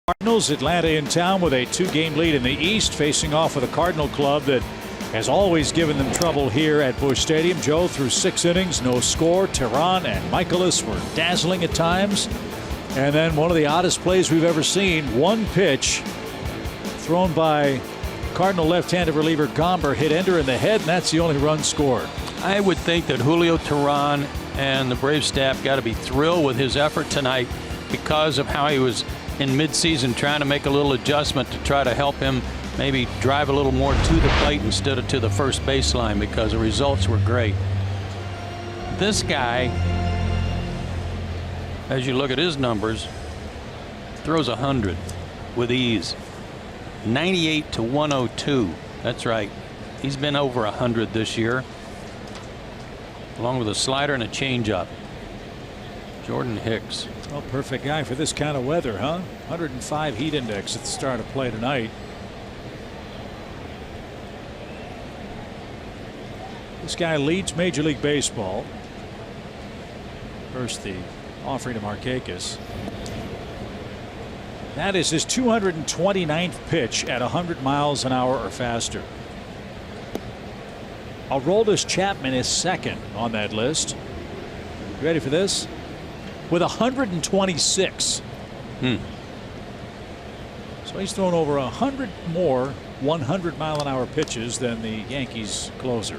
Cardinals, Atlanta in town with a 2-game lead in the East, facing off with a Cardinal club that has always given them trouble here at Busch Stadium. Joe, through 6 innings, no score. Teheran and Michaelis were dazzling at times. And then one of the oddest plays we've ever seen, one pitch thrown by Cardinal left-handed reliever Gomber hit Ender in the head, and that's the only run scored. I would think that Julio Teheran and the Braves staff got to be thrilled with his effort tonight because of how he was in midseason trying to make a little adjustment to try to help him maybe drive a little more to the plate instead of to the first baseline, because the results were great. This guy as you look at his numbers, throws 100 with ease. 98 to 102. That's right. He's been over 100 this year, along with a slider and a changeup. Jordan Hicks. Well, perfect guy for this kind of weather, huh? 105 heat index at the start of play tonight. This guy leads Major League Baseball. First, the offering to Markakis. That is his 229th pitch at 100 miles an hour or faster. Aroldis Chapman is second on that list. You ready for this? With 126. So he's thrown over 100 more 100-mile-an-hour pitches than the Yankees closer.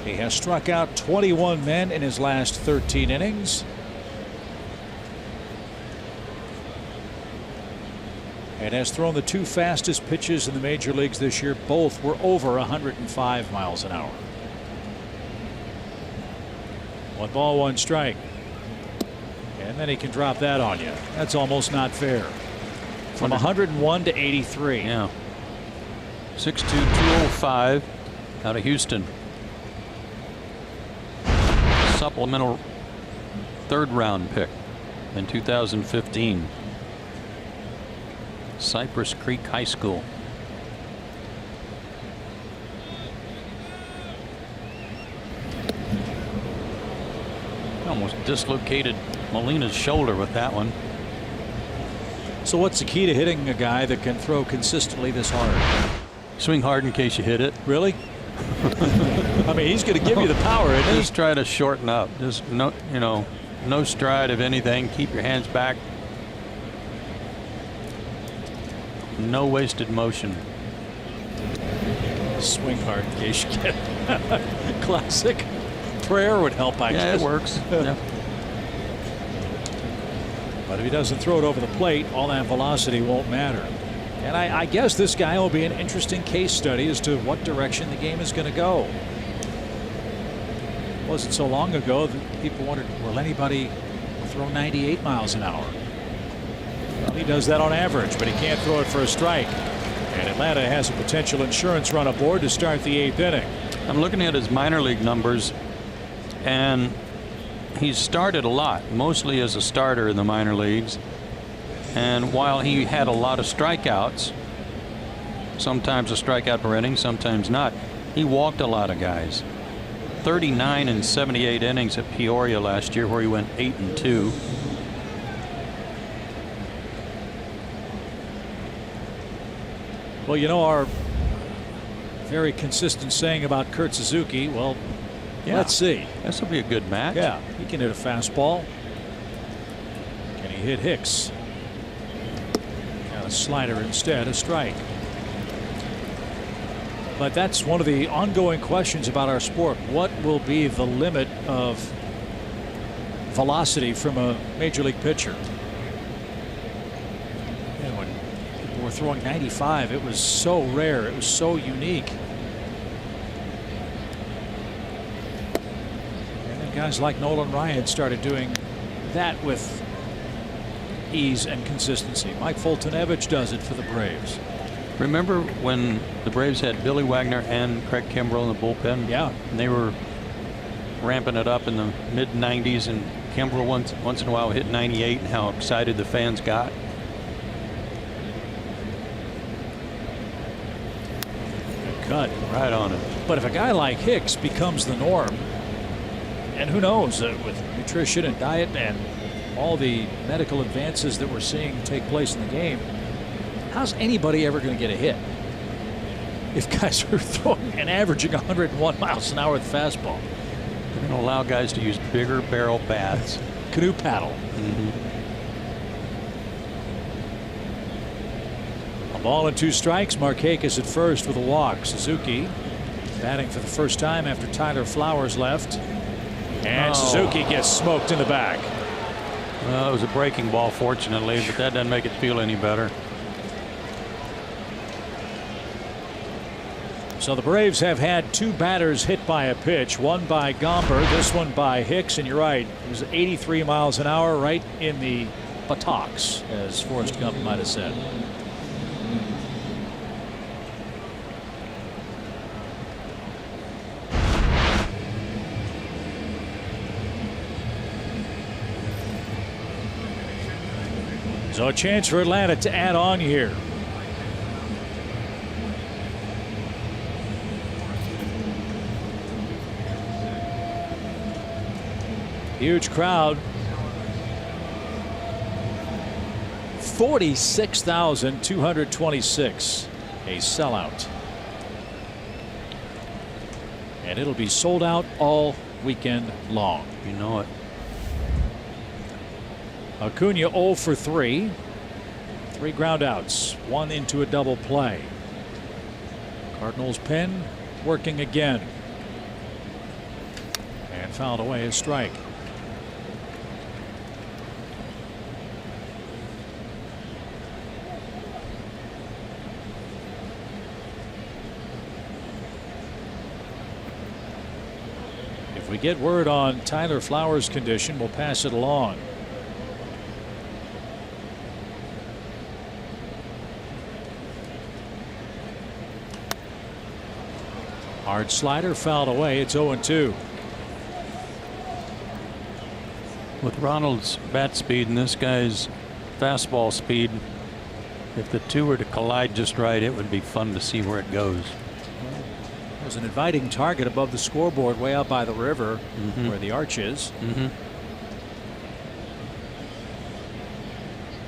He has struck out 21 men in his last 13 innings. And has thrown the two fastest pitches in the major leagues this year. Both were over 105 miles an hour. 1 ball, 1 strike. And then he can drop that on you. That's almost not fair. From 101 to 83. Yeah. 6'2", 205 out of Houston. Supplemental 3rd round pick in 2015. Cypress Creek High School. Almost dislocated Molina's shoulder with that one. So what's the key to hitting a guy that can throw consistently this hard? Swing hard in case you hit it. Really? I mean, he's going to give you the power. Just try to shorten up. Just no, no stride of anything. Keep your hands back. No wasted motion. Swing hard in case you get it. Classic. Prayer would help, I guess. Yeah, it works. Yeah. But if he doesn't throw it over the plate, all that velocity won't matter. And I guess this guy will be an interesting case study as to what direction the game is going to go. It wasn't so long ago that people wondered, will anybody throw 98 miles an hour? Well, he does that on average, but he can't throw it for a strike. And Atlanta has a potential insurance run aboard to start the 8th inning. I'm looking at his minor league numbers, and he's started a lot, mostly as a starter in the minor leagues. And while he had a lot of strikeouts, sometimes a strikeout per inning, sometimes not, he walked a lot of guys. 39 in 78 innings at Peoria last year, where he went 8-2. Well, you know our very consistent saying about Kurt Suzuki. Well, yeah. Let's see. This will be a good match. Yeah, he can hit a fastball. Can he hit Hicks? Got a slider instead, a strike. But that's one of the ongoing questions about our sport. What will be the limit of velocity from a major league pitcher? And when people were throwing 95, it was so rare. It was so unique. And then guys like Nolan Ryan started doing that with ease and consistency. Mike Foltynewicz does it for the Braves. Remember when the Braves had Billy Wagner and Craig Kimbrell in the bullpen? Yeah. And they were ramping it up in the mid-90s, and Kimbrell once in a while hit 98, and how excited the fans got. Good cut. Right on it. But if a guy like Hicks becomes the norm, and who knows, with nutrition and diet and all the medical advances that we're seeing take place in the game, how's anybody ever going to get a hit if guys are throwing and averaging 101 miles an hour with fastball? They're going to allow guys to use bigger barrel bats. Canoe paddle. A ball and 2 strikes. Markakis at first with a walk. Suzuki batting for the first time after Tyler Flowers left. And Suzuki gets smoked in the back. Well, it was a breaking ball, fortunately, but that doesn't make it feel any better. So the Braves have had 2 batters hit by a pitch, one by Gomber, this one by Hicks, and you're right, it was 83 miles an hour right in the buttocks, as Forrest Gump might have said. So a chance for Atlanta to add on here. Huge crowd. 46,226. A sellout. And it'll be sold out all weekend long. You know it. Acuna 0 for 3. 3 ground outs. 1 into a double play. Cardinals pen working again. And fouled away a strike. If we get word on Tyler Flowers' condition, we'll pass it along. Hard slider fouled away. It's 0-2. With Ronald's bat speed and this guy's fastball speed, if the two were to collide just right, it would be fun to see where it goes. There's an inviting target above the scoreboard way out by the river where the arch is.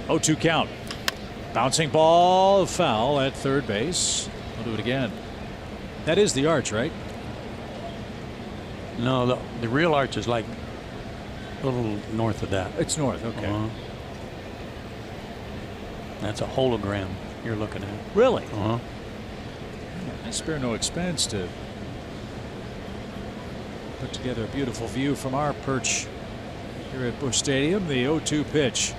0-2 count. Bouncing ball, foul at third base. We'll do it again. That is the arch, right? No, the real arch is like a little north of that. It's north, okay. That's a hologram you're looking at. Really? I spare no expense to put together a beautiful view from our perch here at Busch Stadium. The 0-2 pitch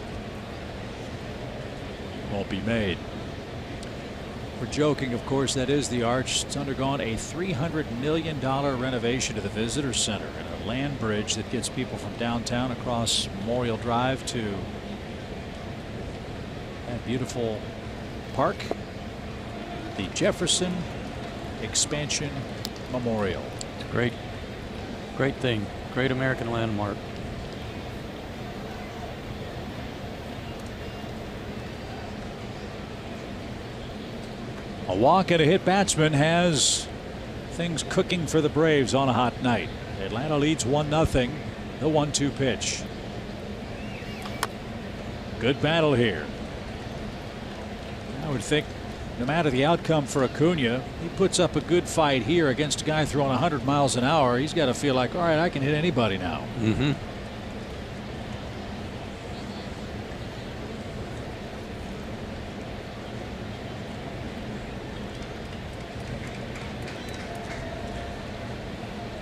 won't be made. We're joking, of course. That is the arch. It's undergone a $300 million renovation to the visitor center and a land bridge that gets people from downtown across Memorial Drive to that beautiful park, the Jefferson Expansion Memorial. It's a great thing. Great American landmark. A walk and a hit batsman has things cooking for the Braves on a hot night. Atlanta leads 1-0. The 1-2 pitch. Good battle here. I would think no matter the outcome for Acuna, he puts up a good fight here against a guy throwing 100 miles an hour. He's got to feel like, all right, I can hit anybody now.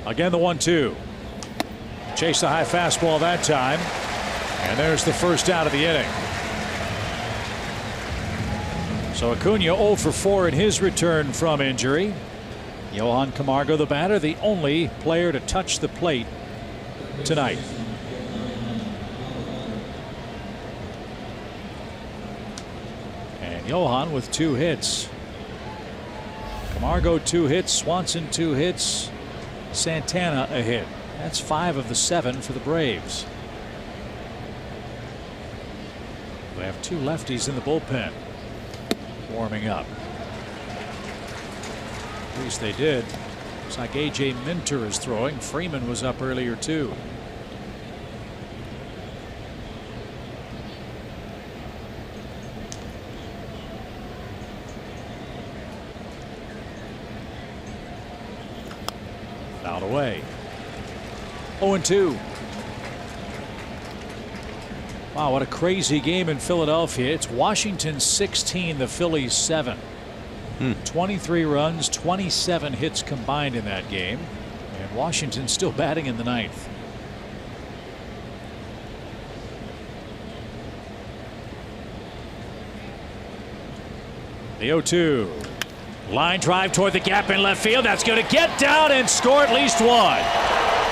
Again, the 1-2. Chase the high fastball that time. And there's the first out of the inning. So Acuna 0 for 4 in his return from injury. Johan Camargo, the batter, the only player to touch the plate tonight. And Johan with 2 hits. Camargo 2 hits, Swanson 2 hits, Santana a hit. That's 5 of the 7 for the Braves. They have 2 lefties in the bullpen warming up. At least they did. Looks like A.J. Minter is throwing. Freeman was up earlier too. Fouled away. 0-2. Wow, what a crazy game in Philadelphia. It's Washington 16, the Phillies 7. 23 runs, 27 hits combined in that game. And Washington still batting in the 9th. The 0-2. Line drive toward the gap in left field. That's going to get down and score at least one.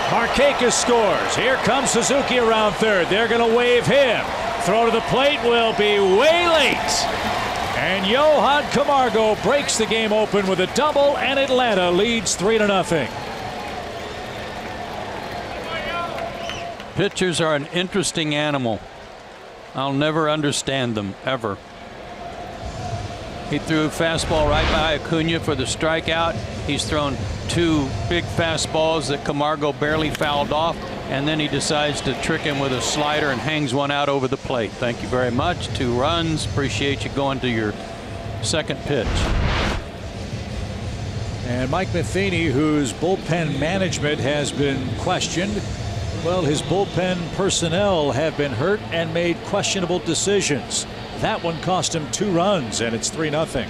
Markakis scores. Here comes Suzuki around third. They're going to wave him. Throw to the plate will be way late. And Johan Camargo breaks the game open with a double, and Atlanta leads 3-0. Pitchers are an interesting animal. I'll never understand them, ever. He threw a fastball right by Acuna for the strikeout. He's thrown 2 big fastballs that Camargo barely fouled off, and then he decides to trick him with a slider and hangs one out over the plate. Thank you very much. 2 runs. Appreciate you going to your second pitch. And Mike Matheny, whose bullpen management has been questioned, well, his bullpen personnel have been hurt and made questionable decisions. That one cost him 2 runs, and it's 3-0.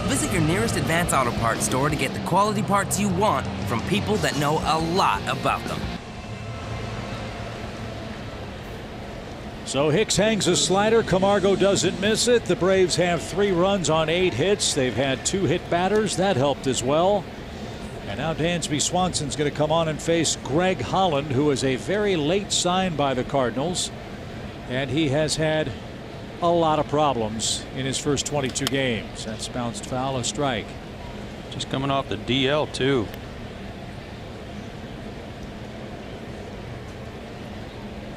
Visit your nearest Advance Auto Parts store to get the quality parts you want from people that know a lot about them. So Hicks hangs a slider. Camargo doesn't miss it. The Braves have 3 runs on 8 hits. They've had 2 hit batters. That helped as well. And now Dansby Swanson's going to come on and face Greg Holland, who is a very late sign by the Cardinals. And he has had a lot of problems in his first 22 games. That's bounced foul, a strike. Just coming off the DL, too.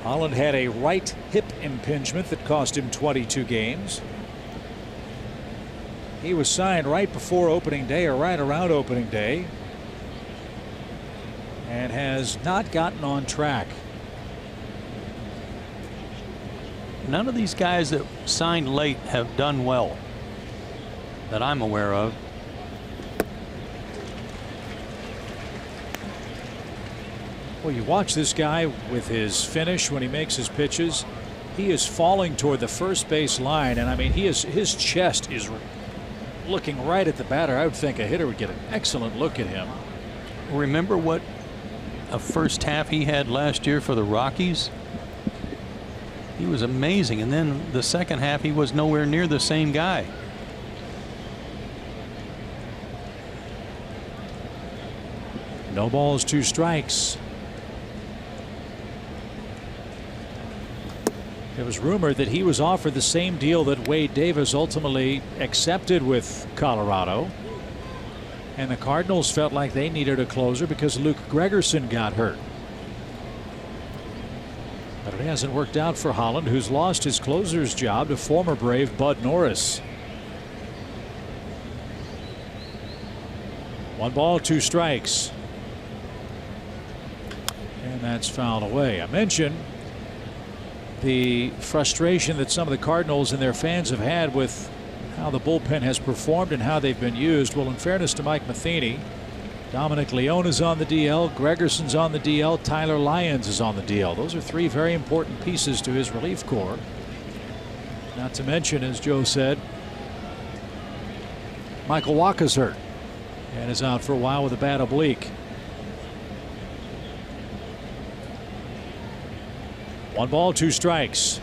Holland had a right hip impingement that cost him 22 games. He was signed right before opening day, or right around opening day, and has not gotten on track. None of these guys that signed late have done well that I'm aware of. Well, you watch this guy with his finish when he makes his pitches. He is falling toward the first base line, and I mean, his chest is looking right at the batter. I would think a hitter would get an excellent look at him. Remember what a first half he had last year for the Rockies? He was amazing, and then the second half he was nowhere near the same guy. No balls, 2 strikes. It was rumored that he was offered the same deal that Wade Davis ultimately accepted with Colorado, and the Cardinals felt like they needed a closer because Luke Gregerson got hurt. But it hasn't worked out for Holland, who's lost his closer's job to former Brave Bud Norris. 1 ball, 2 strikes. And that's fouled away. I mentioned the frustration that some of the Cardinals and their fans have had with how the bullpen has performed and how they've been used. Well, in fairness to Mike Matheny, Dominic Leone is on the DL. Gregerson's on the DL. Tyler Lyons is on the DL. Those are three very important pieces to his relief corps. Not to mention, as Joe said, Michael Wacha's hurt and is out for a while with a bad oblique. 1 ball, 2 strikes.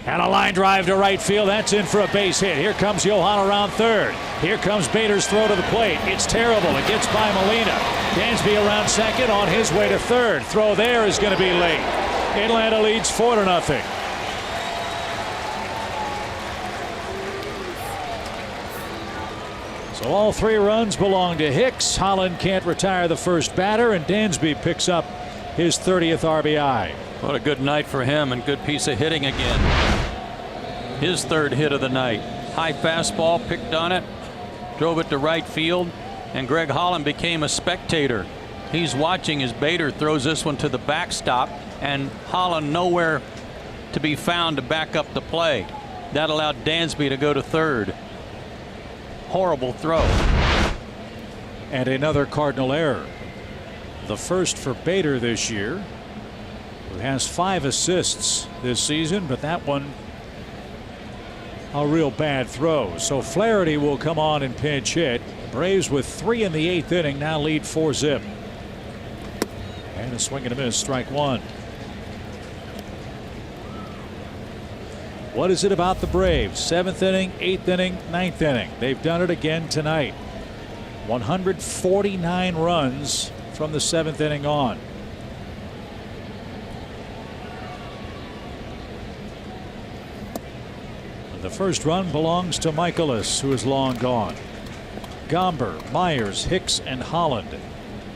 And a line drive to right field. That's in for a base hit. Here comes Johan around third. Here comes Bader's throw to the plate. It's terrible. It gets by Molina. Dansby around second on his way to third. Throw there is going to be late. Atlanta leads 4-0. So all 3 runs belong to Hicks. Holland can't retire the first batter, and Dansby picks up his 30th RBI. What a good night for him, and good piece of hitting again. His 3rd hit of the night. High fastball, picked on it, drove it to right field, and Greg Holland became a spectator. He's watching as Bader throws this one to the backstop, and Holland nowhere to be found to back up the play. That allowed Dansby to go to third. Horrible throw. And another Cardinal error. The first for Bader this year, who has 5 assists this season, but that one a real bad throw. So Flaherty will come on and pinch hit. Braves with 3 in the 8th inning now lead 4-0. And a swing and a miss, strike 1. What is it about the Braves? 7th inning, 8th inning, 9th inning. They've done it again tonight. 149 runs from the 7th inning on. The first run belongs to Michaelis, who is long gone. Gomber, Myers, Hicks, and Holland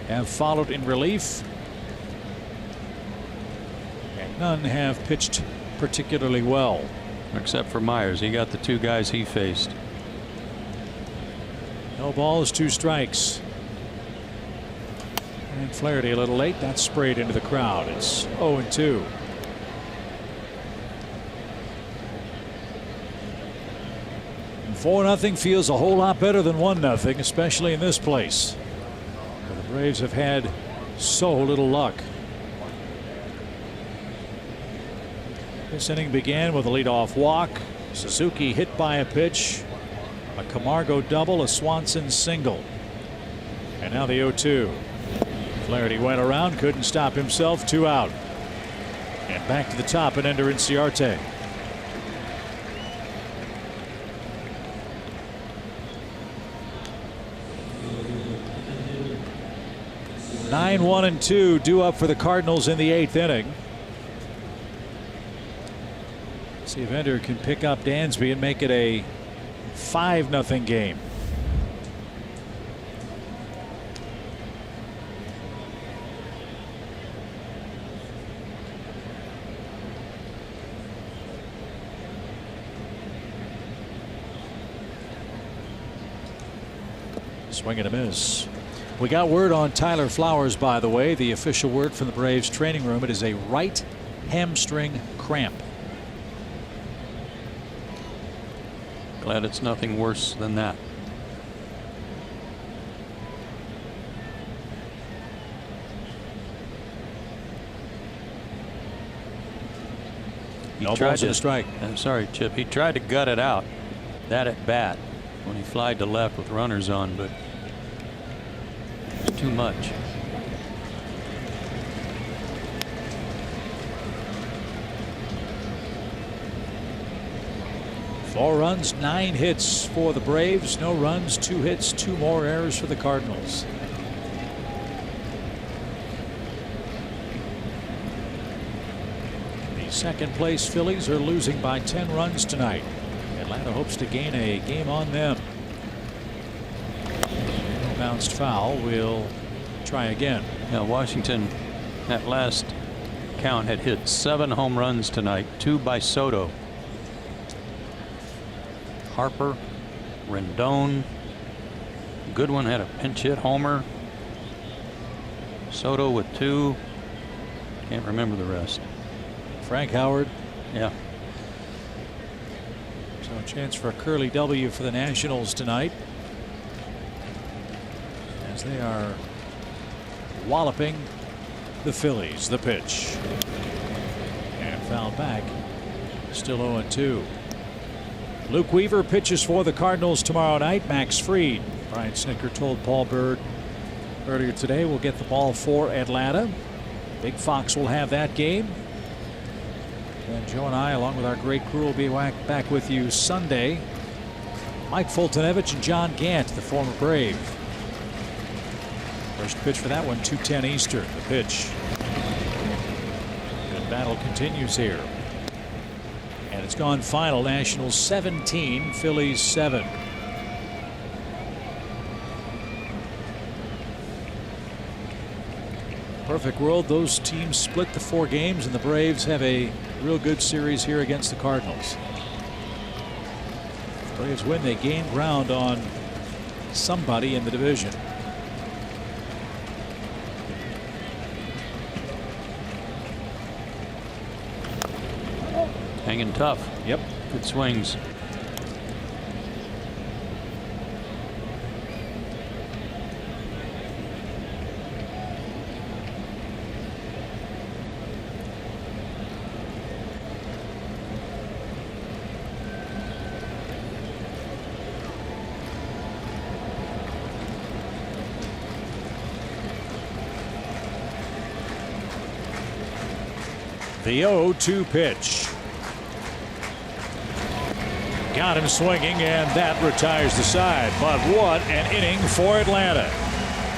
have followed in relief, and none have pitched particularly well. Except for Myers. He got the 2 guys he faced. No balls, 2 strikes. And Flaherty a little late. That's sprayed into the crowd. It's 0-2. And 4-0 feels a whole lot better than 1-0, especially in this place, where the Braves have had so little luck. This inning began with a leadoff walk. Suzuki hit by a pitch, a Camargo double, a Swanson single, and now the 0-2. Flaherty went around, couldn't stop himself, 2 out. And back to the top and Ender Inciarte. Nine, 1-2 due up for the Cardinals in the 8th inning. See if Ender can pick up Dansby and make it a 5-0 game. Swing and a miss. We got word on Tyler Flowers, by the way, the official word from the Braves training room. It is a right hamstring cramp. Glad it's nothing worse than that. No balls and a strike. I'm sorry, Chip. He tried to gut it out. That at bat when he flied to left with runners on, but it's too much. Four runs, 9 hits for the Braves. No runs, 2 hits, 2 more errors for the Cardinals. The second place Phillies are losing by 10 runs tonight. Atlanta hopes to gain a game on them. Bounced foul. Will try again. Now Washington at last count had hit 7 home runs tonight, 2 by Soto. Harper, Rendon, Goodwin had a pinch hit homer. Soto with 2. Can't remember the rest. Frank Howard. Yeah. So a chance for a Curly W for the Nationals tonight. as they are walloping the Phillies. The pitch. And foul back. Still 0-2. Luke Weaver pitches for the Cardinals tomorrow night. Max Fried. Brian Snitker told Paul Bird earlier today we'll get the ball for Atlanta. Big Fox will have that game. And Joe and I, along with our great crew, will be back with you Sunday. Mike Fultonevich and John Gant, the former Brave. First pitch for that one, 2:10 Eastern. The pitch. Good battle continues here. And it's gone final. Nationals 17, Phillies 7. Perfect world. Those teams split the 4 games, and the Braves have a real good series here against the Cardinals. If the Braves win, they gain ground on somebody in the division. Hanging tough. Yep. Good swings. The 0-2 pitch. Got him swinging, and that retires the side. But what an inning for Atlanta.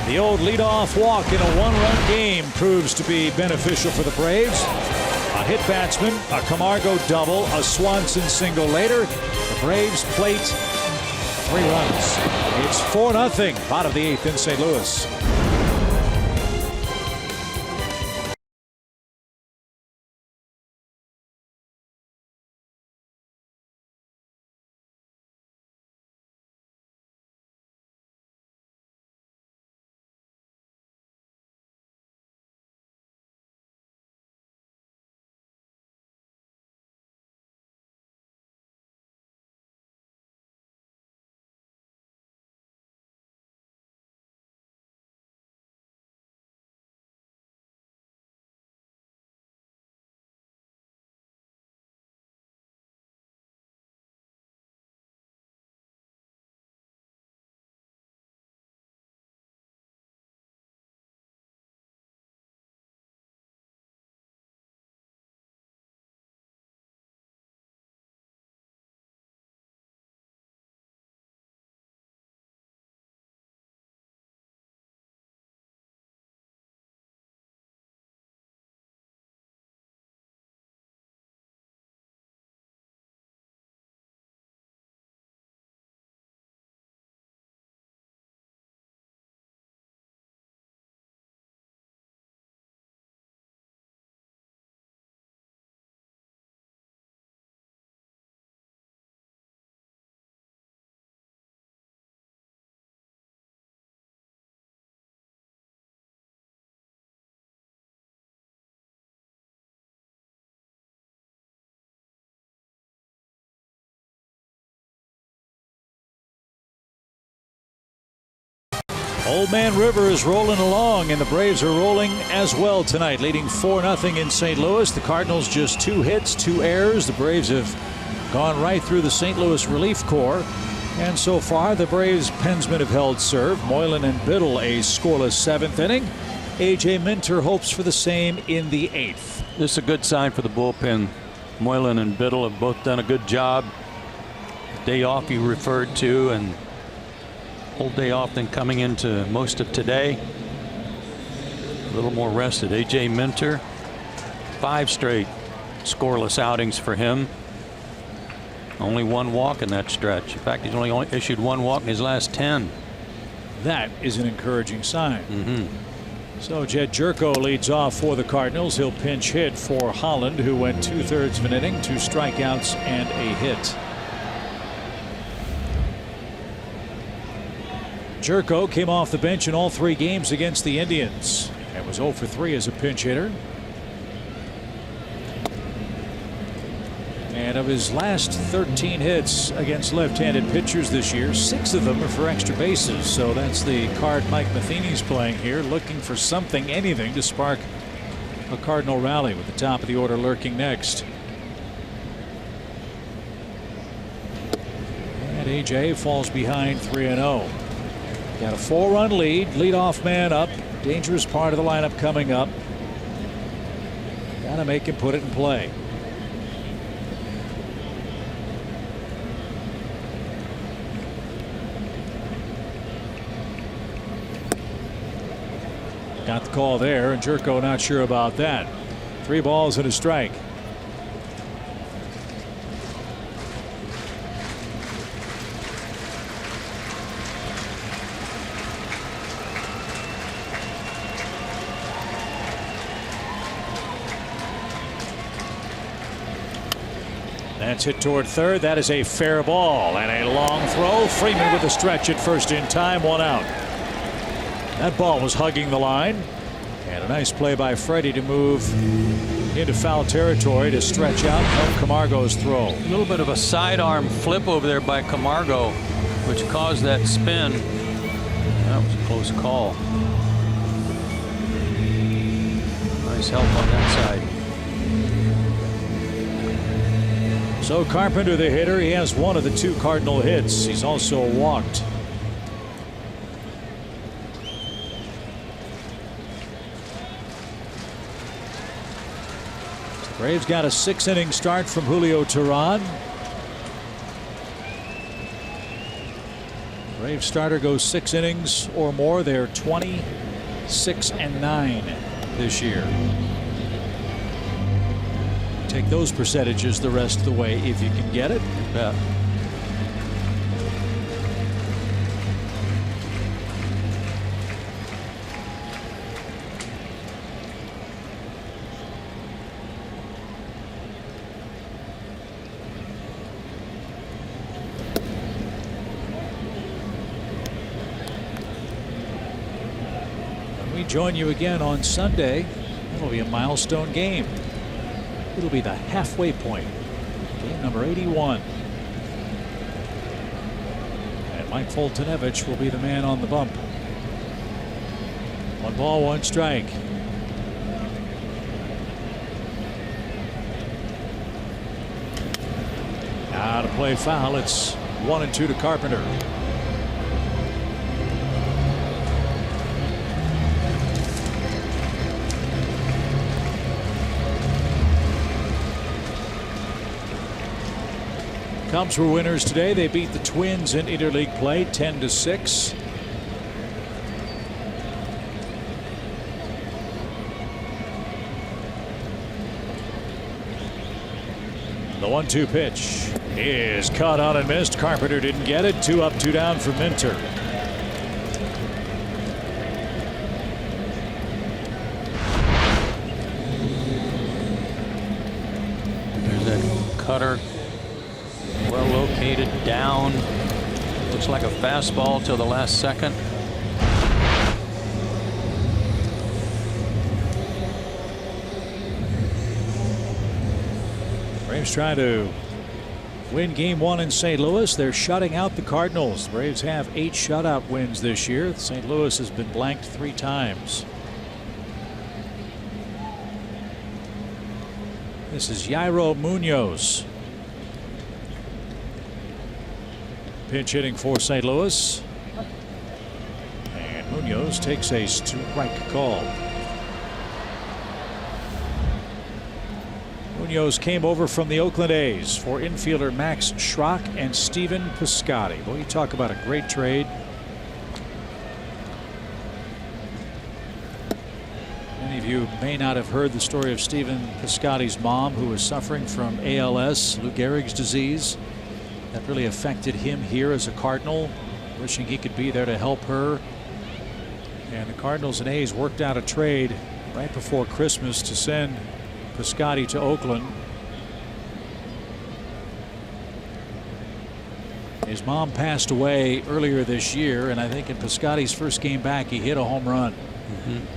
The old leadoff walk in a 1-run game proves to be beneficial for the Braves. A hit batsman, a Camargo double, a Swanson single later. The Braves plate 3 runs. It's 4-0, bottom of the 8th in St. Louis. Old Man River is rolling along, and the Braves are rolling as well tonight, leading 4-0 in St. Louis. The Cardinals just 2 hits, 2 errors. The Braves have gone right through the St. Louis relief corps. And so far, the Braves pensmen have held serve. Moylan and Biddle a scoreless 7th inning. A.J. Minter hopes for the same in the 8th. This is a good sign for the bullpen. Moylan and Biddle have both done a good job. Day off you referred to, and whole day off than coming into most of today. A little more rested. A.J. Minter, 5 straight scoreless outings for him. Only 1 walk in that stretch. In fact, he's only issued 1 walk in his last 10. That is an encouraging sign. So Jed Jerko leads off for the Cardinals. He'll pinch hit for Holland, who went 2/3 of an inning, 2 strikeouts and a hit. Jerko came off the bench in all 3 games against the Indians and was 0 for 3 as a pinch hitter. And of his last 13 hits against left-handed pitchers this year, 6 of them are for extra bases. So that's the card Mike Matheny's playing here, looking for something, anything to spark a Cardinal rally, with the top of the order lurking next. And AJ falls behind 3-0. Got a 4-run lead, leadoff man up, dangerous part of the lineup coming up. Gotta make him put it in play. Got the call there, and Jerko not sure about that. 3 balls and a strike. That's hit toward third. That is a fair ball and a long throw. Freeman with a stretch at first in time, 1 out. That ball was hugging the line, and a nice play by Freddie to move into foul territory to stretch out and help Camargo's throw. A little bit of a sidearm flip over there by Camargo, which caused that spin. That was a close call. Nice help on that side. So Carpenter, the hitter, he has 1 of the 2 Cardinal hits. He's also walked. Braves got a 6-inning start from Julio Teheran. Braves starter goes 6 innings or more. They're 26-9 this year. Take those percentages the rest of the way if you can get it. Yeah. Join you again on Sunday. It'll be a milestone game. It'll be the halfway point. Game number 81. And Mike Foltynewicz will be the man on the bump. 1 ball, 1 strike. Now to play foul. It's 1-2 to Carpenter. Cubs were winners today. They beat the Twins in interleague play 10-6. The 1-2 pitch is caught on and missed. Carpenter didn't get it. 2 up, 2 down for Minter. There's that cutter. Well located down. Looks like a fastball till the last second. Braves trying to win game 1 in St. Louis. They're shutting out the Cardinals. The Braves have 8 shutout wins this year. St. Louis has been blanked 3 times. This is Yairo Munoz. Pinch hitting for St. Louis. And Munoz takes a strike call. Munoz came over from the Oakland A's for infielder Max Schrock and Stephen Piscotty. Boy, you talk about a great trade. Many of you may not have heard the story of Stephen Piscotty's mom, who was suffering from ALS, Lou Gehrig's disease. That really affected him here as a Cardinal, wishing he could be there to help her. And the Cardinals and A's worked out a trade right before Christmas to send Piscotty to Oakland. His mom passed away earlier this year, and I think in Piscotty's first game back, he hit a home run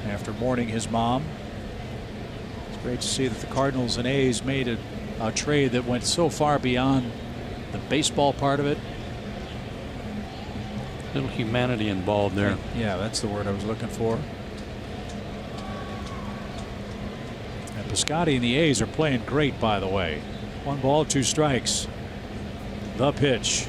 after mourning his mom. It's great to see that the Cardinals and A's made a a trade that went so far beyond the baseball part of it. Little humanity involved there. Yeah, that's the word I was looking for. And Piscotty and the A's are playing great, by the way. 1 ball, 2 strikes. The pitch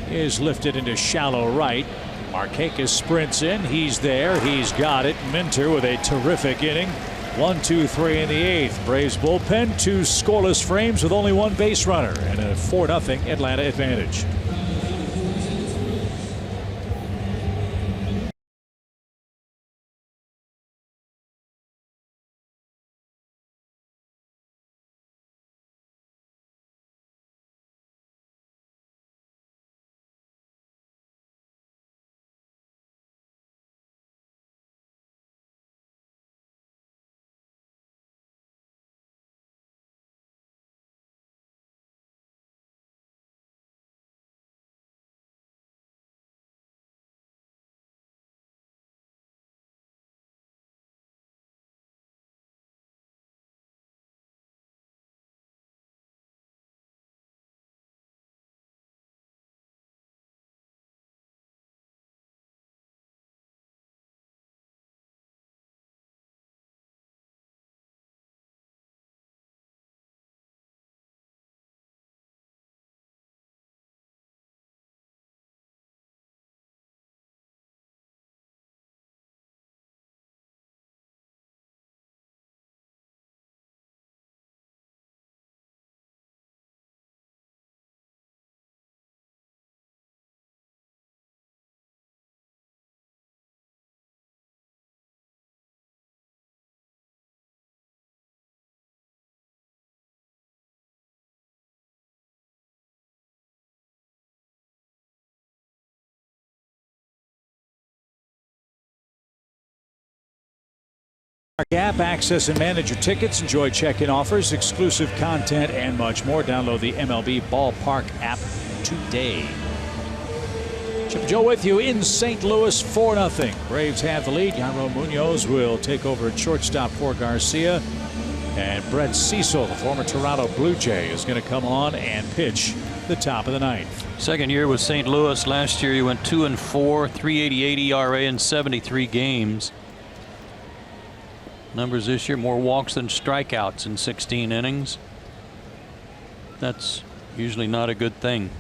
is lifted into shallow right. Markakis sprints in. He's there. He's got it. Minter with a terrific inning. 1, 2, 3 in the 8th. Braves bullpen, 2 scoreless frames with only 1 base runner and a 4-0 Atlanta advantage. Gap, access and manage your tickets, enjoy check-in offers, exclusive content, and much more. Download the MLB Ballpark app today. Chip and Joe with you in St. Louis, 4-0. Braves have the lead. Yairo Munoz will take over at shortstop for Garcia. And Brett Cecil, the former Toronto Blue Jay, is going to come on and pitch the top of the 9th. Second year with St. Louis. Last year he went 2-4, 3.88 ERA in 73 games. Numbers this year: more walks than strikeouts in 16 innings. That's usually not a good thing.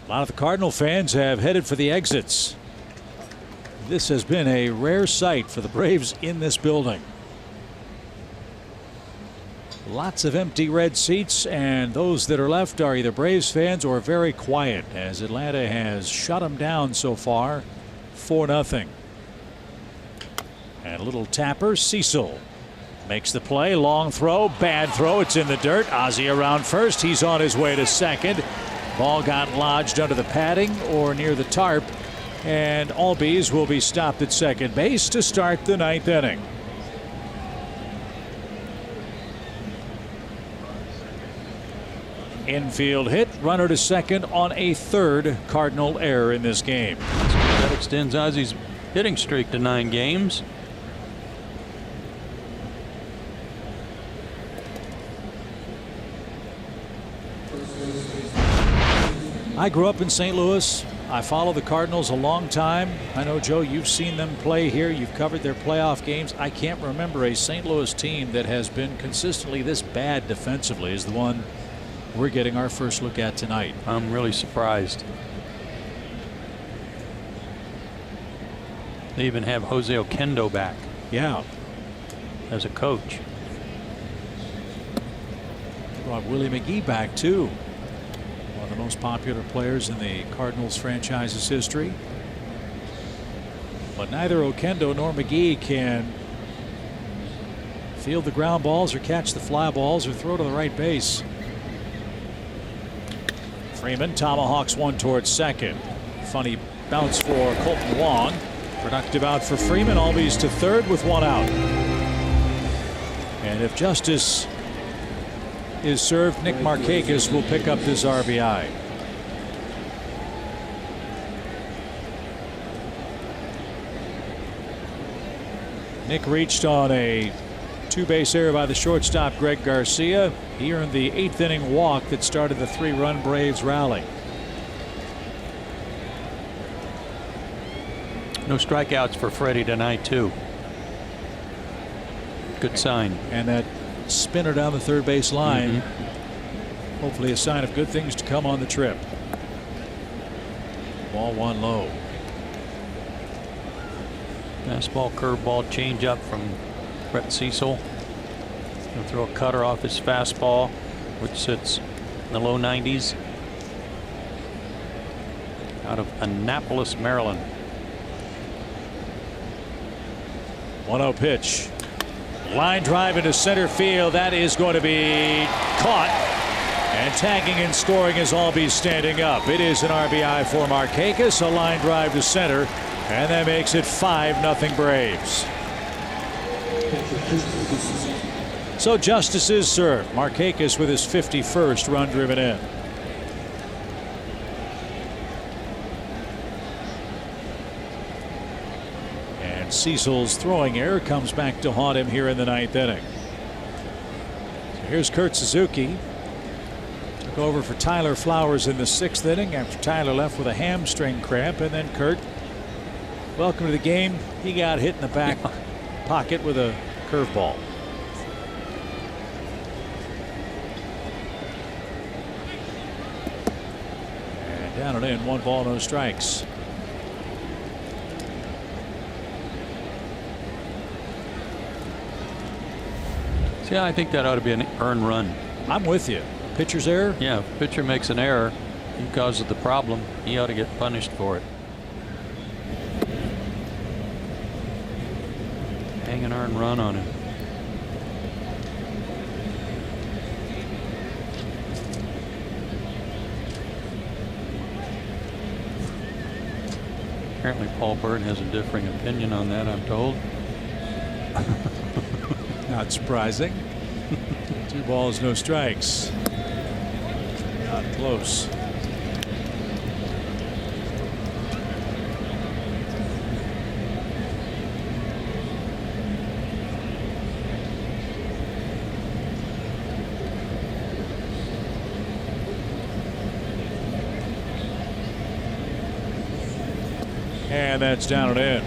A lot of the Cardinal fans have headed for the exits. This has been a rare sight for the Braves in this building. Lots of empty red seats, and those that are left are either Braves fans or very quiet, as Atlanta has shut them down so far, 4-0. And a little tapper. Cecil makes the play. Long throw, bad throw. It's in the dirt. Ozzie around first. He's on his way to second. Ball got lodged under the padding or near the tarp, and Albies will be stopped at second base to start the 9th inning. Infield hit, runner to second on a 3rd Cardinal error in this game. That extends Ozzie's hitting streak to 9 games. I grew up in St. Louis. I follow the Cardinals a long time. I know, Joe, you've seen them play here. You've covered their playoff games. I can't remember a St. Louis team that has been consistently this bad defensively as the one we're getting our first look at tonight. I'm really surprised. They even have Jose Oquendo back. Yeah. As a coach. Brought Willie McGee back too. One of the most popular players in the Cardinals franchise's history. But neither Oquendo nor McGee can field the ground balls or catch the fly balls or throw to the right base. Freeman tomahawks one towards second. Funny bounce for Colton Wong. Productive out for Freeman. Albies to third with 1 out. And if justice is served, Nick Markakis will pick up this RBI. Nick reached on a Two-base error by the shortstop, Greg Garcia. He earned the 8th inning walk that started the 3-run Braves rally. No strikeouts for Freddie tonight, too. Good sign. And that spinner down the third base line. Hopefully a sign of good things to come on the trip. Ball 1 low. Fastball, curveball, changeup from Brett Cecil. He'll throw a cutter off his fastball, which sits in the low 90s. Out of Annapolis, Maryland. 1-0 pitch. Line drive into center field. That is going to be caught. And tagging and scoring is Albee standing up. It is an RBI for Markakis. A line drive to center. And that makes it 5-0 Braves. So justice is served. Markakis with his 51st run driven in. And Cecil's throwing error comes back to haunt him here in the 9th inning. So here's Kurt Suzuki. Took over for Tyler Flowers in the 6th inning after Tyler left with a hamstring cramp, and then Kurt, welcome to the game. He got hit in the back pocket with a curveball. And down and in, 1 ball, no strikes. See, I think that ought to be an earned run. I'm with you. Pitcher's error? Yeah, if a pitcher makes an error, he causes the problem. He ought to get punished for it. Hang an earned run on him. Apparently Paul Byrd has a differing opinion on that, I'm told. Not surprising. 2 balls, no strikes. Not close. And that's down and in.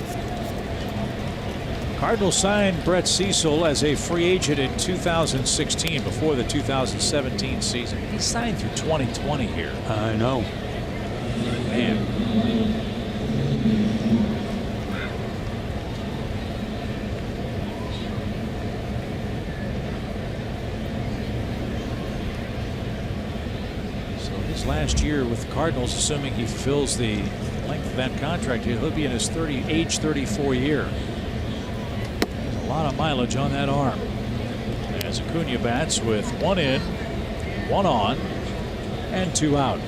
Cardinals signed Brett Cecil as a free agent in 2016 before the 2017 season. He signed through 2020 here. I know. Man. So his last year with the Cardinals, assuming he fulfills the length of that contract, he'll be in his age 34 year. A lot of mileage on that arm. As Acuna bats with 1 in, 1 on, and 2 out.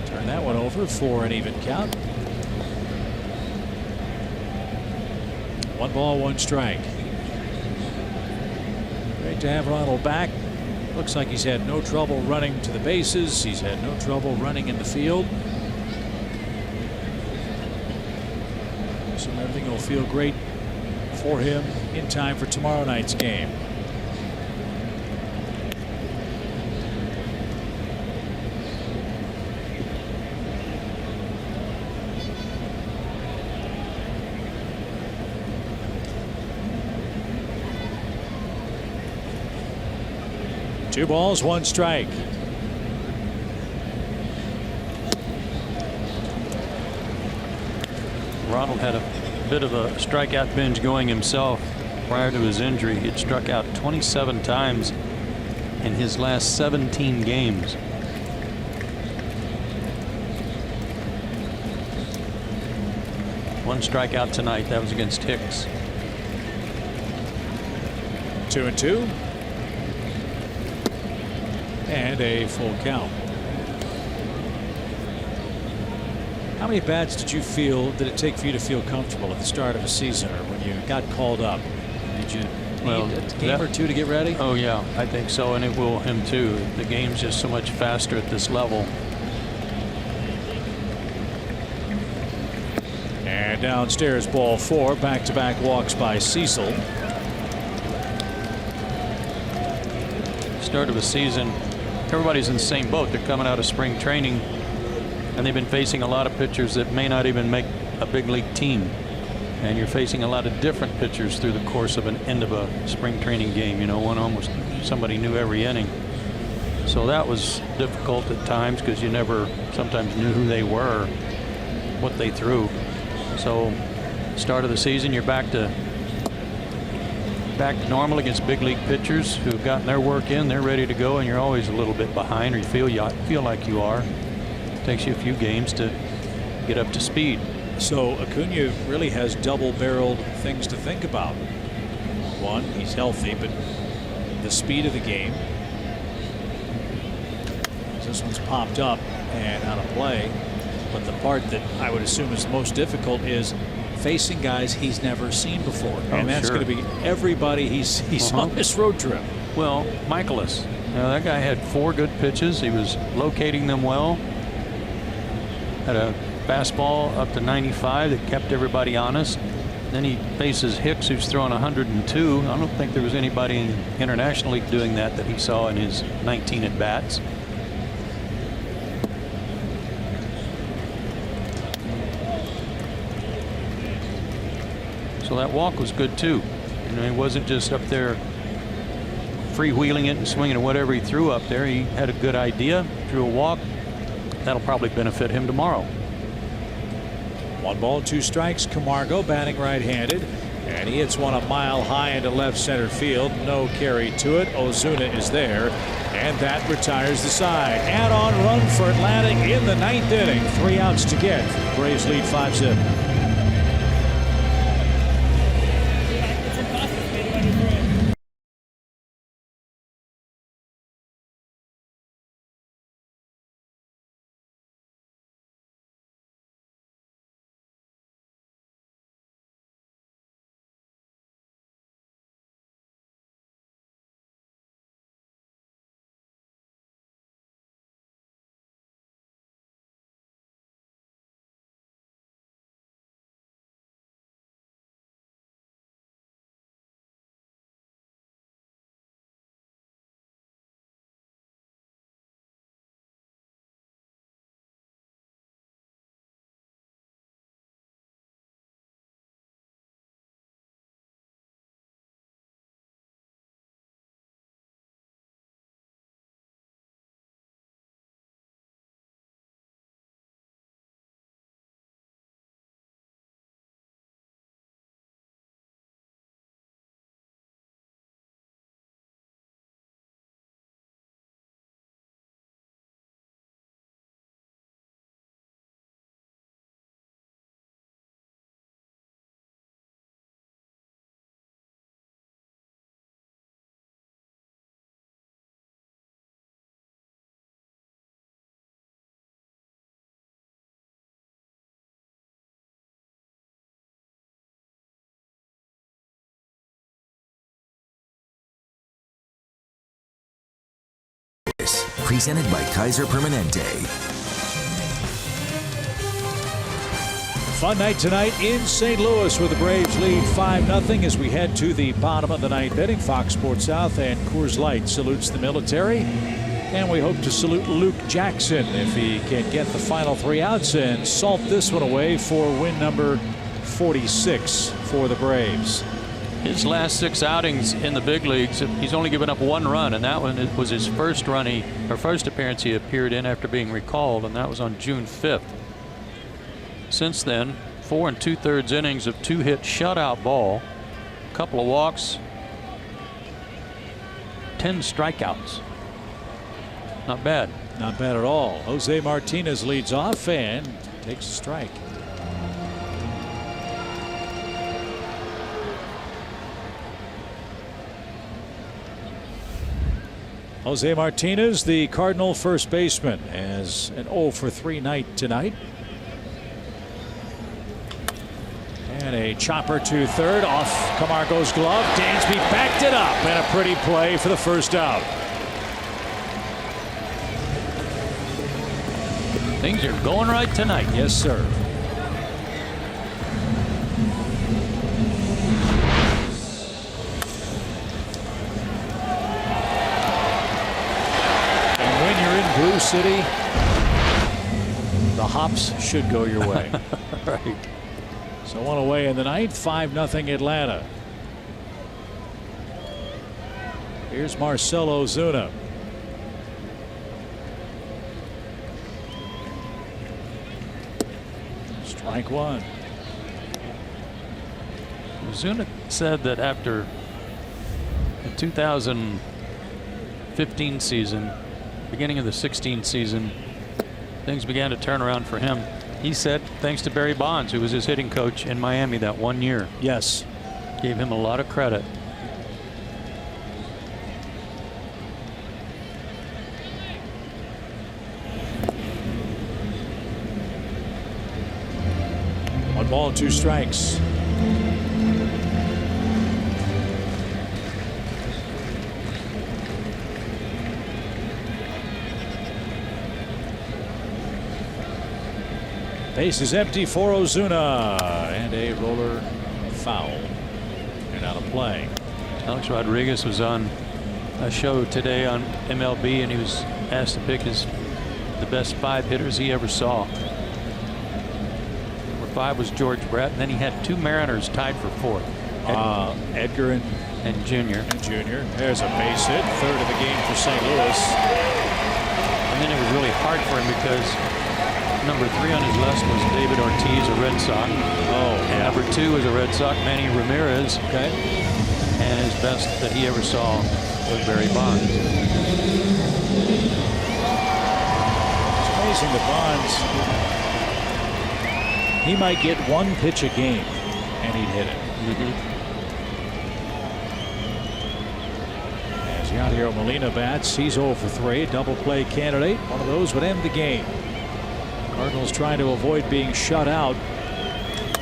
Turn that one over for an even count. 1 ball, 1 strike. Great to have Ronald back. Looks like he's had no trouble running to the bases. He's had no trouble running in the field. So everything will feel great for him in time for tomorrow night's game. Two balls, 1 strike. Ronald had a bit of a strikeout binge going himself prior to his injury. He had struck out 27 times in his last 17 games. One strikeout tonight. That was against Hicks. 2-2. And a full count. How many bats did it take for you to feel comfortable at the start of a season, or when you got called up? Did you need a game or two to get ready? Oh, yeah, I think so, and it will him too. The game's just so much faster at this level. And downstairs, ball 4. Back-to-back walks by Cecil. Start of a season, everybody's in the same boat. They're coming out of spring training, and they've been facing a lot of pitchers that may not even make a big league team. And you're facing a lot of different pitchers through the course of an end of a spring training game. You know, one almost somebody new every inning. So that was difficult at times because you never sometimes knew who they were, what they threw. So start of the season, you're back to normal against big league pitchers who've gotten their work in. They're ready to go, and you're always a little bit behind, or you feel like you are. It takes you a few games to get up to speed. So Acuna really has double-barreled things to think about. One, he's healthy, but the speed of the game. This one's popped up and out of play. But the part that I would assume is most difficult is facing guys he's never seen before. And that's going to be everybody he's on this road trip. Well, Michaelis, that guy had 4 good pitches. He was locating them well. Had a fastball up to 95 that kept everybody honest. Then he faces Hicks, who's throwing 102. I don't think there was anybody in the International League doing that he saw in his 19 at bats. So that walk was good too. You know, he wasn't just up there freewheeling it and swinging at whatever he threw up there. He had a good idea, threw a walk. That'll probably benefit him tomorrow. 1 ball, 2 strikes. Camargo batting right-handed, and he hits one a mile high into left center field. No carry to it. Ozuna is there, and that retires the side. Add-on run for Atlanta in the 9th inning. 3 outs to get. Braves lead 5-7. Presented by Kaiser Permanente. Fun night tonight in St. Louis, where the Braves lead 5-0 as we head to the bottom of the 9th inning. Fox Sports South and Coors Light salutes the military. And we hope to salute Luke Jackson if he can get the final 3 outs and salt this one away for win number 46 for the Braves. His last 6 outings in the big leagues, he's only given up 1 run, and that one was his first appearance he appeared in after being recalled, and that was on June 5th. Since then, 4 2/3 innings of 2-hit shutout ball, a couple of walks, 10 strikeouts. Not bad. Not bad at all. Jose Martinez leads off and takes a strike. Jose Martinez, the Cardinal first baseman, has an 0 for 3 night tonight. And a chopper to third. Off Camargo's glove. Dansby backed it up. And a pretty play for the first out. Things are going right tonight. Yes, sir. And when you're in Blue City, the hops should go your way. Right. So one away in the ninth, 5-0 Atlanta. Here's Marcelo Ozuna. Strike one. Ozuna said that after the 2015 season, beginning of the 16 season, things began to turn around for him. He said thanks to Barry Bonds, who was his hitting coach in Miami that one year. Yes. Gave him a lot of credit. One ball, 2 strikes. Base is empty for Ozuna, and a roller foul and out of play. Alex Rodriguez was on a show today on MLB, and he was asked to pick the best 5 hitters he ever saw. Number 5 was George Brett, and then he had 2 Mariners tied for 4th. Edgar and Junior. There's a base hit, 3rd of the game for St. Louis. And then it was really hard for him because number 3 on his list was David Ortiz, a Red Sox. And number 2 was a Red Sox, Manny Ramirez. Okay. And his best that he ever saw was Barry Bonds. It's amazing that Bonds, he might get 1 pitch a game and he'd hit it. As Yadier Molina bats, he's 0 for 3, a double play candidate. One of those would end the game. Cardinals trying to avoid being shut out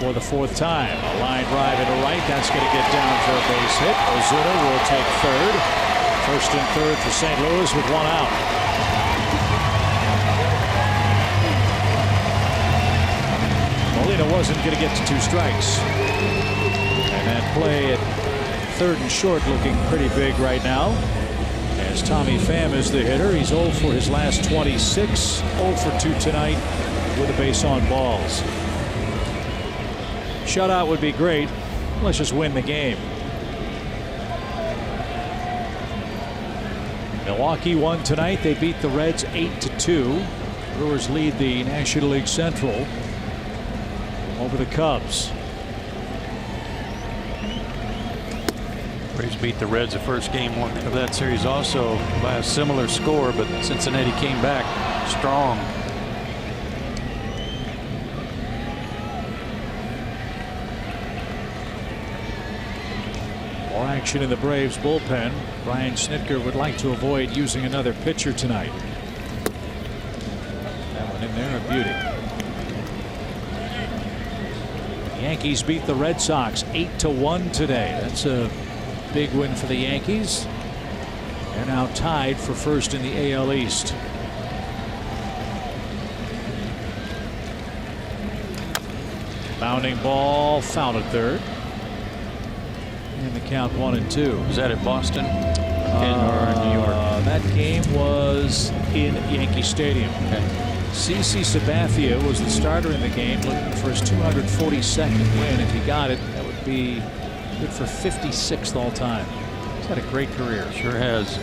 for the 4th time. A line drive into right. That's going to get down for a base hit. Ozuna will take 3rd. 1st and 3rd for St. Louis with 1 out. Molina wasn't going to get to 2 strikes. And that play at 3rd and short looking pretty big right now. As Tommy Pham is the hitter, he's 0 for his last 26, 0 for 2 tonight with a base on balls. Shutout would be great. Let's just win the game. Milwaukee won tonight. They beat the Reds 8-2. Brewers lead the National League Central over the Cubs. Braves beat the Reds the first game of that series also by a similar score, but Cincinnati came back strong. More action in the Braves bullpen. Brian Snitker would like to avoid using another pitcher tonight. That one in there, a beauty. The Yankees beat the Red Sox 8-1 today. That's a big win for the Yankees. They're now tied for 1st in the AL East. Bounding ball, fouled at 3rd. And the count 1-2. Was that at Boston or New York? That game was in Yankee Stadium. Okay. CC Sabathia was the starter in the game, looking for his 242nd win. If he got it, that would be good for 56th all time. He's had a great career. Sure has.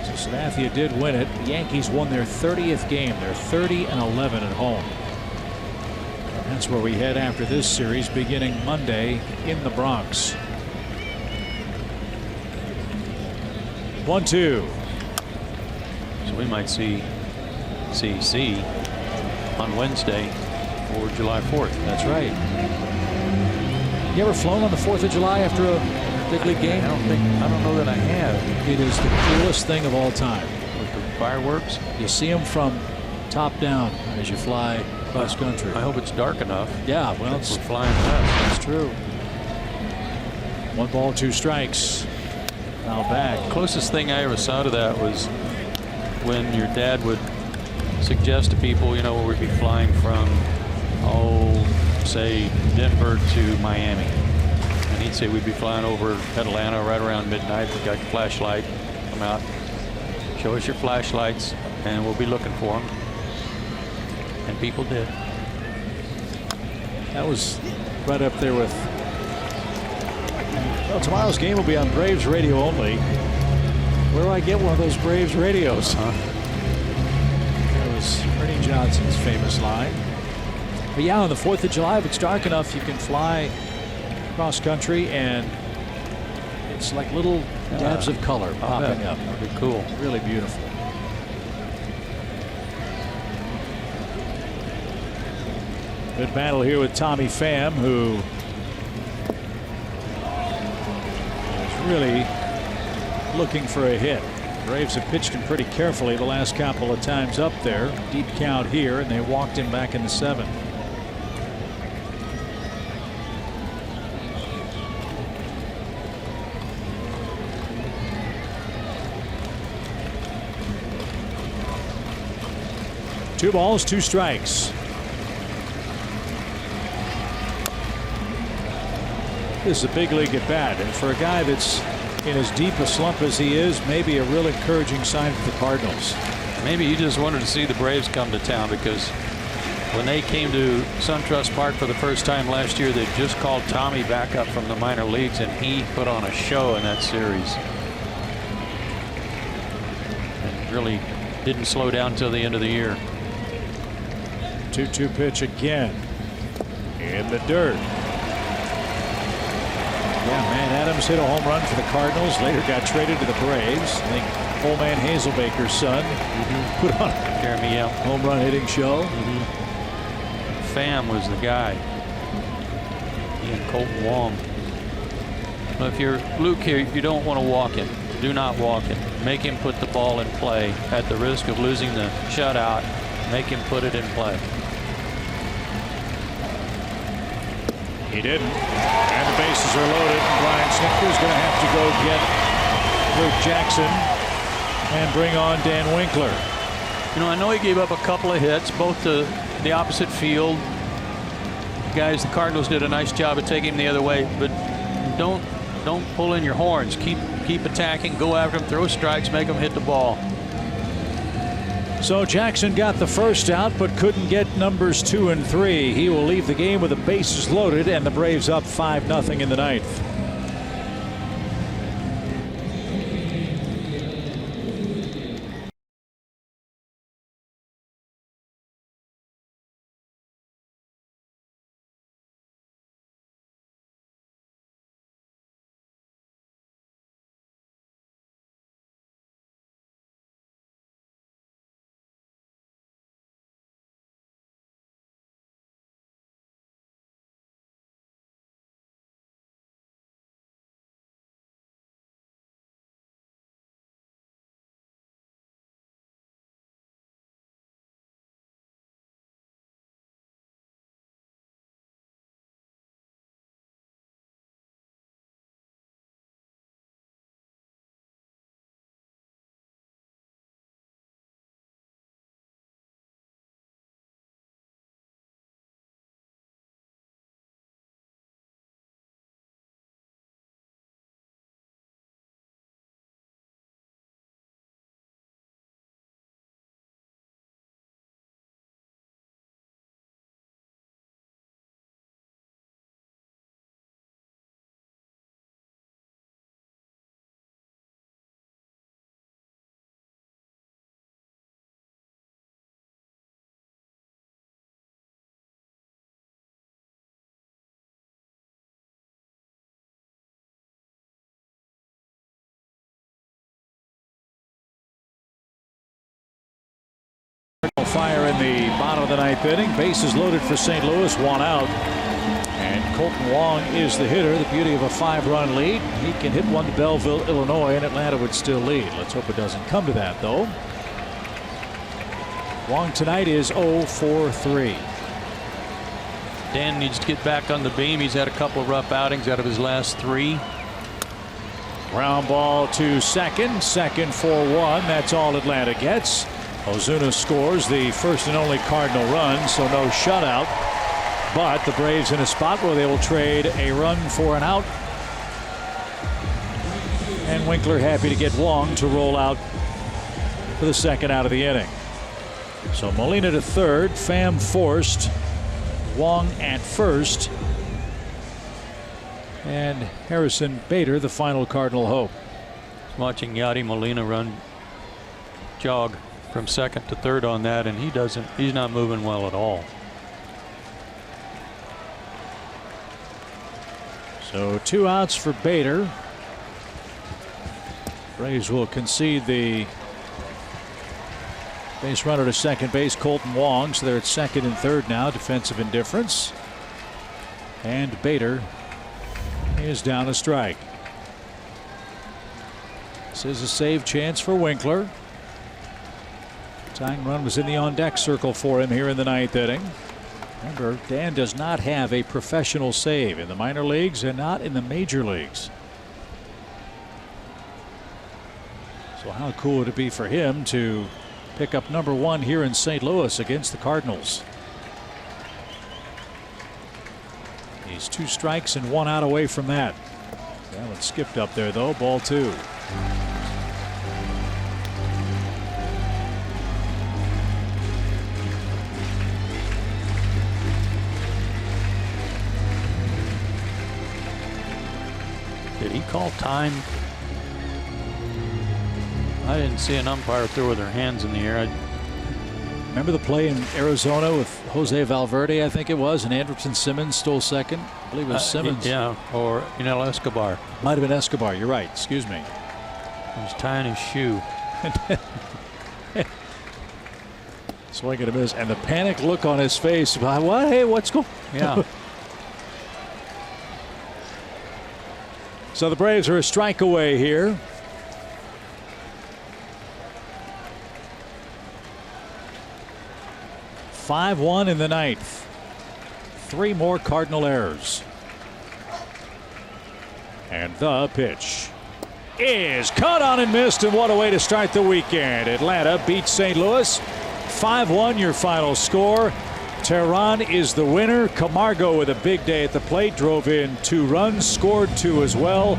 So Sabathia did win it. The Yankees won their 30th game. They're 30-11 at home. And that's where we head after this series, beginning Monday in the Bronx. 1-2. So we might see CC on Wednesday or July 4th. That's right. You ever flown on the 4th of July after a big league game? I don't know that I have. It is the coolest thing of all time. With the fireworks? You see them from top down as you fly cross country. I hope it's dark enough. Yeah, well, we're it's flying fast. That's true. 1 ball, 2 strikes. Now back. Closest thing I ever saw to that was when your dad would suggest to people, you know, where we'd be flying from, say Denver to Miami. And he'd say we'd be flying over Atlanta right around midnight. We got your flashlight. Come out. Show us your flashlights, and we'll be looking for them. And people did. That was right up there with. Well, tomorrow's game will be on Braves radio only. Where do I get one of those Braves radios? That was Ernie Johnson's famous line. But yeah, on the 4th of July, if it's dark enough, you can fly cross country, and it's like little dabs of color popping up. That'd be cool. Really beautiful. Good battle here with Tommy Pham, who is really looking for a hit. Braves have pitched him pretty carefully the last couple of times up there. Deep count here, and they walked him back in the 7th. Two balls, 2 strikes. This is a big league at bat, and for a guy that's in as deep a slump as he is, maybe a real encouraging sign for the Cardinals. Maybe he just wanted to see the Braves come to town, because when they came to SunTrust Park for the first time last year, they just called Tommy back up from the minor leagues, and he put on a show in that series. And really didn't slow down until the end of the year. 2-2 pitch again. In the dirt. Yeah, man, Adams hit a home run for the Cardinals. Later got traded to the Braves. I think old man Hazelbaker's son put on a home run hitting show. Pham was the guy. He and Colton Wong. Well, if you're Luke here, you don't want to walk him. Do not walk him. Make him put the ball in play at the risk of losing the shutout. Make him put it in play. He didn't. And the bases are loaded. Brian Snitker's going to have to go get Luke Jackson and bring on Dan Winkler. You know, I know he gave up a couple of hits, both to the opposite field. Guys, the Cardinals did a nice job of taking him the other way, but don't pull in your horns. Keep attacking, go after him, throw strikes, make him hit the ball. So Jackson got the first out, but couldn't get numbers 2 and 3. He will leave the game with the bases loaded, and the Braves up 5-0 in the 9th. Fire in the bottom of the 9th inning. Bases loaded for St. Louis, 1 out. And Colton Wong is the hitter. The beauty of a 5-run lead. He can hit one to Belleville, Illinois, and Atlanta would still lead. Let's hope it doesn't come to that, though. Wong tonight is 0 for 3. Dan needs to get back on the beam. He's had a couple of rough outings out of his last 3. Ground ball to second. Second for 1. That's all Atlanta gets. Ozuna scores the first and only Cardinal run, so no shutout. But the Braves in a spot where they will trade a run for an out. And Winkler happy to get Wong to roll out for the second out of the inning. So Molina to third, Pham forced, Wong at first, and Harrison Bader the final Cardinal hope. Watching Yadi Molina jog from second to third on that, and he's not moving well at all. So 2 outs for Bader. Braves will concede the base runner to second base, Colton Wong, so they're at second and third now. Defensive indifference. And Bader is down a strike. This is a save chance for Winkler. Tying run was in the on deck circle for him here in the 9th inning. Remember, Dan does not have a professional save in the minor leagues and not in the major leagues. So how cool would it be for him to pick up number 1 here in St. Louis against the Cardinals? He's 2 strikes and 1 out away from that. That one skipped up there though. Ball 2. Did he call time? I didn't see an umpire throw with their hands in the air. Remember the play in Arizona with Jose Valverde, I think it was, and Anderson Simmons stole second? I believe it was Simmons. Yeah, or Escobar. Might have been Escobar. You're right. Excuse me. He was tying his shoe. Swing and a miss, and the panic look on his face. What? Hey, what's going? Yeah. So the Braves are a strike away here. (5-1) in the 9th. 3 more Cardinal errors. And the pitch is caught on and missed, and what a way to start the weekend. Atlanta beats St. Louis 5-1, your final score. Teheran is the winner. Camargo with a big day at the plate, drove in 2 runs, scored 2 as well.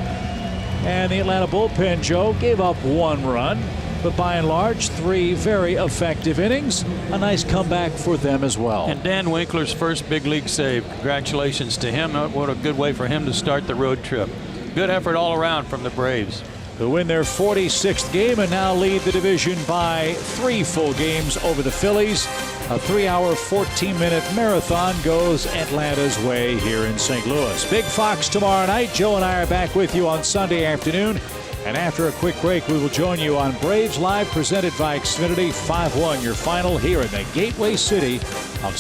And the Atlanta bullpen, Joe, gave up 1 run. But by and large, 3 very effective innings. A nice comeback for them as well. And Dan Winkler's first big league save. Congratulations to him. What a good way for him to start the road trip. Good effort all around from the Braves. Who win their 46th game and now lead the division by 3 full games over the Phillies. A 3-hour, 14-minute marathon goes Atlanta's way here in St. Louis. Big Fox tomorrow night. Joe and I are back with you on Sunday afternoon. And after a quick break, we will join you on Braves Live, presented by Xfinity. 5-1, your final here in the gateway city of